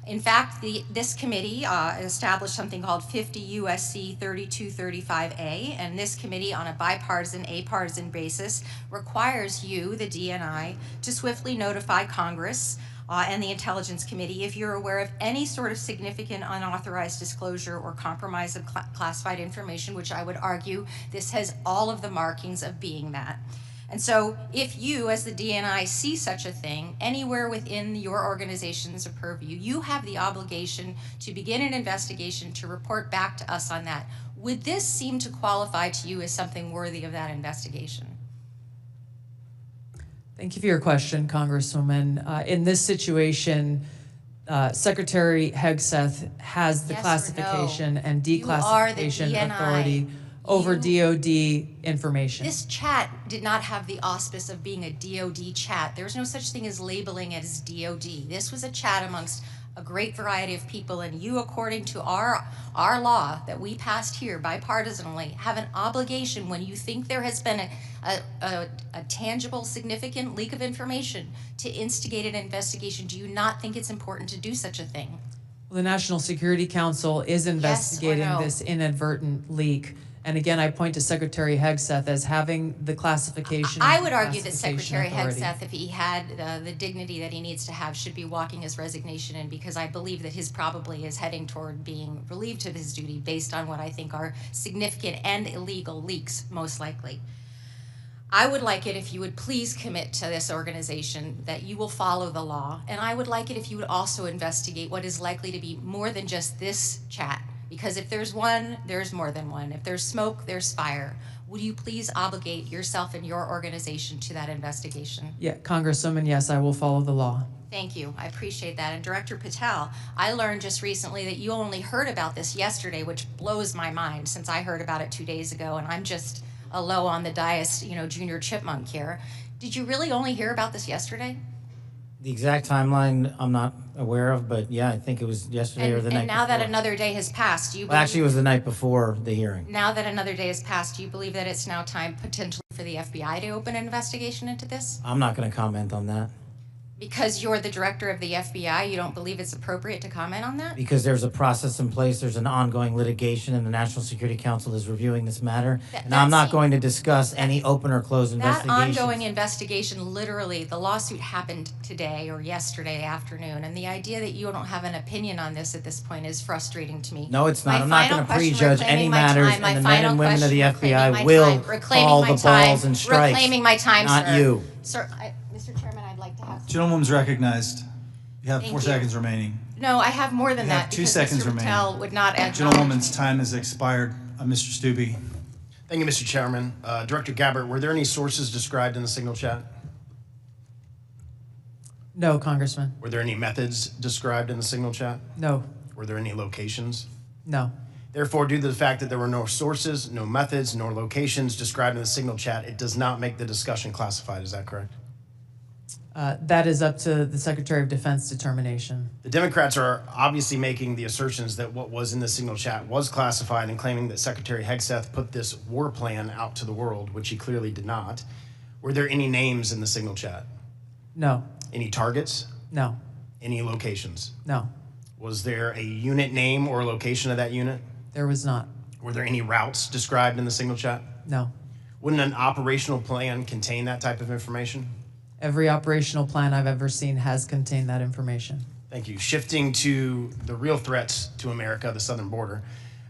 In fact, this committee established something called 50 U.S.C. 3235A, and this committee, on a bipartisan, apartisan basis, requires you, the DNI, to swiftly notify Congress and the Intelligence Committee if you're aware of any sort of significant unauthorized disclosure or compromise of classified information, which I would argue this has all of the markings of being that. And so if you, as the DNI, see such a thing anywhere within your organization's purview, you have the obligation to begin an investigation to report back to us on that. Would this seem to qualify to you as something worthy of that investigation? Thank you for your question, Congresswoman. In this situation, Secretary Hegseth has the Yes or classification no? and You are the declassification DNI. authority over DOD information. This chat did not have the auspice of being a DOD chat. There's no such thing as labeling it as DOD. This was a chat amongst a great variety of people, and you, according to our law that we passed here bipartisanly, have an obligation when you think there has been a tangible, significant leak of information to instigate an investigation. Do you not think it's important to do such a thing? Well, the National Security Council is investigating no? this inadvertent leak. And again, I point to Secretary Hegseth as having the classification. I would argue that classification Secretary authority. Hegseth, if he had the dignity that he needs to have, should be walking his resignation in, because I believe that his probably is heading toward being relieved of his duty based on what I think are significant and illegal leaks, most likely. I would like it if you would please commit to this organization that you will follow the law, and I would like it if you would also investigate what is likely to be more than just this chat. Because if there's one, there's more than one. If there's smoke, there's fire. Would you please obligate yourself and your organization to that investigation? Yeah, Congresswoman, yes, I will follow the law. Thank you. I appreciate that. And Director Patel, I learned just recently that you only heard about this yesterday, which blows my mind since I heard about it 2 days ago, and I'm just a low on the dais, junior chipmunk here. Did you really only hear about this yesterday? The exact timeline I'm not aware of, but yeah, I think it was yesterday or the night And now before. that another day has passed, do you Well, actually, it was the night before the hearing. Now that another day has passed, do you believe that it's now time potentially for the FBI to open an investigation into this? I'm not going to comment on that. Because you're the director of the FBI, you don't believe it's appropriate to comment on that? Because there's a process in place, there's an ongoing litigation, and the National Security Council is reviewing this matter. And I'm not going to discuss any open or closed That investigations. ongoing investigation, literally, the lawsuit happened today or yesterday afternoon, and the idea that you don't have an opinion on this at this point is frustrating to me. No, it's not. My I'm not final going to question, prejudge reclaiming any my matters, time, my and the men final and women of the question, reclaiming FBI my will time, reclaiming call my the time, balls and strikes. reclaiming my time, not sir. you. Sir, Mr. Chairman, I'd like to have. Gentlewoman's recognized. You have Thank 4 you. seconds remaining. No, I have more than You have that 2 because seconds Mr. remaining. Patel would not acknowledge. Gentlewoman's time has expired. Mr. Stubbe. Thank you, Mr. Chairman. Director Gabbard, were there any sources described in the signal chat? No, Congressman. Were there any methods described in the signal chat? No. Were there any locations? No. Therefore, due to the fact that there were no sources, no methods, nor locations described in the signal chat, it does not make the discussion classified. Is that correct? That is up to the Secretary of Defense determination. The Democrats are obviously making the assertions that what was in the signal chat was classified and claiming that Secretary Hegseth put this war plan out to the world, which he clearly did not. Were there any names in the signal chat? No. Any targets? No. Any locations? No. Was there a unit name or location of that unit? There was not. Were there any routes described in the signal chat? No. Wouldn't an operational plan contain that type of information? Every operational plan I've ever seen has contained that information. Thank you. Shifting to the real threats to America, the southern border.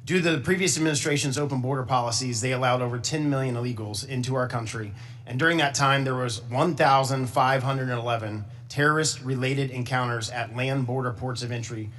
Due to the previous administration's open border policies, they allowed over 10 million illegals into our country. And during that time, there was 1,511 terrorist-related encounters at land border ports of entry,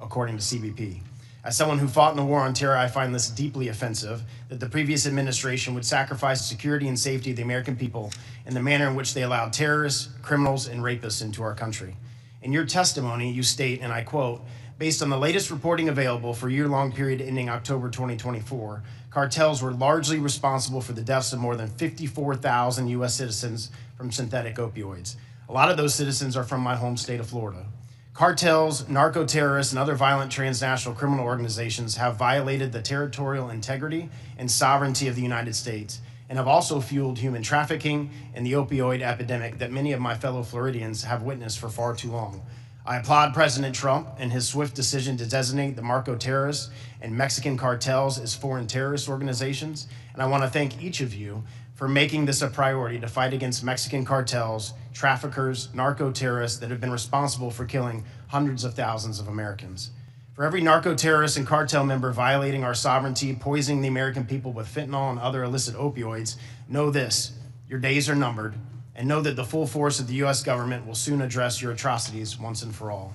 according to CBP. As someone who fought in the war on terror, I find this deeply offensive that the previous administration would sacrifice the security and safety of the American people in the manner in which they allowed terrorists, criminals, and rapists into our country. In your testimony, you state, and I quote, "Based on the latest reporting available for a year-long period ending October 2024, cartels were largely responsible for the deaths of more than 54,000 U.S. citizens from synthetic opioids. A lot of those citizens are from my home state of Florida. Cartels, narco-terrorists, and other violent transnational criminal organizations have violated the territorial integrity and sovereignty of the United States and have also fueled human trafficking and the opioid epidemic that many of my fellow Floridians have witnessed for far too long. I applaud President Trump and his swift decision to designate the narco-terrorists and Mexican cartels as foreign terrorist organizations, and I want to thank each of you for making this a priority to fight against Mexican cartels, traffickers, narco-terrorists that have been responsible for killing hundreds of thousands of Americans. For every narco-terrorist and cartel member violating our sovereignty, poisoning the American people with fentanyl and other illicit opioids, know this: your days are numbered, and know that the full force of the U.S. government will soon address your atrocities once and for all.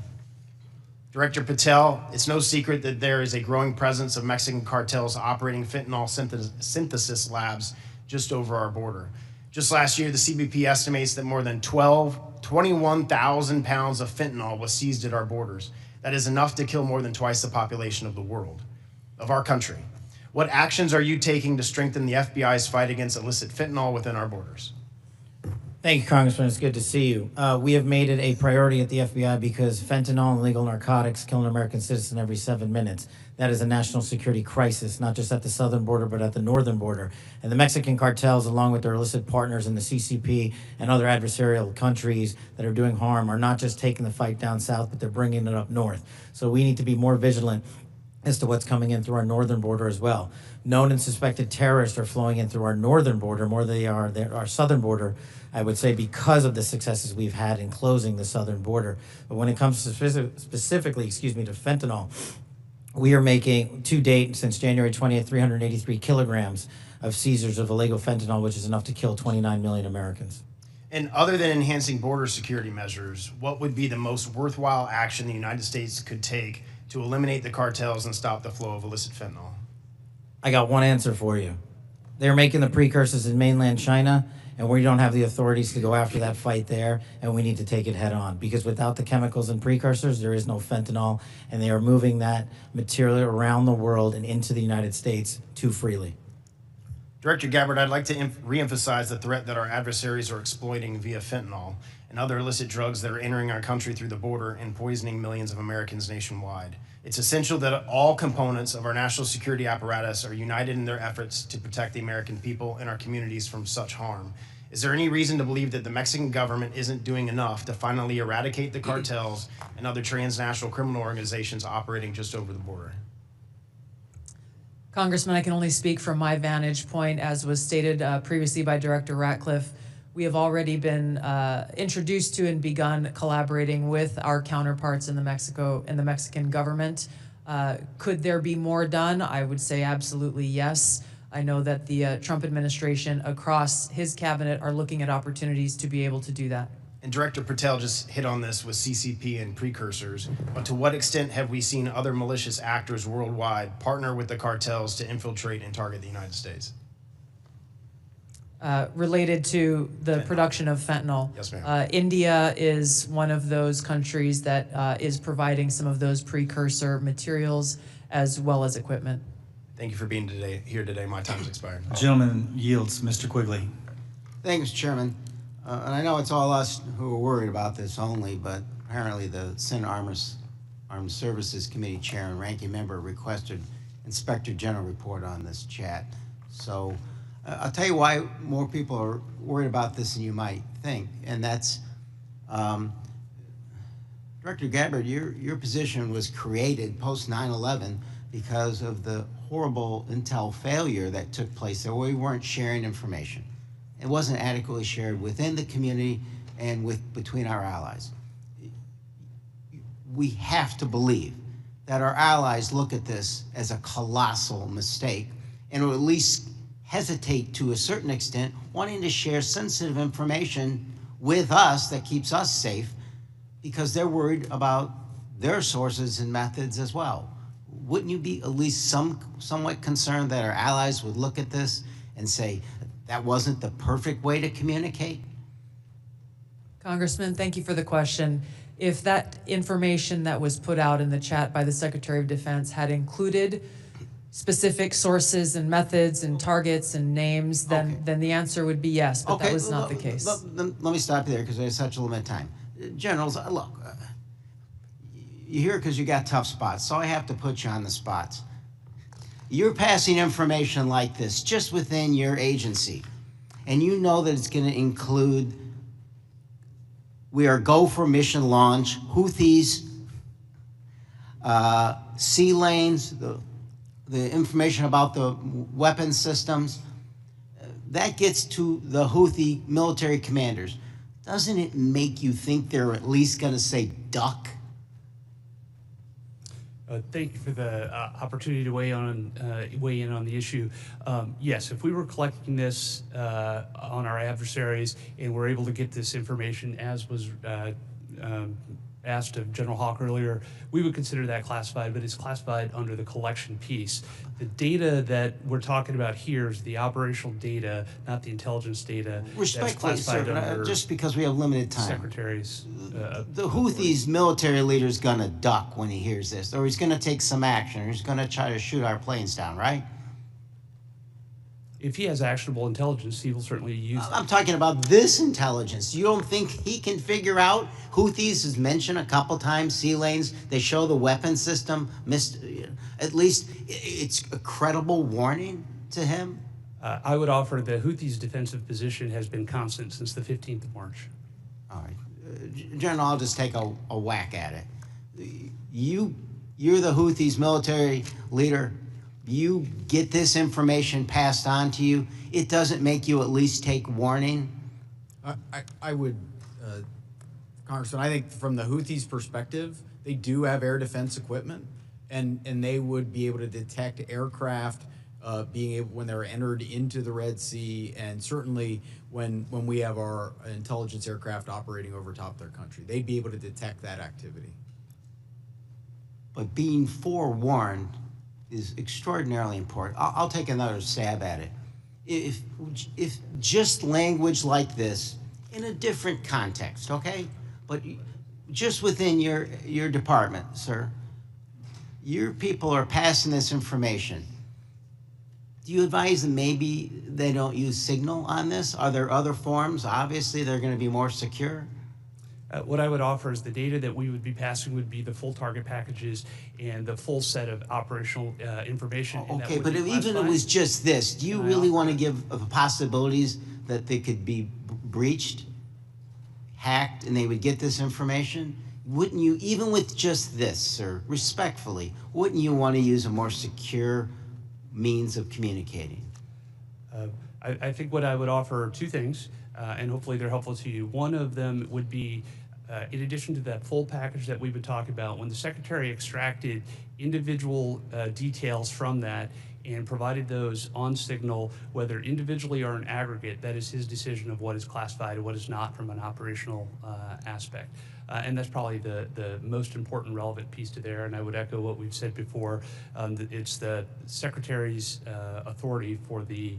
Director Patel, it's no secret that there is a growing presence of Mexican cartels operating fentanyl synthesis labs just over our border. Just last year, the CBP estimates that more than 21,000 pounds of fentanyl was seized at our borders. That is enough to kill more than twice the population of the world, of our country. What actions are you taking to strengthen the FBI's fight against illicit fentanyl within our borders? Thank you, Congressman. It's good to see you. We have made it a priority at the FBI because fentanyl and illegal narcotics kill an American citizen every 7 minutes. That is a national security crisis, not just at the southern border, but at the northern border. And the Mexican cartels, along with their illicit partners in the CCP and other adversarial countries that are doing harm, are not just taking the fight down south, but they're bringing it up north. So we need to be more vigilant as to what's coming in through our northern border as well. Known and suspected terrorists are flowing in through our northern border more than they are our southern border, I would say, because of the successes we've had in closing the southern border. But when it comes to specifically to fentanyl, we are making, to date, since January 20th, 383 kilograms of seizures of illegal fentanyl, which is enough to kill 29 million Americans. And other than enhancing border security measures, what would be the most worthwhile action the United States could take to eliminate the cartels and stop the flow of illicit fentanyl? I got one answer for you. They're making the precursors in mainland China, and we don't have the authorities to go after that fight there, and we need to take it head on, because without the chemicals and precursors, there is no fentanyl, and they are moving that material around the world and into the United States too freely. Director Gabbard, I'd like to reemphasize the threat that our adversaries are exploiting via fentanyl and other illicit drugs that are entering our country through the border and poisoning millions of Americans nationwide. It's essential that all components of our national security apparatus are united in their efforts to protect the American people and our communities from such harm. Is there any reason to believe that the Mexican government isn't doing enough to finally eradicate the cartels and other transnational criminal organizations operating just over the border? Congressman, I can only speak from my vantage point, as was stated previously by Director Ratcliffe. We have already been introduced to and begun collaborating with our counterparts in the Mexican government. Could there be more done? I would say absolutely yes. I know that the Trump administration across his cabinet are looking at opportunities to be able to do that. And Director Patel just hit on this with CCP and precursors, but to what extent have we seen other malicious actors worldwide partner with the cartels to infiltrate and target the United States? Related to the production of fentanyl. Yes, ma'am. India is one of those countries that is providing some of those precursor materials as well as equipment. Thank you for being here today. My time's expired. Gentleman yields. Mr. Quigley. Thank you, Mr. Chairman. And I know it's all us who are worried about this only, but apparently the Senate Armed Services Committee Chair and Ranking Member requested Inspector General report on this chat. So I'll tell you why more people are worried about this than you might think, and that's Director Gabbard, your position was created post 9/11 because of the horrible intel failure that took place there, where we weren't sharing information. It wasn't adequately shared within the community and between our allies. We have to believe that our allies look at this as a colossal mistake and will at least hesitate to a certain extent, wanting to share sensitive information with us that keeps us safe, because they're worried about their sources and methods as well. wouldn't you be at least somewhat concerned that our allies would look at this and say, that wasn't the perfect way to communicate? Congressman, thank you for the question. If that information that was put out in the chat by the Secretary of Defense had included specific sources and methods and targets and names, then the answer would be yes, but that was not the case. Let me stop you there because there's such a limited time. Generals, look, you're here because you got tough spots, so I have to put you on the spots. You're passing information like this just within your agency, and you know that it's going to include, we are go for mission launch, Houthis, sea lanes, the information about the weapon systems. That gets to the Houthi military commanders. Doesn't it make you think they're at least going to say duck? Thank you for the opportunity to weigh in on the issue. Yes, if we were collecting this on our adversaries and we're able to get this information as was asked of General Hawk earlier, we would consider that classified, but it's classified under the collection piece. The data that we're talking about here is the operational data, not the intelligence data. Respectfully, sir, just because we have limited time. Secretaries. The Houthis military leader's gonna duck when he hears this, or he's gonna take some action, or he's gonna try to shoot our planes down, right? If he has actionable intelligence, he will certainly use it. I'm talking about this intelligence. You don't think he can figure out? Houthis is mentioned a couple times, sea lanes. They show the weapon system. At least it's a credible warning to him. I would offer the Houthis' defensive position has been constant since the 15th of March. All right. General, I'll just take a whack at it. You're the Houthis' military leader. You get this information passed on to you, it doesn't make you at least take warning? I would, Congressman, I think from the Houthis' perspective, they do have air defense equipment, and they would be able to detect aircraft being able, when they're entered into the Red Sea, and certainly when we have our intelligence aircraft operating over top of their country. They'd be able to detect that activity. But being forewarned is extraordinarily important. I'll take another stab at it. If just language like this in a different context, okay? But just within your department, sir, your people are passing this information. Do you advise that maybe they don't use Signal on this? Are there other forms? Obviously, they're going to be more secure. What I would offer is the data that we would be passing would be the full target packages and the full set of operational information. Okay, but even if it was just this, do you really want to give possibilities that they could be breached, hacked, and they would get this information? Wouldn't you, even with just this, sir, respectfully, wouldn't you want to use a more secure means of communicating? I think what I would offer are two things, and hopefully they're helpful to you. One of them would be, in addition to that full package that we would talk about, when the Secretary extracted individual details from that and provided those on Signal, whether individually or in aggregate, that is his decision of what is classified and what is not from an operational aspect. And that's probably the most important relevant piece to there, and I would echo what we've said before. It's the Secretary's authority for the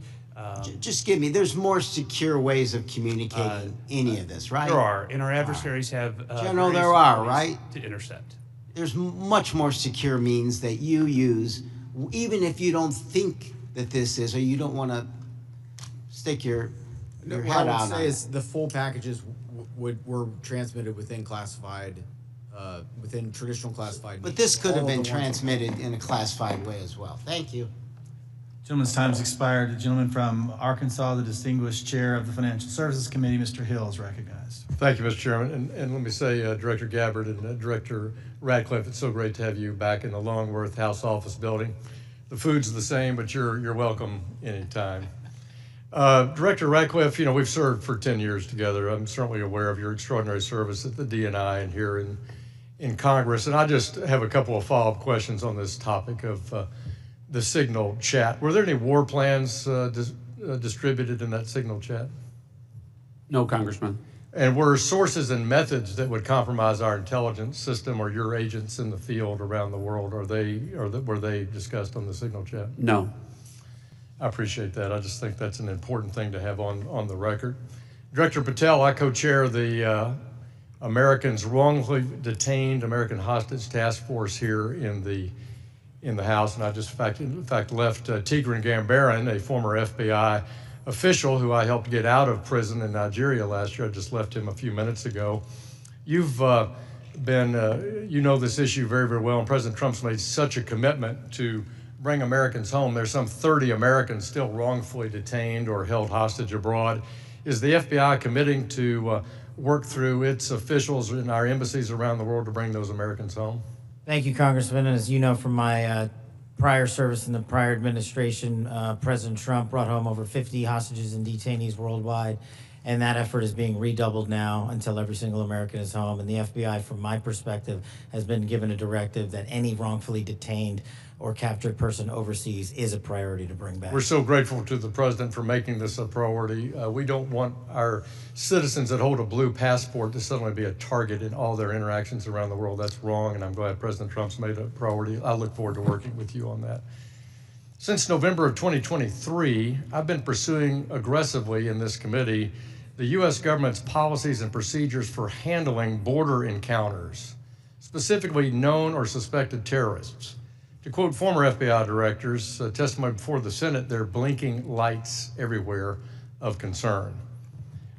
just give me, there's more secure ways of communicating any of this, right? There are, and our adversaries have General, there are, right? To intercept. There's much more secure means that you use, even if you don't think that this is, or you don't want to stick your head out on it. What I would say is the full packages were transmitted within classified, within traditional classified. But this could have been transmitted in a classified way as well. Thank you. Gentleman's time's expired. The gentleman from Arkansas, the distinguished chair of the Financial Services Committee, Mr. Hill, is recognized. Thank you, Mr. Chairman. And let me say, Director Gabbard and Director Ratcliffe, it's so great to have you back in the Longworth House Office building. The food's the same, but you're welcome anytime. Director Ratcliffe, you know, we've served for 10 years together. I'm certainly aware of your extraordinary service at the DNI and here in Congress. And I just have a couple of follow-up questions on this topic of the Signal chat. Were there any war plans distributed in that Signal chat? No, Congressman. And were sources and methods that would compromise our intelligence system or your agents in the field around the world, were they discussed on the signal chat? No. I appreciate that. I just think that's an important thing to have on the record. Director Patel, I co-chair the Americans Wrongfully Detained American Hostage Task Force here in the House, and I just in fact left Tigran Gambaryan, a former FBI official who I helped get out of prison in Nigeria last year. I just left him a few minutes ago. You've you know this issue very, very well, and President Trump's made such a commitment to bring Americans home. There's some 30 Americans still wrongfully detained or held hostage abroad. Is the FBI committing to work through its officials in our embassies around the world to bring those Americans home? Thank you, Congressman. As you know from my prior service in the prior administration, President Trump brought home over 50 hostages and detainees worldwide, and that effort is being redoubled now until every single American is home. And the FBI, from my perspective, has been given a directive that any wrongfully detained or captured person overseas is a priority to bring back. We're so grateful to the president for making this a priority. We don't want our citizens that hold a blue passport to suddenly be a target in all their interactions around the world. That's wrong, and I'm glad President Trump's made a priority. I look forward to working with you on that. Since November of 2023, I've been pursuing aggressively in this committee the U.S. government's policies and procedures for handling border encounters, specifically known or suspected terrorists. To quote former FBI directors, testimony before the Senate, there are blinking lights everywhere of concern.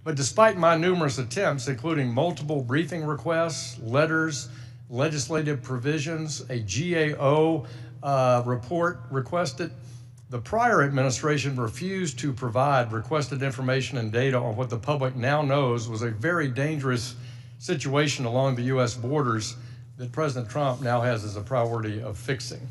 But despite my numerous attempts, including multiple briefing requests, letters, legislative provisions, a GAO report requested, the prior administration refused to provide requested information and data on what the public now knows was a very dangerous situation along the U.S. borders that President Trump now has as a priority of fixing.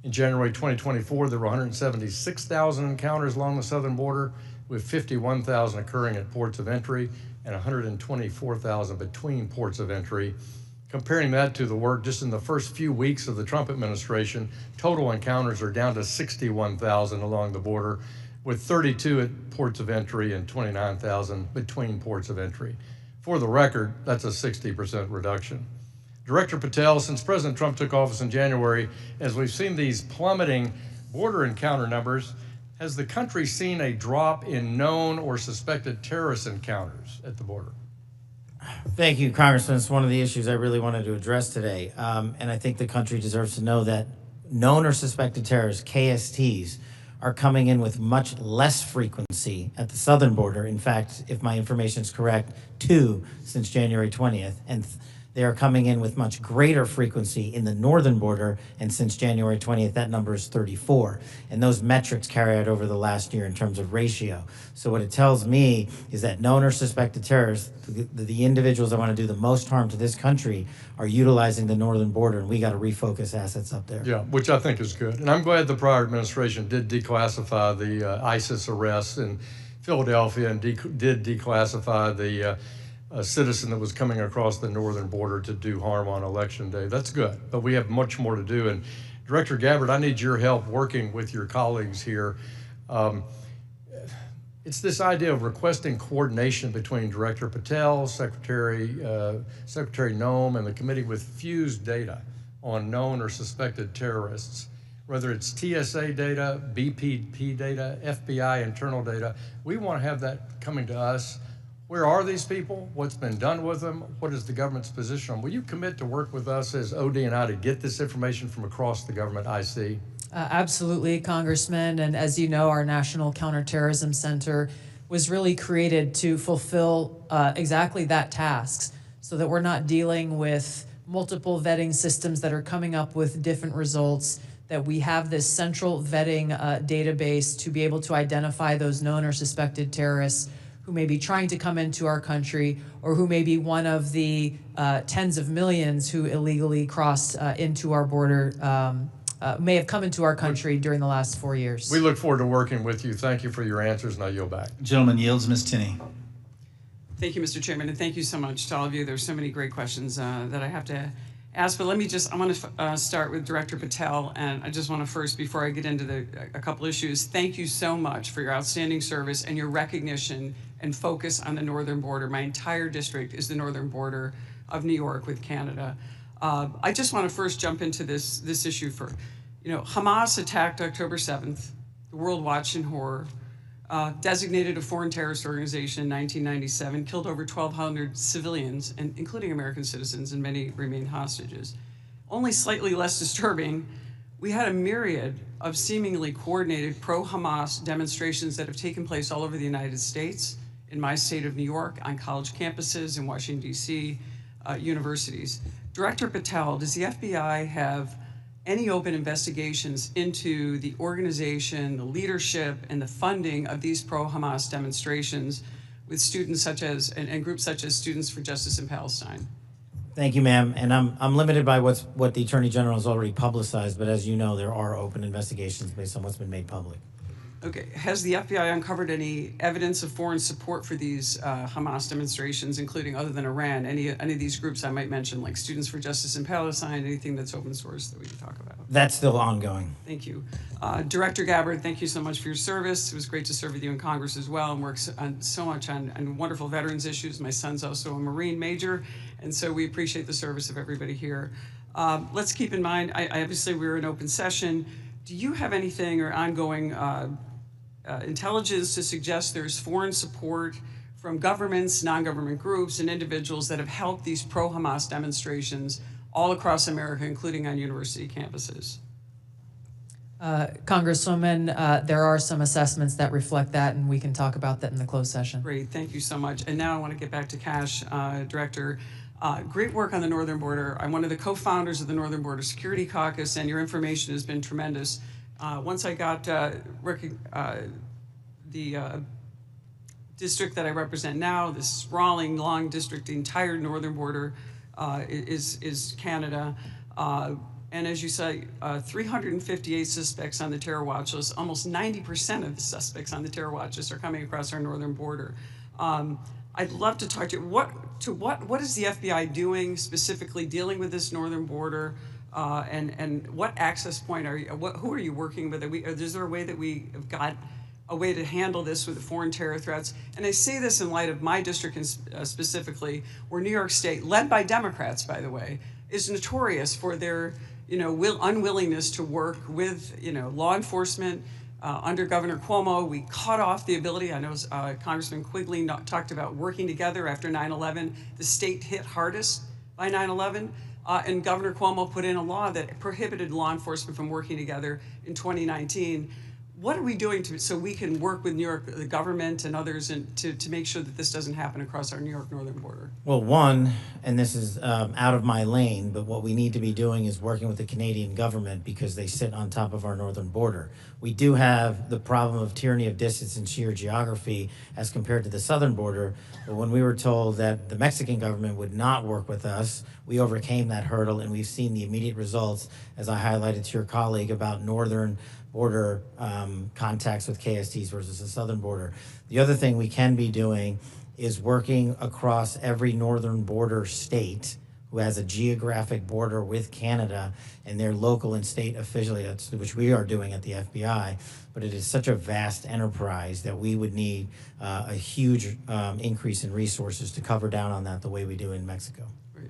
In January 2024, there were 176,000 encounters along the southern border, with 51,000 occurring at ports of entry and 124,000 between ports of entry. Comparing that to the work just in the first few weeks of the Trump administration, total encounters are down to 61,000 along the border, with 32 at ports of entry and 29,000 between ports of entry. For the record, that's a 60% reduction. Director Patel, since President Trump took office in January, as we've seen these plummeting border encounter numbers, has the country seen a drop in known or suspected terrorist encounters at the border? Thank you, Congressman. It's one of the issues I really wanted to address today. And I think the country deserves to know that known or suspected terrorists, KSTs, are coming in with much less frequency at the southern border. In fact, if my information is correct, 2 since January 20th. And they are coming in with much greater frequency in the northern border, and since January 20th, that number is 34. And those metrics carry out over the last year in terms of ratio. So what it tells me is that known or suspected terrorists, the individuals that want to do the most harm to this country, are utilizing the northern border, and we got to refocus assets up there. Yeah, which I think is good. And I'm glad the prior administration did declassify the ISIS arrests in Philadelphia and did declassify the a citizen that was coming across the northern border to do harm on Election Day. That's good, but we have much more to do. And Director Gabbard, I need your help working with your colleagues here. It's this idea of requesting coordination between Director Patel, Secretary Noem, and the committee with fused data on known or suspected terrorists. Whether it's TSA data, BPP data, FBI internal data, we want to have that coming to us. Where are these people? What's been done with them? What is the government's position on? Will you commit to work with us as ODNI to get this information from across the government IC? Absolutely, Congressman. And as you know, our National Counterterrorism Center was really created to fulfill exactly that task, so that we're not dealing with multiple vetting systems that are coming up with different results, that we have this central vetting database to be able to identify those known or suspected terrorists who may be trying to come into our country, or who may be one of the tens of millions who illegally crossed into our border, may have come into our country during the last 4 years. We look forward to working with you. Thank you for your answers, and I yield back. Gentleman yields. Ms. Tinney. Thank you, Mr. Chairman, and thank you so much to all of you. There's so many great questions that I have to ask, but I want to start with Director Patel, and I just want to first, before I get into a couple issues, thank you so much for your outstanding service and your recognition and focus on the northern border. My entire district is the northern border of New York with Canada. I just want to first jump into this issue for, Hamas attacked October 7th. The world watched in horror. Designated a foreign terrorist organization in 1997, killed over 1,200 civilians, and including American citizens, and many remain hostages. Only slightly less disturbing, we had a myriad of seemingly coordinated pro-Hamas demonstrations that have taken place all over the United States, in my state of New York, on college campuses, in Washington, D.C., universities. Director Patel, does the FBI have any open investigations into the organization, the leadership, and the funding of these pro-Hamas demonstrations with students such as, and groups such as Students for Justice in Palestine? Thank you, ma'am. And I'm limited by what the Attorney General has already publicized, but as you know, there are open investigations based on what's been made public. Okay, has the FBI uncovered any evidence of foreign support for these Hamas demonstrations, including, other than Iran, any of these groups I might mention, like Students for Justice in Palestine, anything that's open source that we can talk about? That's still ongoing. Thank you. Director Gabbard, thank you so much for your service. It was great to serve with you in Congress as well, and work so much on wonderful veterans issues. My son's also a Marine major, and so we appreciate the service of everybody here. Let's keep in mind, obviously we're in open session. Do you have anything or ongoing intelligence to suggest there's foreign support from governments, non-government groups, and individuals that have helped these pro-Hamas demonstrations all across America, including on university campuses? Congresswoman, there are some assessments that reflect that, and we can talk about that in the closed session. Great, thank you so much. And now I want to get back to Kash, Director. Great work on the northern border. I'm one of the co-founders of the Northern Border Security Caucus, and your information has been tremendous. Once I got the district that I represent now, this sprawling, long district, the entire northern border is Canada. And as you say, 358 suspects on the terror watch list. Almost 90% of the suspects on the terror watch list are coming across our northern border. I'd love to talk to you. What is the FBI doing specifically dealing with this northern border? And what access point are you? Who are you working with? Is there a way that we have got a way to handle this with the foreign terror threats? And I say this in light of my district specifically, where New York State, led by Democrats, by the way, is notorious for their unwillingness to work with law enforcement. Under Governor Cuomo, we cut off the ability. I know Congressman Quigley talked about working together after 9/11. The state hit hardest by 9/11. And Governor Cuomo put in a law that prohibited law enforcement from working together in 2019. What are we doing so we can work with New York, the government and others, to make sure that this doesn't happen across our New York northern border? Well, one, and this is out of my lane, but what we need to be doing is working with the Canadian government because they sit on top of our northern border. We do have the problem of tyranny of distance and sheer geography as compared to the southern border, but when we were told that the Mexican government would not work with us, we overcame that hurdle, and we've seen the immediate results, as I highlighted to your colleague, about northern border contacts with KSTs versus the southern border. The other thing we can be doing is working across every northern border state who has a geographic border with Canada and their local and state affiliates, which we are doing at the FBI. But it is such a vast enterprise that we would need a huge increase in resources to cover down on that the way we do in Mexico.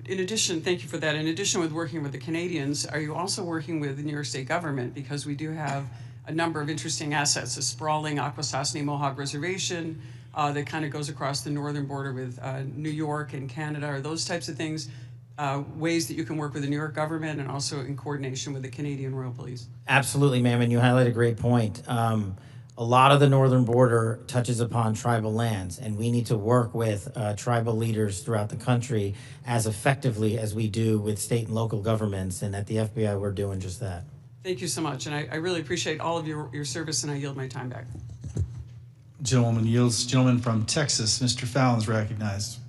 In addition, thank you for that. In addition with working with the Canadians, are you also working with the New York State government? Because we do have a number of interesting assets, a sprawling Akwesasne Mohawk Reservation that kind of goes across the northern border with New York and Canada. Are those types of things ways that you can work with the New York government and also in coordination with the Canadian Royal Police? Absolutely, ma'am, and you highlight a great point. A lot of the northern border touches upon tribal lands, and we need to work with tribal leaders throughout the country as effectively as we do with state and local governments, and at the FBI, we're doing just that. Thank you so much, and I really appreciate all of your service, and I yield my time back. Gentleman yields. Gentleman from Texas, Mr. Fallon is recognized.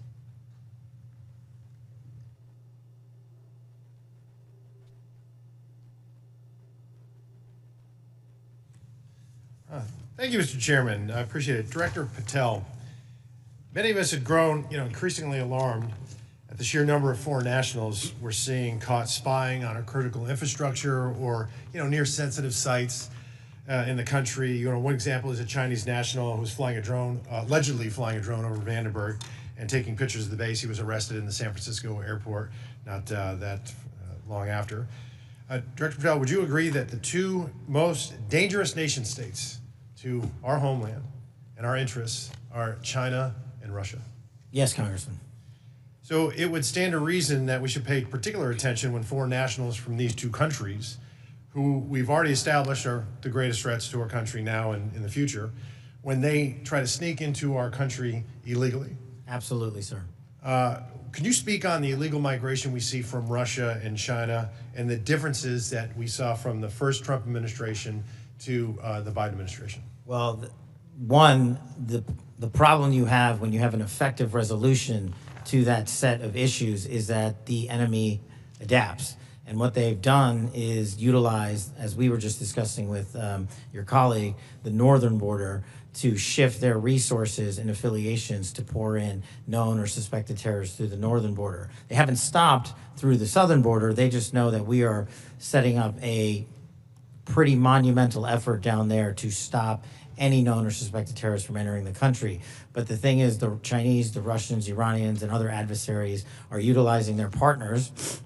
Thank you, Mr. Chairman. I appreciate it. Director Patel, many of us had grown, increasingly alarmed at at the sheer number of foreign nationals we're seeing caught spying on our critical infrastructure or, near sensitive sites in the country. One example is a Chinese national who's flying a drone, allegedly flying a drone over Vandenberg and taking pictures of the base. He was arrested in the San Francisco airport not that long after. Director Patel, would you agree that the two most dangerous nation states to our homeland and our interests are China and Russia? Yes, Congressman. So it would stand to reason that we should pay particular attention when foreign nationals from these two countries, who we've already established are the greatest threats to our country now and in the future, when they try to sneak into our country illegally. Absolutely, sir. Can you speak on the illegal migration we see from Russia and China and the differences that we saw from the first Trump administration to the Biden administration? Well, one, the problem you have when you have an effective resolution to that set of issues is that the enemy adapts. And what they've done is utilize, as we were just discussing with your colleague, the northern border to shift their resources and affiliations to pour in known or suspected terrorists through the northern border. They haven't stopped through the southern border. They just know that we are setting up a pretty monumental effort down there to stop any known or suspected terrorists from entering the country. But the thing is, the Chinese, the Russians, Iranians, and other adversaries are utilizing their partners,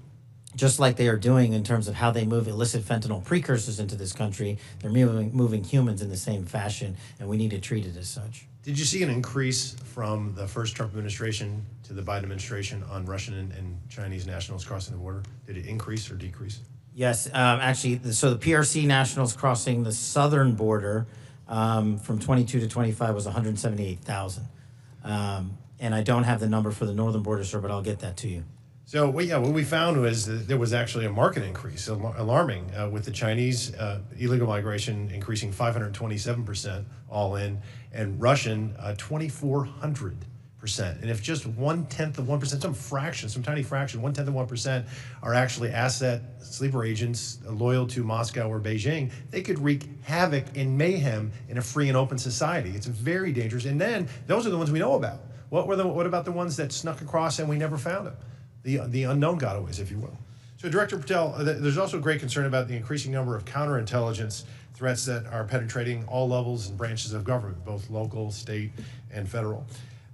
just like they are doing in terms of how they move illicit fentanyl precursors into this country. They're moving humans in the same fashion, and we need to treat it as such. Did you see an increase from the first Trump administration to the Biden administration on Russian and Chinese nationals crossing the border? Did it increase or decrease? Yes, actually, so the PRC nationals crossing the southern border from 22 to 25 was 178,000. And I don't have the number for the northern border, sir, but I'll get that to you. So, what we found was that there was actually a market increase, alarming, with the Chinese illegal migration increasing 527% all in, and Russian 2,400%. And if just 1/10 of 1%, some tiny fraction, 1/10 of 1% are actually asset sleeper agents loyal to Moscow or Beijing, they could wreak havoc and mayhem in a free and open society. It's very dangerous. And then those are the ones we know about. What about the ones that snuck across and we never found them? The unknown gotaways, if you will. So, Director Patel, there's also great concern about the increasing number of counterintelligence threats that are penetrating all levels and branches of government, both local, state, and federal.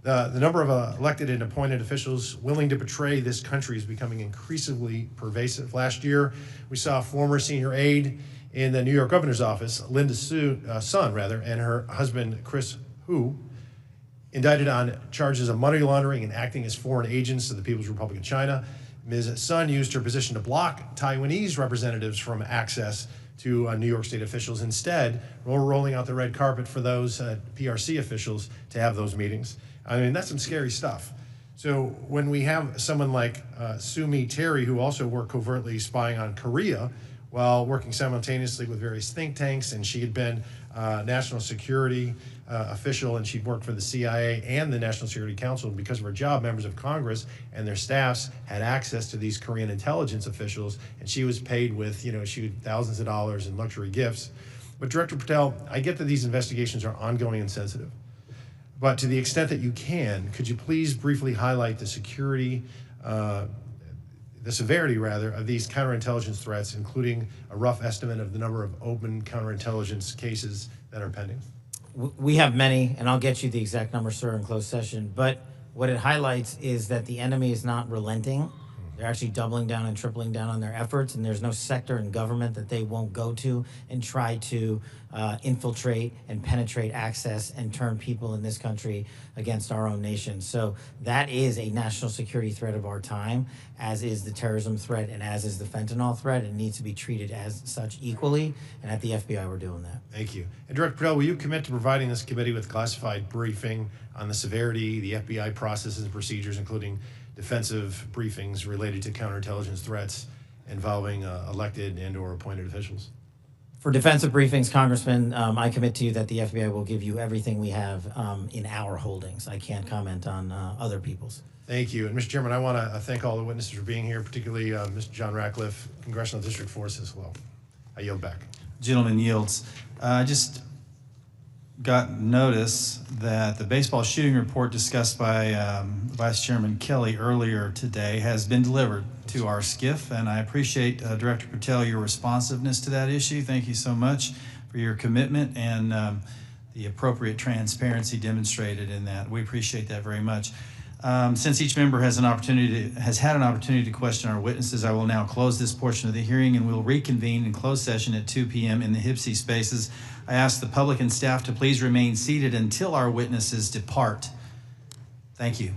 The number of elected and appointed officials willing to betray this country is becoming increasingly pervasive. Last year, we saw a former senior aide in the New York governor's office, Linda's son, and her husband, Chris Hu, indicted on charges of money laundering and acting as foreign agents to the People's Republic of China. Ms. Sun used her position to block Taiwanese representatives from access to New York State officials. Instead, we're rolling out the red carpet for those PRC officials to have those meetings. I mean, that's some scary stuff. So when we have someone like Sumi Terry, who also worked covertly spying on Korea while working simultaneously with various think tanks, and she had been national security official, and she'd worked for the CIA and the National Security Council. And because of her job, members of Congress and their staffs had access to these Korean intelligence officials, and she was paid with, thousands of dollars in luxury gifts. But Director Patel, I get that these investigations are ongoing and sensitive. But to the extent that you can, could you please briefly highlight the severity of these counterintelligence threats, including a rough estimate of the number of open counterintelligence cases that are pending? We have many, and I'll get you the exact number, sir, in closed session. But what it highlights is that the enemy is not relenting. They're actually doubling down and tripling down on their efforts, and there's no sector in government that they won't go to and try to infiltrate and penetrate access and turn people in this country against our own nation. So that is a national security threat of our time, as is the terrorism threat and as is the fentanyl threat. It needs to be treated as such equally, and at the FBI we're doing that. Thank you. And Director Patel, will you commit to providing this committee with classified briefing on the severity, the FBI processes and procedures, including defensive briefings related to counterintelligence threats involving elected and or appointed officials? For defensive briefings, Congressman, I commit to you that the FBI will give you everything we have in our holdings. I can't comment on other people's. Thank you. And Mr. Chairman, I want to thank all the witnesses for being here, particularly Mr. John Ratcliffe, Congressional District Force as well. I yield back. Gentleman yields. Just got notice that the baseball shooting report discussed by Vice Chairman Kelly earlier today has been delivered to our SCIF, and I appreciate Director Patel, your responsiveness to that issue. Thank you so much for your commitment and the appropriate transparency demonstrated in that. We appreciate that very much. Since each member has had an opportunity to question our witnesses, I will now close this portion of the hearing, and we'll reconvene in closed session at 2 p.m. in the HIPSI spaces. I ask the public and staff to please remain seated until our witnesses depart. Thank you.